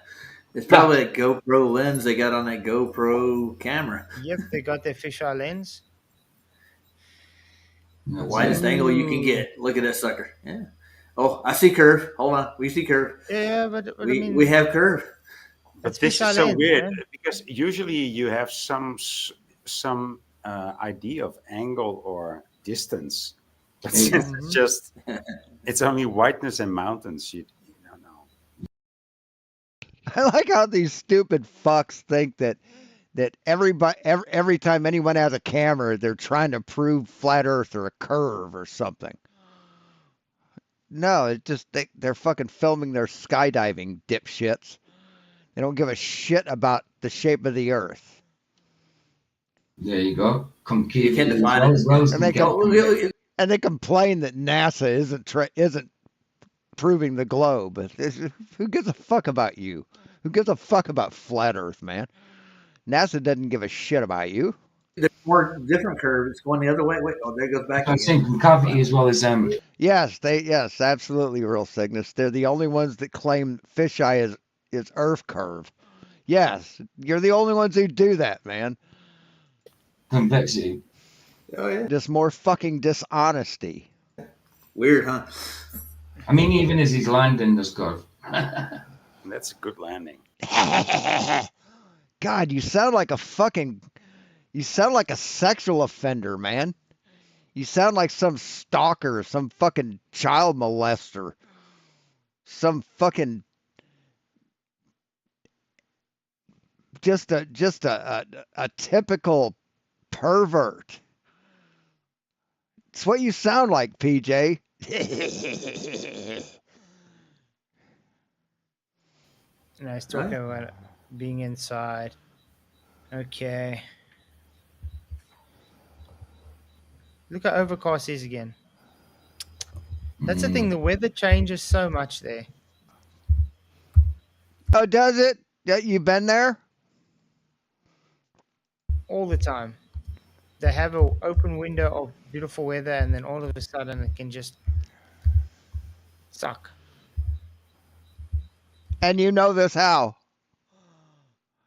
It's probably a GoPro lens they got on that GoPro camera. Yep, they got their fisheye lens. The widest angle you can get. Look at that sucker. Yeah. Oh, I see curve. Hold on. We see curve. Yeah, but I mean, we have curve. But this is so weird because usually you have some idea of angle or distance, but since it's only whiteness and mountains, you don't know. I like how these stupid fucks think that everybody every time anyone has a camera, they're trying to prove flat Earth or a curve or something. No, it just they're fucking filming their skydiving dipshits. They don't give a shit about the shape of the Earth. There you go. Concave. You can't define it. And they complain that NASA isn't proving the globe. Who gives a fuck about you? Who gives a fuck about flat Earth, man? NASA doesn't give a shit about you. There's more different curves going the other way. Wait, oh, there it goes back. I'm saying concavity as well as Yes, absolutely, Real Cygnus. They're the only ones that claim fisheye is Earth curve. Yes, you're the only ones who do that, man. convexity. Oh yeah. Just more fucking dishonesty. Weird, huh? I mean, even as he's landing this curve. That's a good landing. God, you sound like a sexual offender, man. You sound like some stalker, some fucking child molester, some fucking just a typical pervert. It's what you sound like, PJ. No, he's talking about being inside. Okay. Look how overcast it is again. That's the thing. The weather changes so much there. Oh, does it? You been there? All the time. They have an open window of beautiful weather, and then all of a sudden it can just suck. And you know this how?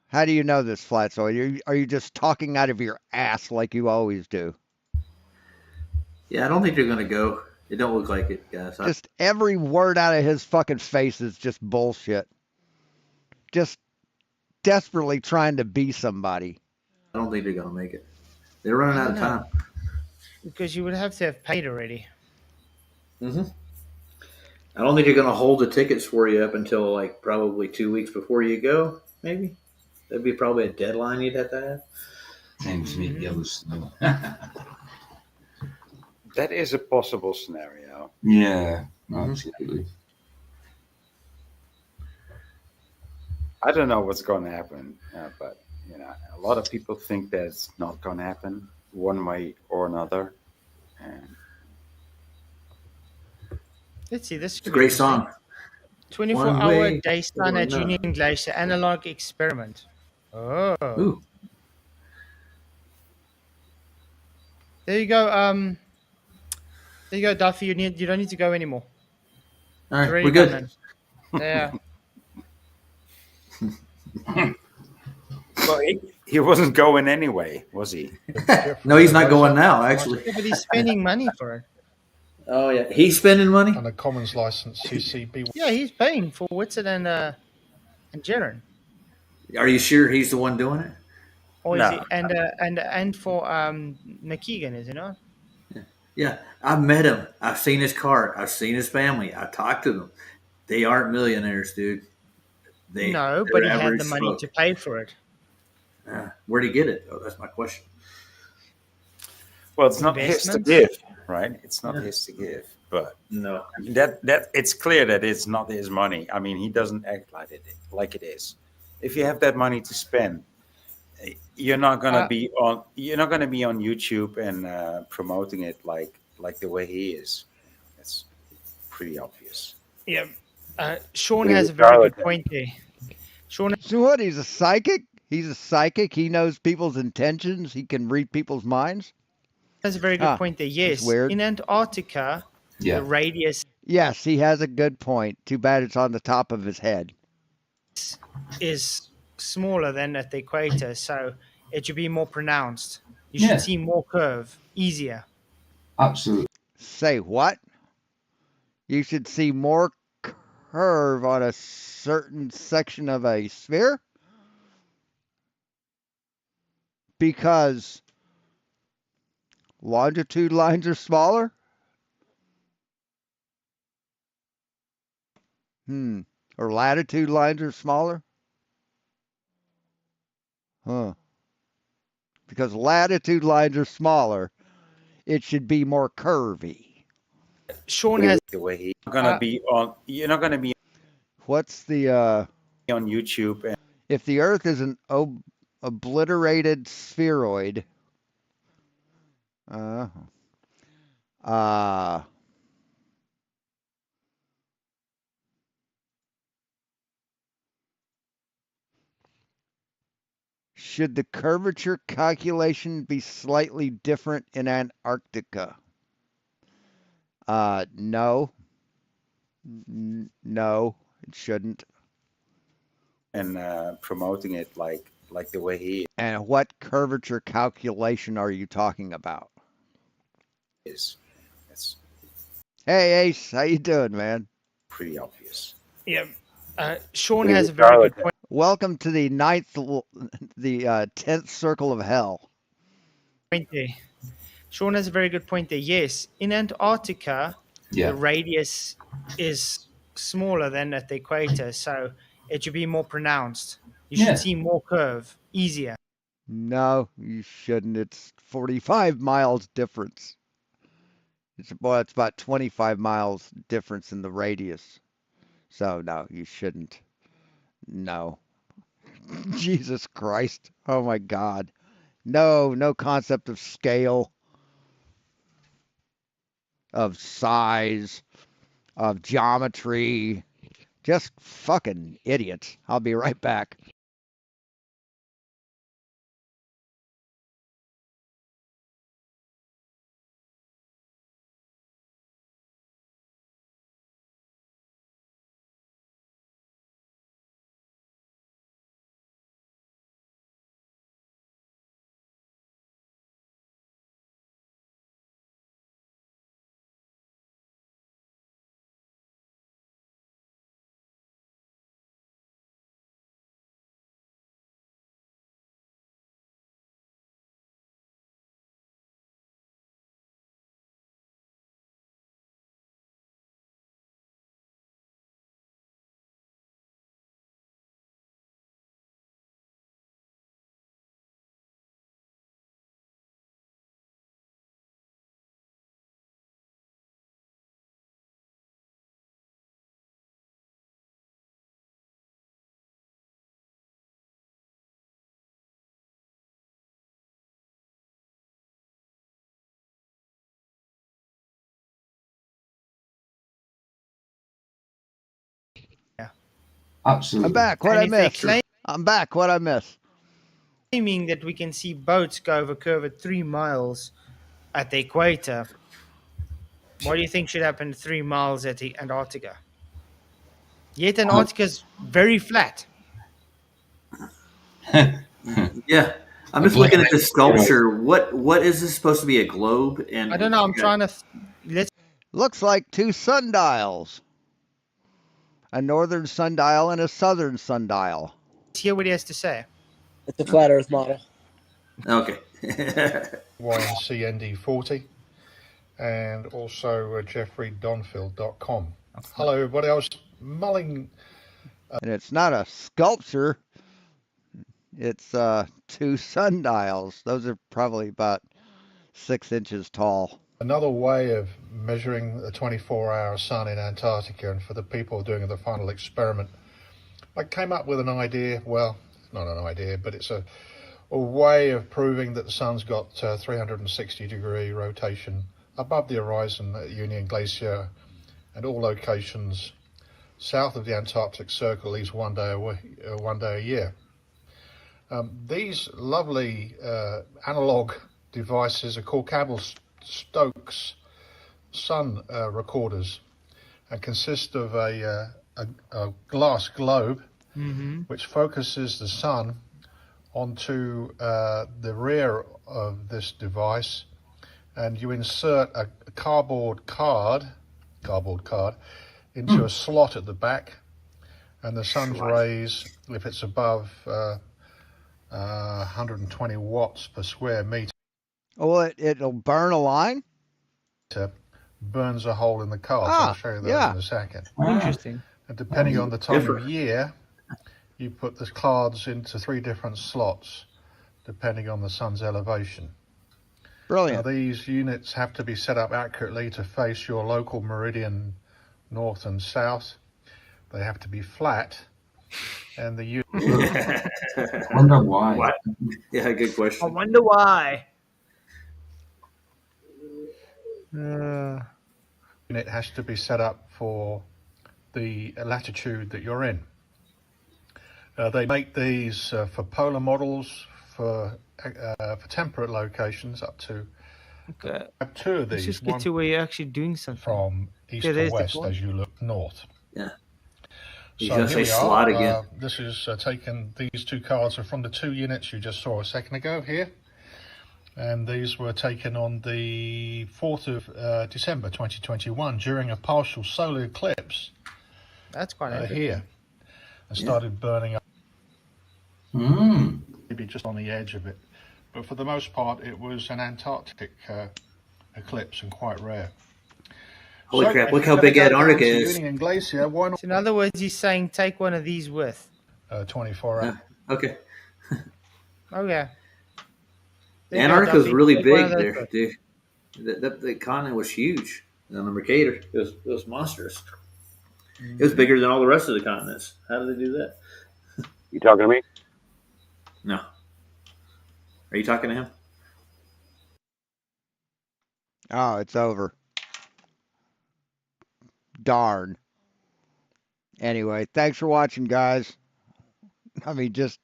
How do you know this, Flatzoid? Are you just talking out of your ass like you always do? Yeah, I don't think they're gonna go. It don't look like it, guys. Just every word out of his fucking face is just bullshit. Just desperately trying to be somebody. I don't think they're going to make it. They're running out of time. Because you would have to have paid already. Mm-hmm. I don't think they're going to hold the tickets for you up until like probably 2 weeks before you go. Maybe that'd be probably a deadline you'd have to have. Same to meet yellow snow. That is a possible scenario. Yeah, absolutely. I don't know what's going to happen, but a lot of people think that it's not going to happen one way or another. And Let's see. This It's a great song. 24-hour day sun at Union Glacier analog experiment. Oh. Ooh. There you go. There you go, Duffy. You don't need to go anymore. All right, Already we're done, good. man. Yeah. well, he wasn't going anyway, was he? No, he's not going now. Actually, Yeah, but he's spending money for it. Oh yeah, he's spending money. And a commons license, CCB. Yeah, he's paying for Whitson and Jaren. Are you sure he's the one doing it? Or is No. he and for McKeegan, is he not? Yeah, I've met him. I've seen his car. I've seen his family. I talked to them. They aren't millionaires, dude. No, they're but he had average the money folk. to pay for it. Where'd he get it? Oh, that's my question. Well, it's not his to Investments? give, right? It's not his to give, but no, I mean, that it's clear that it's not his money. I mean, he doesn't act like it is. If you have that money to spend, you're not gonna be on YouTube and promoting it like the way he is. It's pretty obvious. Yeah. Sean has a very good point there. Sean, So what? He's a psychic. He's a psychic. He knows people's intentions. He can read people's minds. has a very good point there. Yes, weird. in Antarctica, Yeah. the radius Yes, he has a good point. Too bad it's on the top of his head. is smaller than at the equator, so it should be more pronounced. You should Yeah. see more curve, easier. Absolutely. Say what? You should see more curve on a certain section of a sphere? Because longitude lines are smaller? Or latitude lines are smaller? Huh. Because latitude lines are smaller, it should be more curvy. Sean has the way he's gonna be on. You're not gonna be What's the on YouTube and if the Earth is an obliterated spheroid? Should the curvature calculation be slightly different in Antarctica? No. No, it shouldn't. and promoting it like the way he And what curvature calculation are you talking about? is. It's Hey Ace, how you doing, man? pretty obvious. Yeah. Sean has a very good point. Welcome to the 10th circle of hell. There. Sean has a very good point there. Yes, in Antarctica, Yeah. the radius is smaller than at the equator, so it should be more pronounced. You should Yeah. see more curve, easier. No, you shouldn't. It's 45 miles difference. It's about 25 miles difference in the radius. So no, you shouldn't. No. Jesus Christ. Oh my God. No concept of scale, of size, of geometry. Just fucking idiots. I'll be right back. Absolutely. I'm back. What And I if they miss? I'm back. What I miss? claiming that we can see boats go over curve at 3 miles at the equator, what do you think should happen 3 miles at the Antarctica? Yet Antarctica's very flat. Yeah, I'm just looking at this sculpture. What is this supposed to be? A globe? And I don't know. I'm trying to. Let's Looks like two sundials. A northern sundial and a southern sundial. hear what he has to say. It's a flat Earth model. Okay. YNCND40 and also jeffreydonfield.com. Hello, everybody. I was mulling. And it's not a sculpture. It's two sundials. Those are probably about 6 inches tall. Another way of measuring the 24-hour sun in Antarctica, and for the people doing the final experiment, I came up with an idea. Well, it's not an idea, but it's a way of proving that the sun's got 360-degree rotation above the horizon at Union Glacier and all locations south of the Antarctic Circle, at least one day a year. These lovely analog devices are called Cabell-Stokes sun recorders and consist of a glass globe which focuses the sun onto the rear of this device, and you insert a cardboard card into a slot at the back, and the sun's rays, if it's above 120 watts per square meter, Oh, it'll burn a line? burns a hole in the card. So I'll show you those in a second. Interesting. And depending on the time of year, you put the cards into 3 different slots, depending on the sun's elevation. Brilliant. Now, these units have to be set up accurately to face your local meridian north and south. They have to be flat, and the unit. I wonder why. What? Yeah, good I question. wonder why. Unit has to be set up for the latitude that you're in. They make these for polar models for temperate locations up to. Okay. I have 2 of Let's these. just get to where you're actually doing something. From east to west as you look north. Yeah. You So gotta here say we slot are. again. This is taken. These 2 cards are from the 2 units you just saw a second ago here, and these were taken on the 4th of December 2021 during a partial solar eclipse. That's quite interesting. Here, and started burning up. Maybe just on the edge of it, but for the most part, it was an Antarctic eclipse and quite rare. Holy crap! Look how big Antarctica is. Union Glacier, why not? So in other words, he's saying take one of these with. 24 hours. Okay. Okay. Antarctica's really Take one big of those there, with. dude. The continent was huge. On the Mercator, it was monstrous. It was bigger than all the rest of the continents. How did they do that? You talking to me? No. Are you talking to him? Oh, it's over. Darn. Anyway, thanks for watching, guys. I mean, just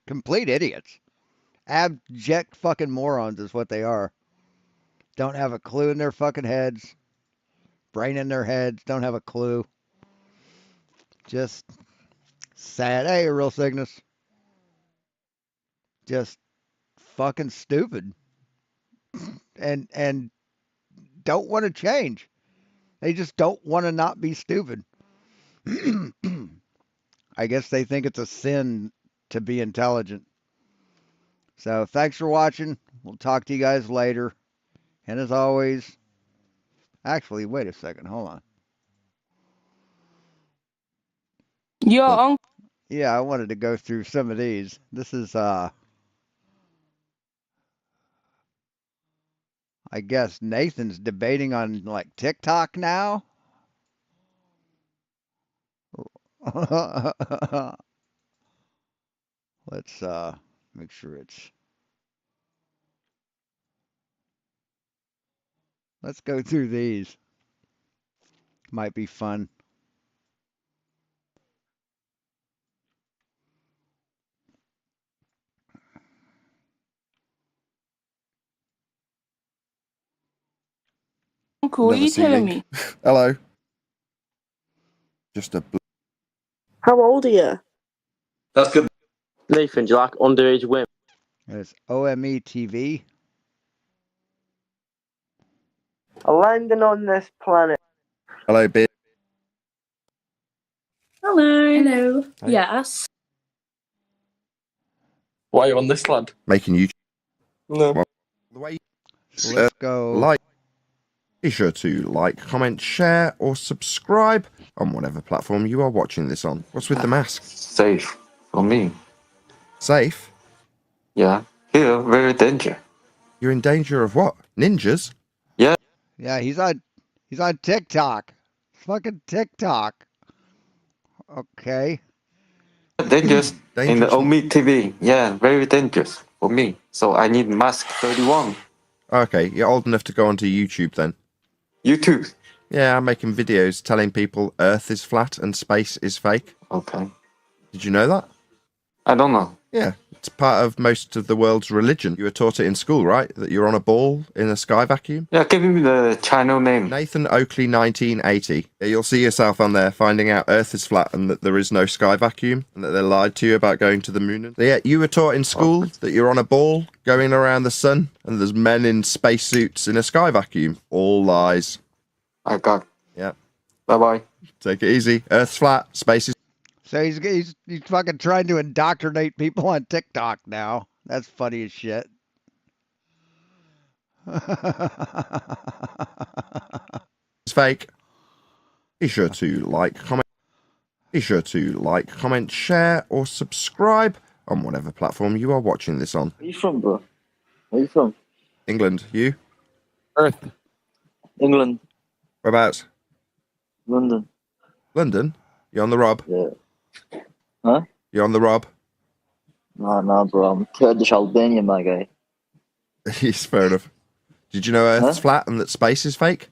complete idiots. Abject fucking morons is what they are. Don't have a clue in their fucking heads. Brain in their heads. Don't have a clue. Just sad. Hey, real Cygnus. Just fucking stupid. And don't want to change. They just don't want to not be stupid. I guess they think it's a sin to be intelligent. So thanks for watching. We'll talk to you guys later. And as always, actually, wait a second. Hold on. Your Yeah, I wanted to go through some of these. This is, I guess Nathan's debating on like TikTok now. Let's make sure it's. Let's go through these. Might be fun. Uncle, what are Another you telling ceiling. me? Hello. Just a. How old are you? That's good. Nathan, do you like underage women? It's OME TV. Landing on this planet. Hello, Beard. Hello. Hello. Hey. Yes. Why are you on this, lad? Making YouTube. No. Well, the way So let's go. like. Be sure to like, comment, share, or subscribe on whatever platform you are watching this on. What's with the mask? Safe. For me. Safe? Yeah. Here, very danger. You're in danger of what? Ninjas? Yeah. Yeah, he's on TikTok. Fucking TikTok. Okay. Dangerous. In the Dangerous. OME TV. Yeah, very dangerous for me. So I need mask 31. Okay, you're old enough to go onto YouTube then. YouTube? Yeah, I'm making videos telling people Earth is flat and space is fake. Okay. Did you know that? I don't know. Yeah, it's part of most of the world's religion. You were taught it in school, right? That you're on a ball in a sky vacuum? Yeah, give me the channel name. Nathan Oakley 1980. Yeah, you'll see yourself on there finding out Earth is flat and that there is no sky vacuum and that they lied to you about going to the moon. So yeah, you were taught in school that you're on a ball going around the sun and there's men in spacesuits in a sky vacuum. All lies. I got. Yeah. Bye-bye. Take it easy. Earth's flat. Space is... So he's fucking trying to indoctrinate people on TikTok now. That's funny as shit. It's fake. Be sure to like, comment. Be sure to like, comment, share, or subscribe on whatever platform you are watching this on. Where you from, bro? Where you from? England. You? Earth. England. Whereabouts? London. London? You on the Rob? Yeah. Huh? You on the Rob? Nah, bro. I'm Kurdish Albanian, my guy. Yes, fair enough. Did you know Earth's flat and that space is fake?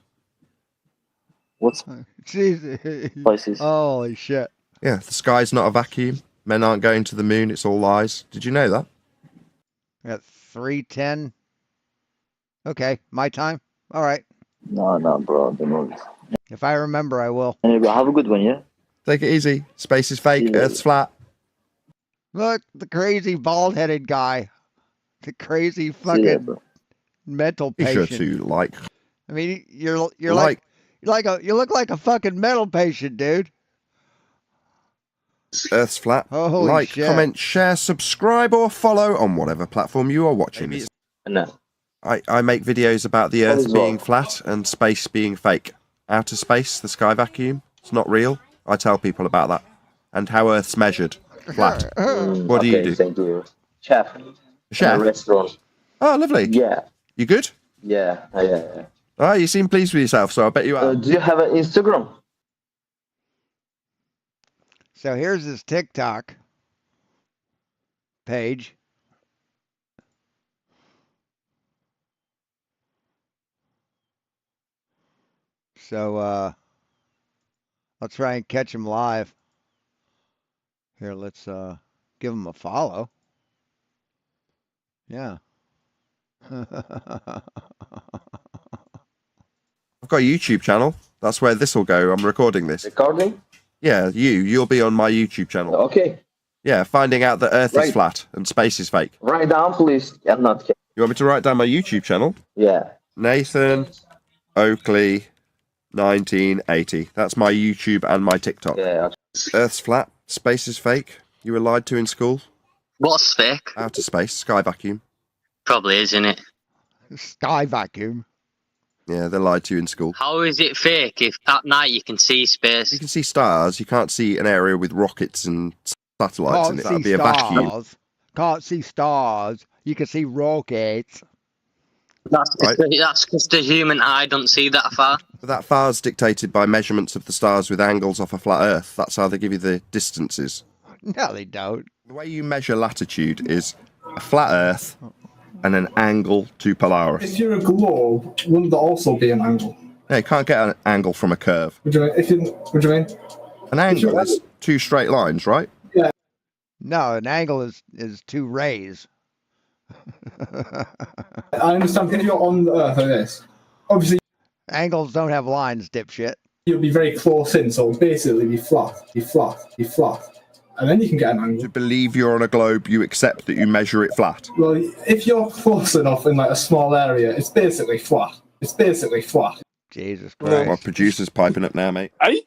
What's Jesus. Spaces? Holy shit. Yeah, the sky's not a vacuum. Men aren't going to the moon. It's all lies. Did you know that? At 3:10. Okay, my time. All right. Nah, bro. I don't know this. If I remember, I will. Anyway, have a good one, yeah? Take it easy. Space is fake. Yeah. Earth's flat. Look, the crazy bald-headed guy. The crazy See fucking ya, bro. mental Be sure patient. to like. I mean, you look like a fucking mental patient, dude. Earth's flat. Holy like, shit. comment, share, subscribe, or follow on whatever platform you are watching this. No. I make videos about the What Earth is being what? flat and space being fake. Outer space, the sky vacuum, it's not real. I tell people about that. And how Earth's measured. Flat. What do you do? Thank you. Chef. Chef? In a restaurant. Oh, lovely. Yeah. You good? Yeah. Yeah. Oh, you seem pleased with yourself, so I bet you are. Do you have an Instagram? So here's his TikTok page. So I'll try and catch him live. Here, let's give him a follow. Yeah. I've got a YouTube channel. That's where this will go. I'm recording this. Recording? Yeah, you'll be on my YouTube channel. Okay. Yeah, finding out that Earth is Right. flat and space is fake. Write down, please. I'm not kidding. You want me to write down my YouTube channel? Yeah. Nathan Oakley 1980. That's my YouTube and my TikTok. Yeah. Earth's flat, space is fake. You were lied to in school. What's fake? Outer space, sky vacuum. Probably, isn't it? Sky vacuum. Yeah, they lied to you in school. How is it fake if at night you can see space? You can see stars. You can't see an area with rockets and satellites in Can't it. That'd see be a vacuum. stars. Can't see stars. You can see rockets. That's Right. because the human eye don't see that far. But that far's dictated by measurements of the stars with angles off a flat Earth. That's how they give you the distances. No, they don't. The way you measure latitude is a flat Earth and an angle to Polaris. If you're a globe, wouldn't there also be an angle? Yeah, you can't get an angle from a curve. What do you mean? An angle is two straight lines, right? Yeah. No, an angle is two rays. I understand if you're on the Earth like this. Obviously. Angles don't have lines, dipshit. You'll be very close in, so basically be flat, be flat, be flat. And then you can get an angle. To believe you're on a globe, you accept that you measure it flat. Well, if you're close enough in like a small area, it's basically flat. It's basically flat. Jesus Well, Christ. my producer's piping up now, mate. Hey?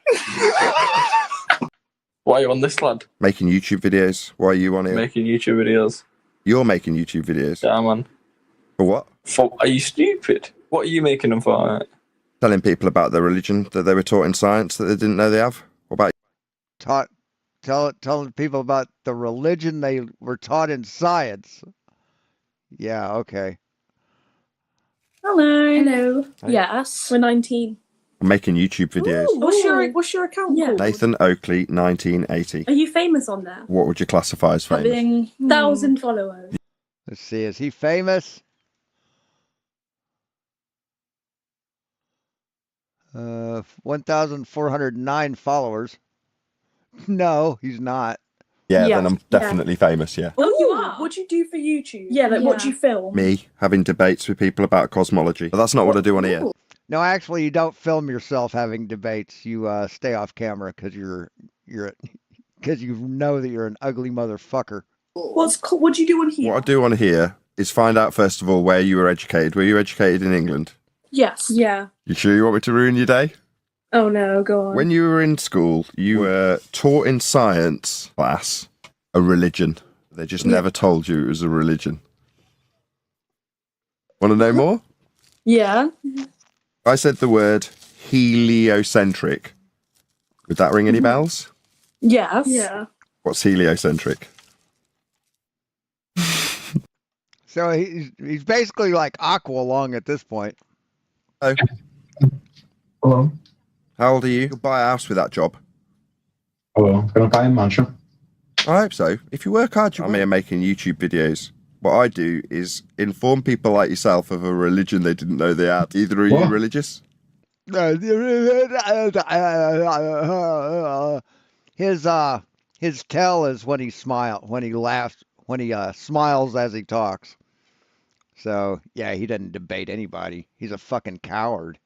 Why are you on this, lad? Making YouTube videos. Why are you on here? Making YouTube videos. You're making YouTube videos? Yeah, man. For what? Are you stupid? What are you making them for? Telling people about their religion that they were taught in science that they didn't know they have. What about you? Telling people about the religion they were taught in science. Yeah, okay. Hello. Hello. Yes. We're 19. I'm making YouTube videos. What's your account called? Nathan Oakley, 1980. Are you famous on there? What would you classify as famous? Having 1,000 followers. Let's see, is he famous? 1,409 followers. No, he's not. Yeah, then I'm definitely famous, yeah. Oh, you are? What do you do for YouTube? Yeah, like what do you film? Me, having debates with people about cosmology. But that's not what I do on here. No, actually, you don't film yourself having debates. You stay off camera because because you know that you're an ugly motherfucker. What do you do on here? What I do on here is find out, first of all, where you were educated. Were you educated in England? Yes. Yeah. You sure you want me to ruin your day? Oh no, go on. When you were in school, you were taught in science class a religion. They just never told you it was a religion. Want to know more? Yeah. I said the word heliocentric. Would that ring any bells? Yes. Yeah. What's heliocentric? So he's basically like Aqualung at this point. Hello. Hello. How old are you? You'll buy a house with that job. Hello. Can I buy a mansion? I hope so. If you work hard, I'm here making YouTube videos. What I do is inform people like yourself of a religion they didn't know they had. Either are you religious? His tell is when he laughs, when he smiles as he talks. So yeah, he doesn't debate anybody. He's a fucking coward.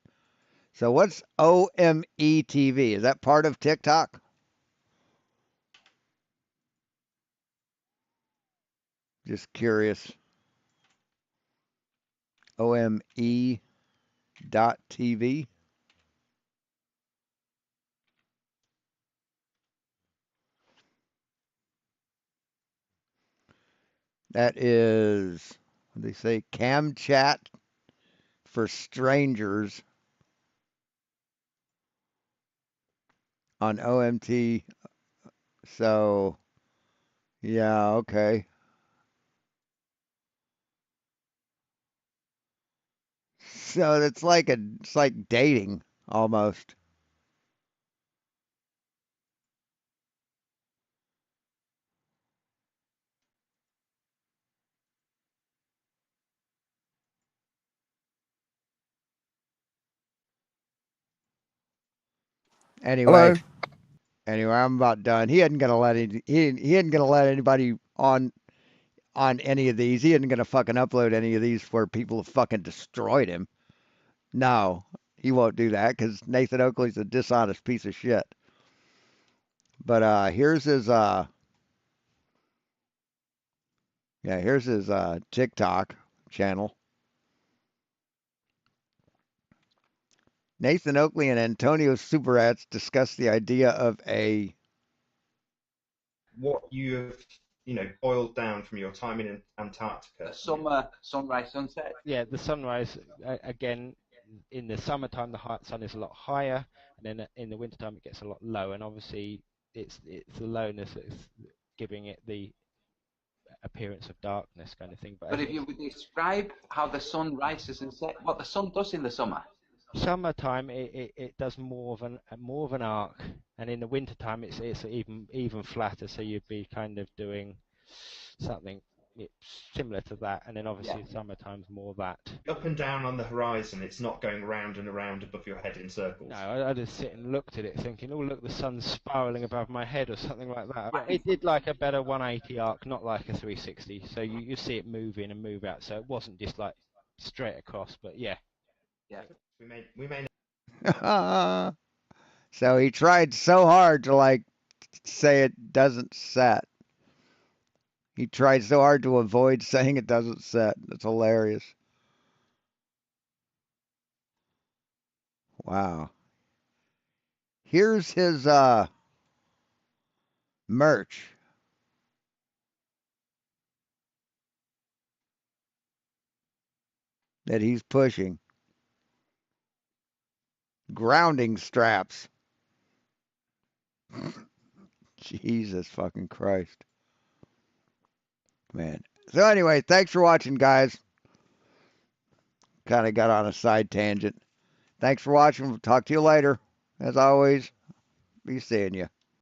So what's OME TV? Is that part of TikTok? Just curious. OME.TV. That is, what do they say? Cam chat for strangers on OMT. So, yeah, okay. So it's like dating almost. Anyway, Hello. I'm about done. He isn't gonna let he isn't gonna let anybody on any of these. He isn't gonna fucking upload any of these where people have fucking destroyed him. No, he won't do that because Nathan Oakley's a dishonest piece of shit. But here's his TikTok channel. Nathan Oakley and Antonio Superats discuss the idea of what you've boiled down from your time in Antarctica. Summer sunrise sunset. Yeah, the sunrise again in the summertime the sun is a lot higher, and then in the wintertime it gets a lot lower, and obviously it's the lowness that's giving it the appearance of darkness kind of thing. But if you would describe how the sun rises and sets, what the sun does in the summer. Summertime it does more of an arc, and in the wintertime it's even flatter, so you'd be kind of doing something similar to that, and then obviously summertime's more that. Up and down on the horizon, it's not going round and around above your head in circles. No, I just sit and looked at it thinking, oh look, the sun's spiraling above my head or something like that. It did like a better 180 arc, not like a 360, so you see it move in and move out, so it wasn't just like straight across, but yeah. Yeah. We may. So he tried so hard to like say it doesn't set. He tried so hard to avoid saying it doesn't set. That's hilarious. Wow. Here's his merch. That he's pushing. Grounding straps. Jesus fucking Christ. Man. So anyway, thanks for watching, guys. Kind of got on a side tangent. Thanks for watching. We'll talk to you later. As always, be seeing you.